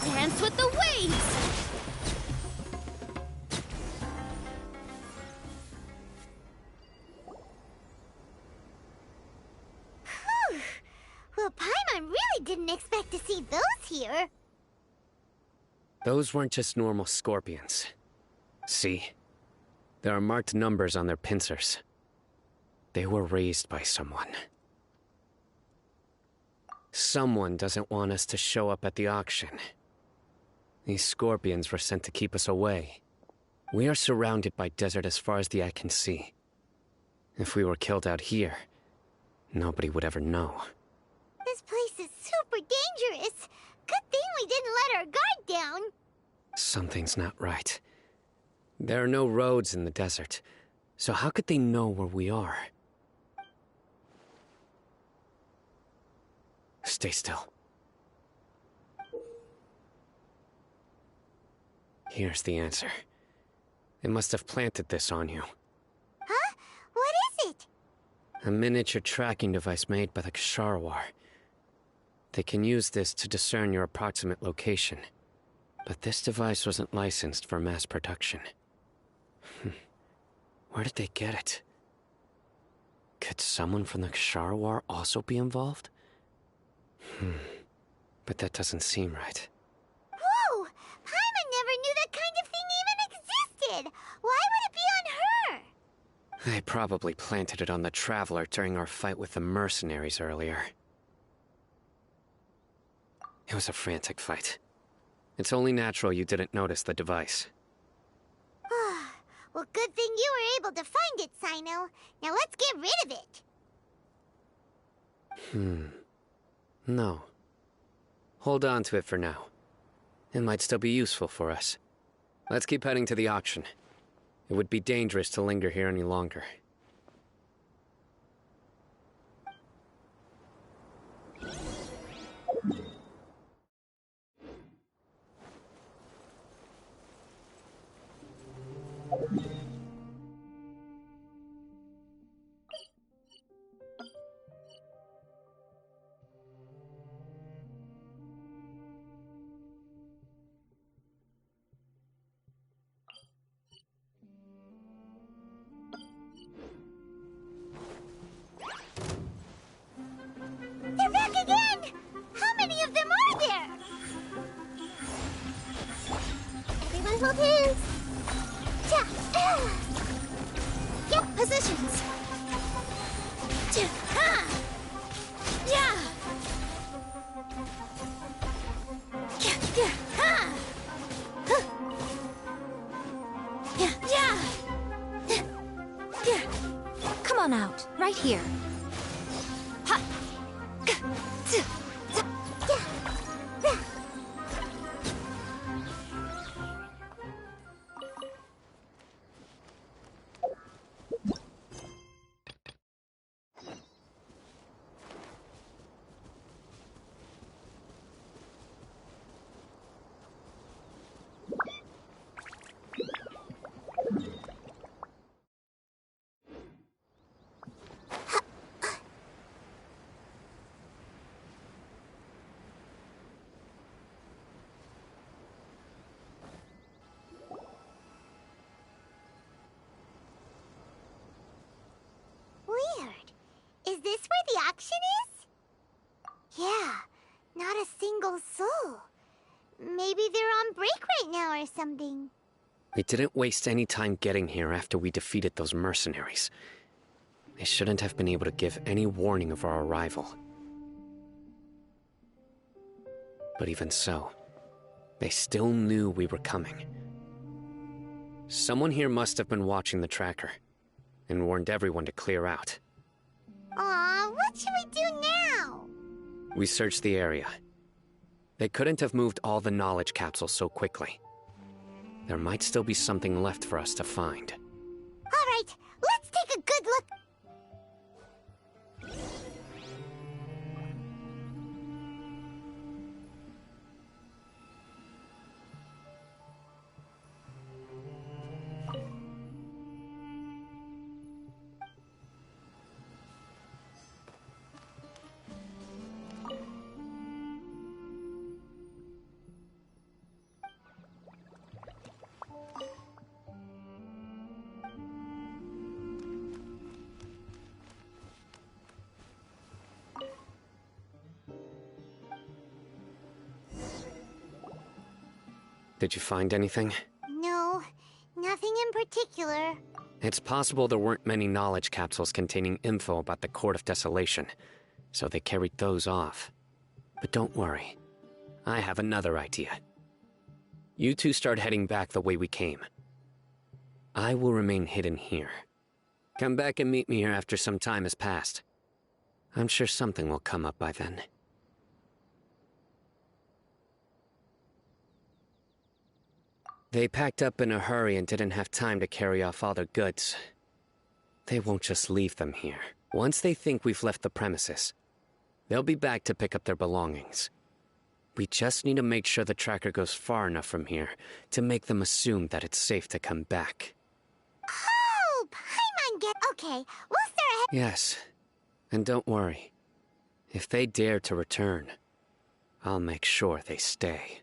Dance with the waves! Whew. Well, Paimon really didn't expect to see those here. Those weren't just normal scorpions. See? There are marked numbers on their pincers. They were raised by someone. Someone doesn't want us to show up at the auction. These scorpions were sent to keep us away. We are surrounded by desert as far as the eye can see. If we were killed out here, nobody would ever know. This place is super dangerous. Good thing we didn't let our guard down. Something's not right. There are no roads in the desert, so how could they know where we are? Stay still. Here's the answer. They must have planted this on you. Huh? What is it? A miniature tracking device made by the Ksharawar. They can use this to discern your approximate location. But this device wasn't licensed for mass production. Where did they get it? Could someone from the Ksharawar also be involved? But that doesn't seem right. Whoa! Paimon never knew that kind of thing even existed! Why would it be on her? They probably planted it on the Traveler during our fight with the mercenaries earlier. It was a frantic fight. It's only natural you didn't notice the device. Well, good thing you were able to find it, Cyno. Now let's get rid of it. No. Hold on to it for now. It might still be useful for us. Let's keep heading to the auction. It would be dangerous to linger here any longer. right here. Ha! Weird. Is this where the auction is? Yeah, not a single soul. Maybe they're on break right now or something. We didn't waste any time getting here after we defeated those mercenaries. They shouldn't have been able to give any warning of our arrival. But even so, they still knew we were coming. Someone here must have been watching the tracker and warned everyone to clear out. Aw, what should we do now? We searched the area. They couldn't have moved all the knowledge capsules so quickly. There might still be something left for us to find. All right, let's take a good look. Did you find anything? No, nothing in particular. It's possible there weren't many knowledge capsules containing info about the Court of Desolation, so they carried those off. But don't worry. I have another idea. You two start heading back the way we came. I will remain hidden here. Come back and meet me here after some time has passed. I'm sure something will come up by then. They packed up in a hurry and didn't have time to carry off all their goods. They won't just leave them here. Once they think we've left the premises, they'll be back to pick up their belongings. We just need to make sure the tracker goes far enough from here to make them assume that it's safe to come back. Oh, Paimon get... Okay, we'll start ahead... Yes, and don't worry. If they dare to return, I'll make sure they stay.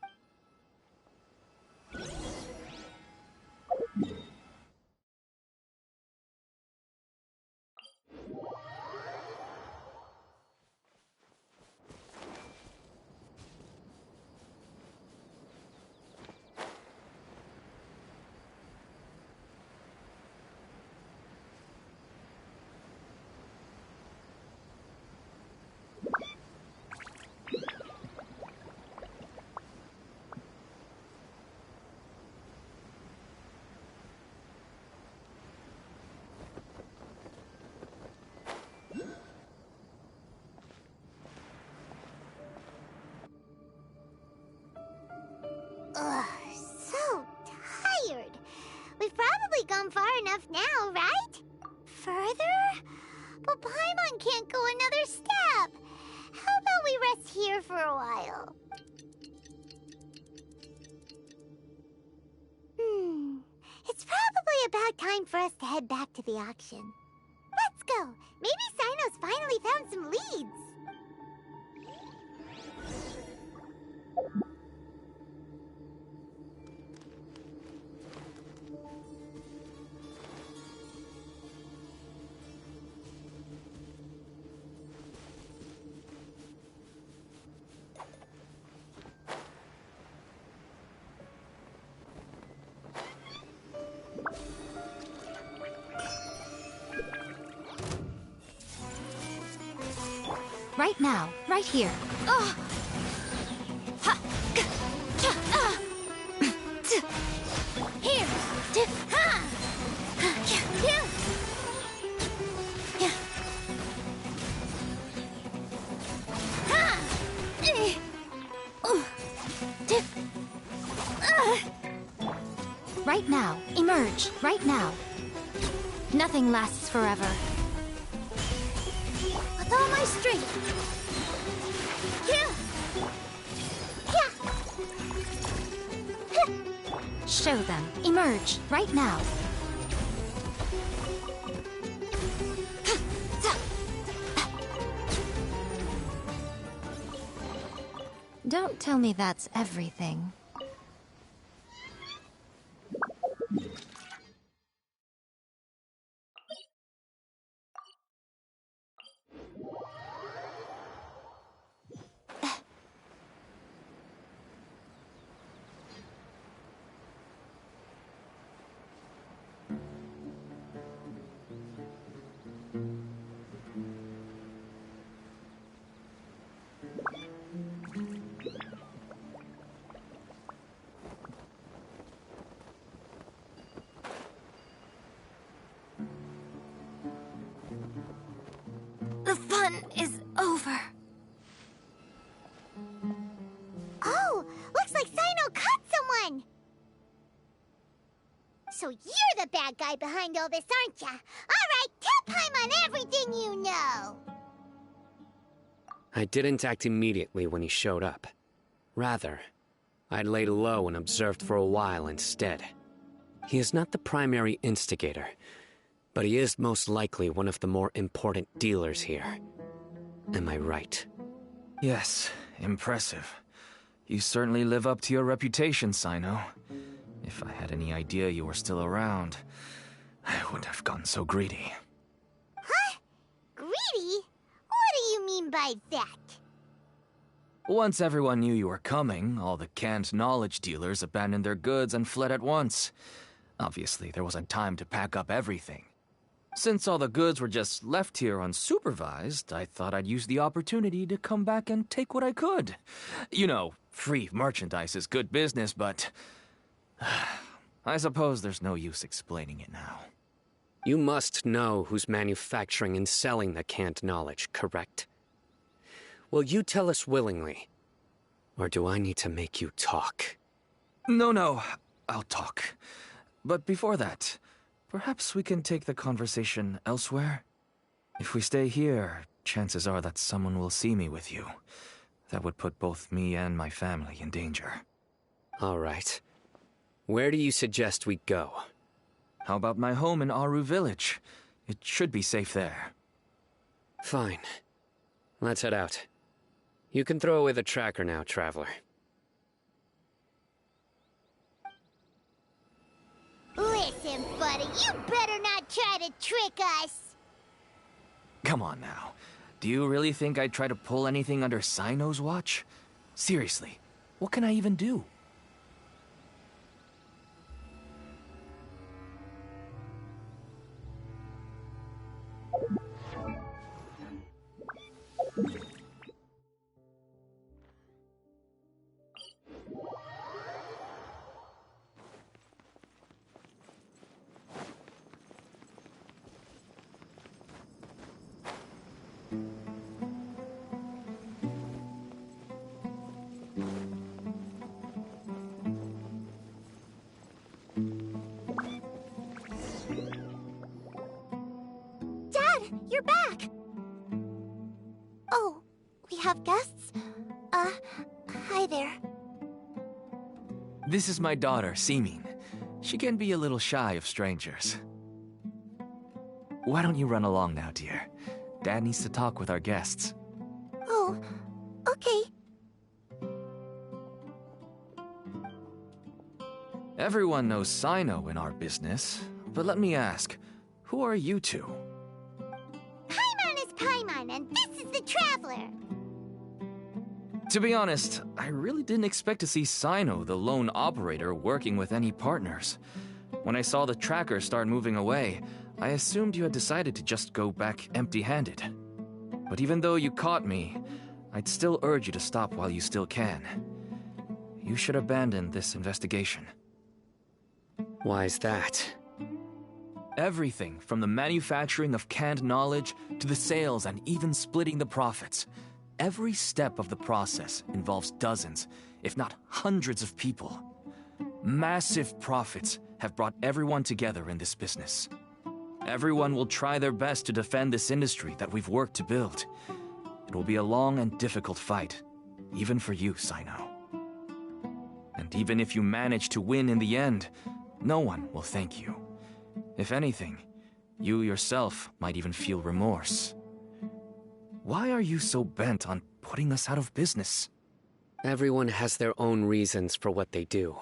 Ugh, so tired. We've probably gone far enough now, right? Further? But Paimon can't go another step. How about we rest here for a while? It's probably about time for us to head back to the auction. Let's go. Maybe Cyno's finally found some leads. Right now, right here. Oh. Ha. Here. Ha. right now. Emerge, right now. Nothing lasts forever. With all my strength. Show them. Emerge, right now. Don't tell me that's everything. The fun is over. Oh, looks like Cyno caught someone! So you're the bad guy behind all this, aren't ya? Alright, tell Paimon everything you know! I didn't act immediately when he showed up. Rather, I laid low and observed for a while instead. He is not the primary instigator, but he is most likely one of the more important dealers here. Am I right? Yes, impressive. You certainly live up to your reputation, Cyno. If I had any idea you were still around, I wouldn't have gotten so greedy. Huh? Greedy? What do you mean by that? Once everyone knew you were coming, all the canned knowledge dealers abandoned their goods and fled at once. Obviously, there wasn't time to pack up everything. Since all the goods were just left here unsupervised, I thought I'd use the opportunity to come back and take what I could. You know, free merchandise is good business, but I suppose there's no use explaining it now. You must know who's manufacturing and selling the canned knowledge, correct? Will you tell us willingly? Or do I need to make you talk? No, I'll talk. But before that, perhaps we can take the conversation elsewhere? If we stay here, chances are that someone will see me with you. That would put both me and my family in danger. All right. Where do you suggest we go? How about my home in Aru Village? It should be safe there. Fine. Let's head out. You can throw away the tracker now, Traveler. Listen, buddy, you better not try to trick us! Come on now. Do you really think I'd try to pull anything under Cyno's watch? Seriously, what can I even do? You're back! Oh, we have guests? Hi there. This is my daughter, Simin. She can be a little shy of strangers. Why don't you run along now, dear? Dad needs to talk with our guests. Oh, okay. Everyone knows Cyno in our business, but let me ask, who are you two? Paimon is Paimon, and this is the Traveler! To be honest, I really didn't expect to see Cyno, the lone operator, working with any partners. When I saw the tracker start moving away, I assumed you had decided to just go back empty-handed. But even though you caught me, I'd still urge you to stop while you still can. You should abandon this investigation. Why is that? Everything from the manufacturing of canned knowledge to the sales and even splitting the profits. Every step of the process involves dozens, if not hundreds of people. Massive profits have brought everyone together in this business. Everyone will try their best to defend this industry that we've worked to build. It will be a long and difficult fight, even for you, Cyno. And even if you manage to win in the end, no one will thank you. If anything, you yourself might even feel remorse. Why are you so bent on putting us out of business? Everyone has their own reasons for what they do.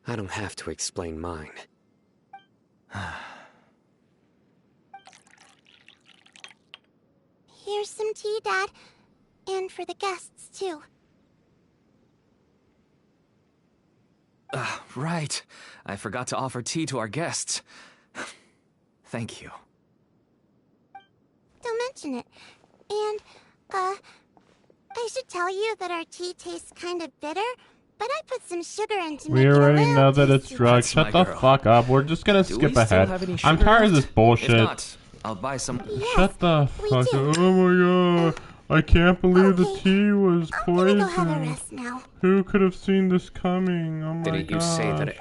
I don't have to explain mine. Here's some tea, Dad. And for the guests, too. Right. I forgot to offer tea to our guests. Thank you. Don't mention it. And, I should tell you that our tea tastes kind of bitter, but I put some sugar in to make We it already a know little that it's tasty. drugs. Shut the fuck up. We're just gonna skip ahead. I'm tired of this bullshit. If not, I'll buy some. Shut the fuck up. Oh my god. I can't believe the tea was poisoned. Go have a rest now. Who could have seen this coming? Oh my god. Didn't you say that it...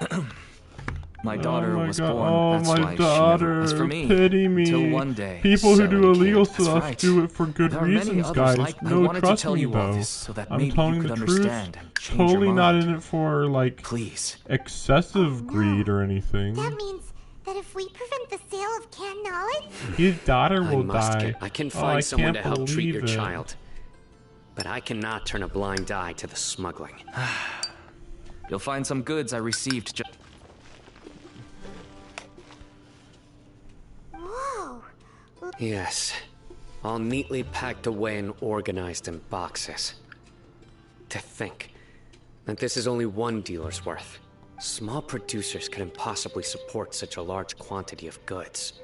My daughter was born. Oh, That's my why daughter. She never... As for me, Pity me. till one day, people who do illegal That's stuff right. do it for good There are many reasons, others guys. like- I No, wanted to trust tell me you all though. this so that I'm maybe telling you the could truth. understand and change your Totally not mind. in it for like Please. excessive greed or anything. That means that if we prevent the sale of canned knowledge... His daughter I will must die. get- I can Oh, find I someone to can't help treat your believe it. child. But I cannot turn a blind eye to the smuggling. You'll find some goods I received just... Whoa. Yes. All neatly packed away and organized in boxes. To think that this is only one dealer's worth. Small producers couldn't possibly support such a large quantity of goods.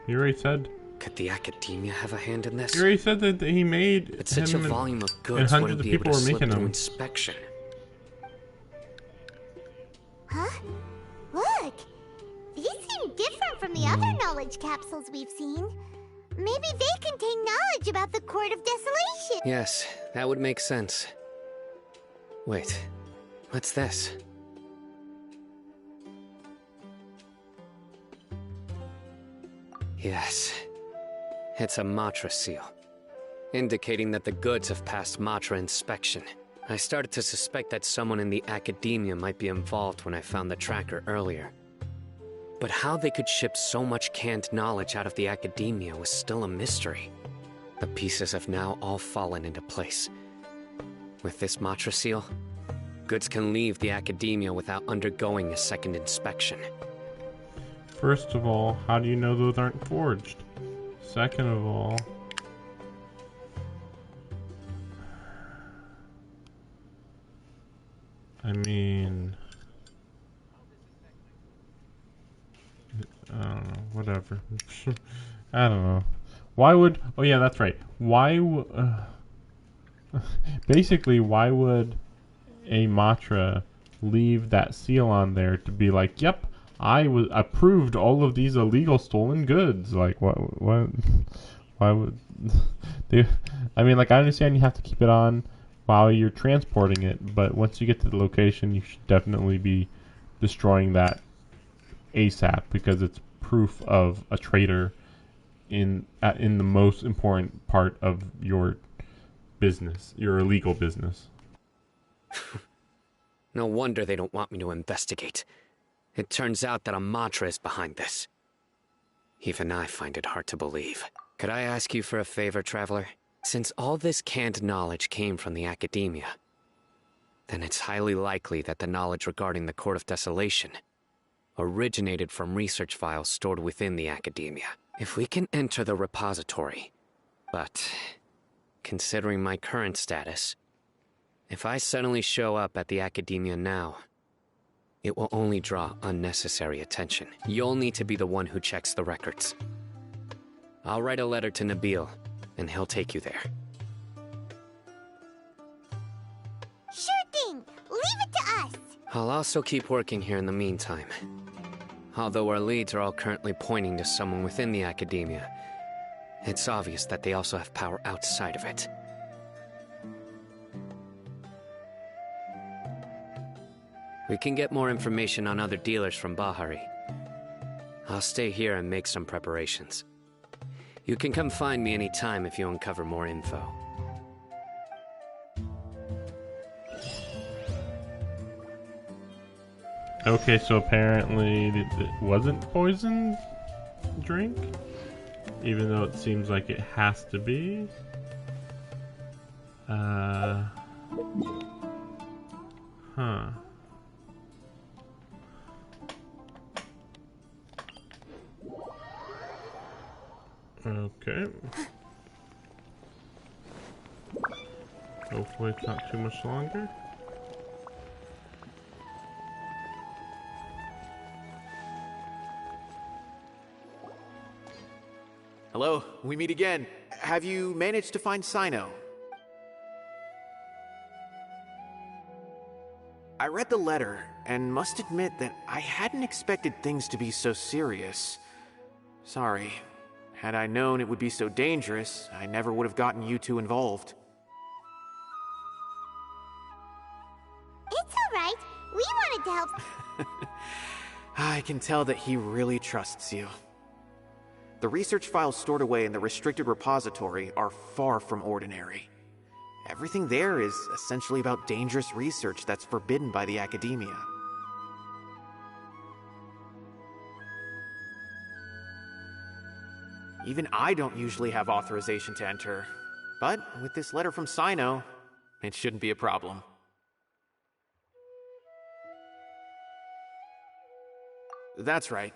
You already said. Could the academia have a hand in this? You already said that he made. But such a him volume of and goods hundreds wouldn't of be able people to were slip making through them. inspection. Huh? Look! These seem different from the other knowledge capsules we've seen. Maybe they contain knowledge about the Court of Desolation. Yes, that would make sense. Wait, what's this? Yes, it's a Matra seal, indicating that the goods have passed Matra inspection. I started to suspect that someone in the academia might be involved when I found the tracker earlier. But how they could ship so much canned knowledge out of the academia was still a mystery. The pieces have now all fallen into place. With this Matra seal, goods can leave the academia without undergoing a second inspection. First of all, how do you know those aren't forged? Second of all, I mean, I don't know, whatever. I don't know. Why would, oh yeah, that's right. Why basically, why would a Matra leave that seal on there to be like, yep, I approved all of these illegal stolen goods? Like, what, why would they, I mean, like, I understand you have to keep it on while you're transporting it, but once you get to the location, you should definitely be destroying that ASAP, because it's proof of a traitor in the most important part of your business, your illegal business. No wonder they don't want me to investigate. It turns out that a Matra is behind this. Even I find it hard to believe. Could I ask you for a favor, Traveler? Since all this canned knowledge came from the academia, then it's highly likely that the knowledge regarding the Court of Desolation originated from research files stored within the academia. If we can enter the repository, but considering my current status, if I suddenly show up at the academia now, it will only draw unnecessary attention. You'll need to be the one who checks the records. I'll write a letter to Nabil, and he'll take you there. Sure thing! Leave it to us! I'll also keep working here in the meantime. Although our leads are all currently pointing to someone within the academia, it's obvious that they also have power outside of it. We can get more information on other dealers from Bahari. I'll stay here and make some preparations. You can come find me anytime if you uncover more info. Okay, so apparently it wasn't poison drink, even though it seems like it has to be. Huh. Okay. Hopefully it's not too much longer. Hello, we meet again. Have you managed to find Cyno? I read the letter, and must admit that I hadn't expected things to be so serious. Sorry. Had I known it would be so dangerous, I never would have gotten you two involved. It's alright. We wanted to help. I can tell that he really trusts you. The research files stored away in the restricted repository are far from ordinary. Everything there is essentially about dangerous research that's forbidden by the academia. Even I don't usually have authorization to enter, but with this letter from Cyno, it shouldn't be a problem. That's right.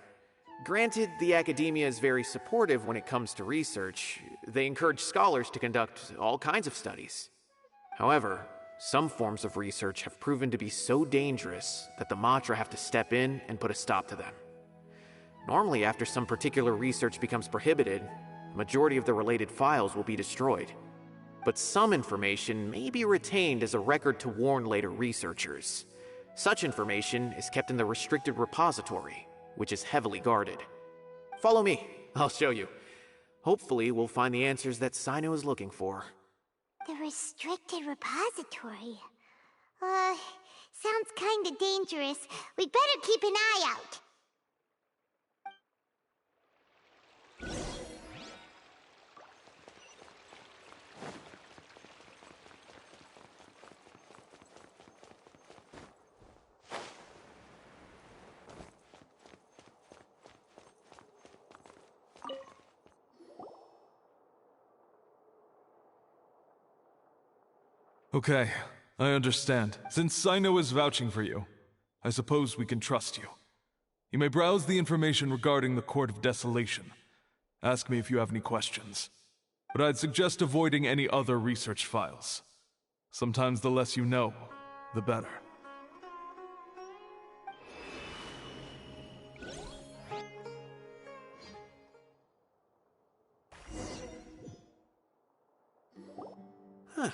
Granted, the academia is very supportive when it comes to research. They encourage scholars to conduct all kinds of studies. However, some forms of research have proven to be so dangerous that the Matra have to step in and put a stop to them. Normally, after some particular research becomes prohibited, the majority of the related files will be destroyed. But some information may be retained as a record to warn later researchers. Such information is kept in the restricted repository, which is heavily guarded. Follow me, I'll show you. Hopefully, we'll find the answers that Cyno is looking for. The restricted repository. Sounds kinda dangerous. We'd better keep an eye out. Okay, I understand. Since Cyno is vouching for you, I suppose we can trust you. You may browse the information regarding the Court of Desolation. Ask me if you have any questions. But I'd suggest avoiding any other research files. Sometimes the less you know, the better. Huh.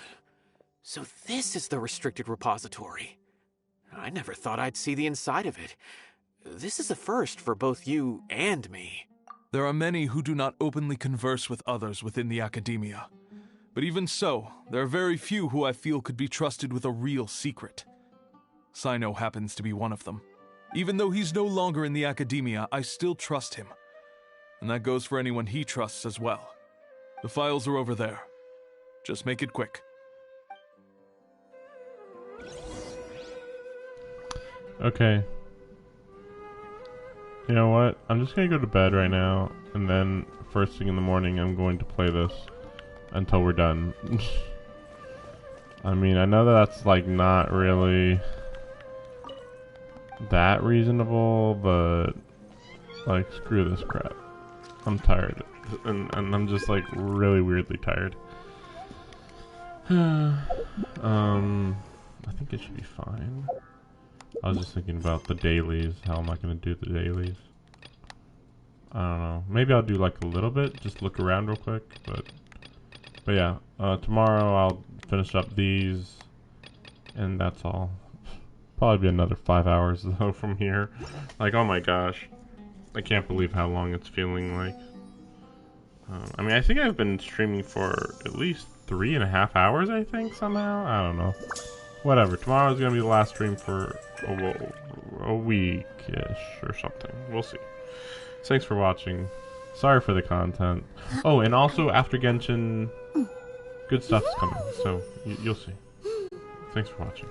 So this is the restricted repository. I never thought I'd see the inside of it. This is a first for both you and me. There are many who do not openly converse with others within the academia. But even so, there are very few who I feel could be trusted with a real secret. Cyno happens to be one of them. Even though he's no longer in the academia, I still trust him. And that goes for anyone he trusts as well. The files are over there. Just make it quick. Okay. You know what? I'm just gonna go to bed right now, and then first thing in the morning I'm going to play this until we're done. I mean, I know that's like not really that reasonable, but like screw this crap. I'm tired, and I'm just like really weirdly tired. I think it should be fine. I was just thinking about the dailies. How am I going to do the dailies? I don't know. Maybe I'll do like a little bit, just look around real quick. But yeah, tomorrow I'll finish up these, and that's all. Probably be another 5 hours though from here. Like, oh my gosh, I can't believe how long it's feeling like. I mean, I think I've been streaming for at least 3.5 hours. I think somehow. I don't know. Whatever. Tomorrow's gonna be the last stream for a week-ish or something. We'll see. Thanks for watching. Sorry for the content. Oh, and also after Genshin, good stuff's coming. So you'll see. Thanks for watching.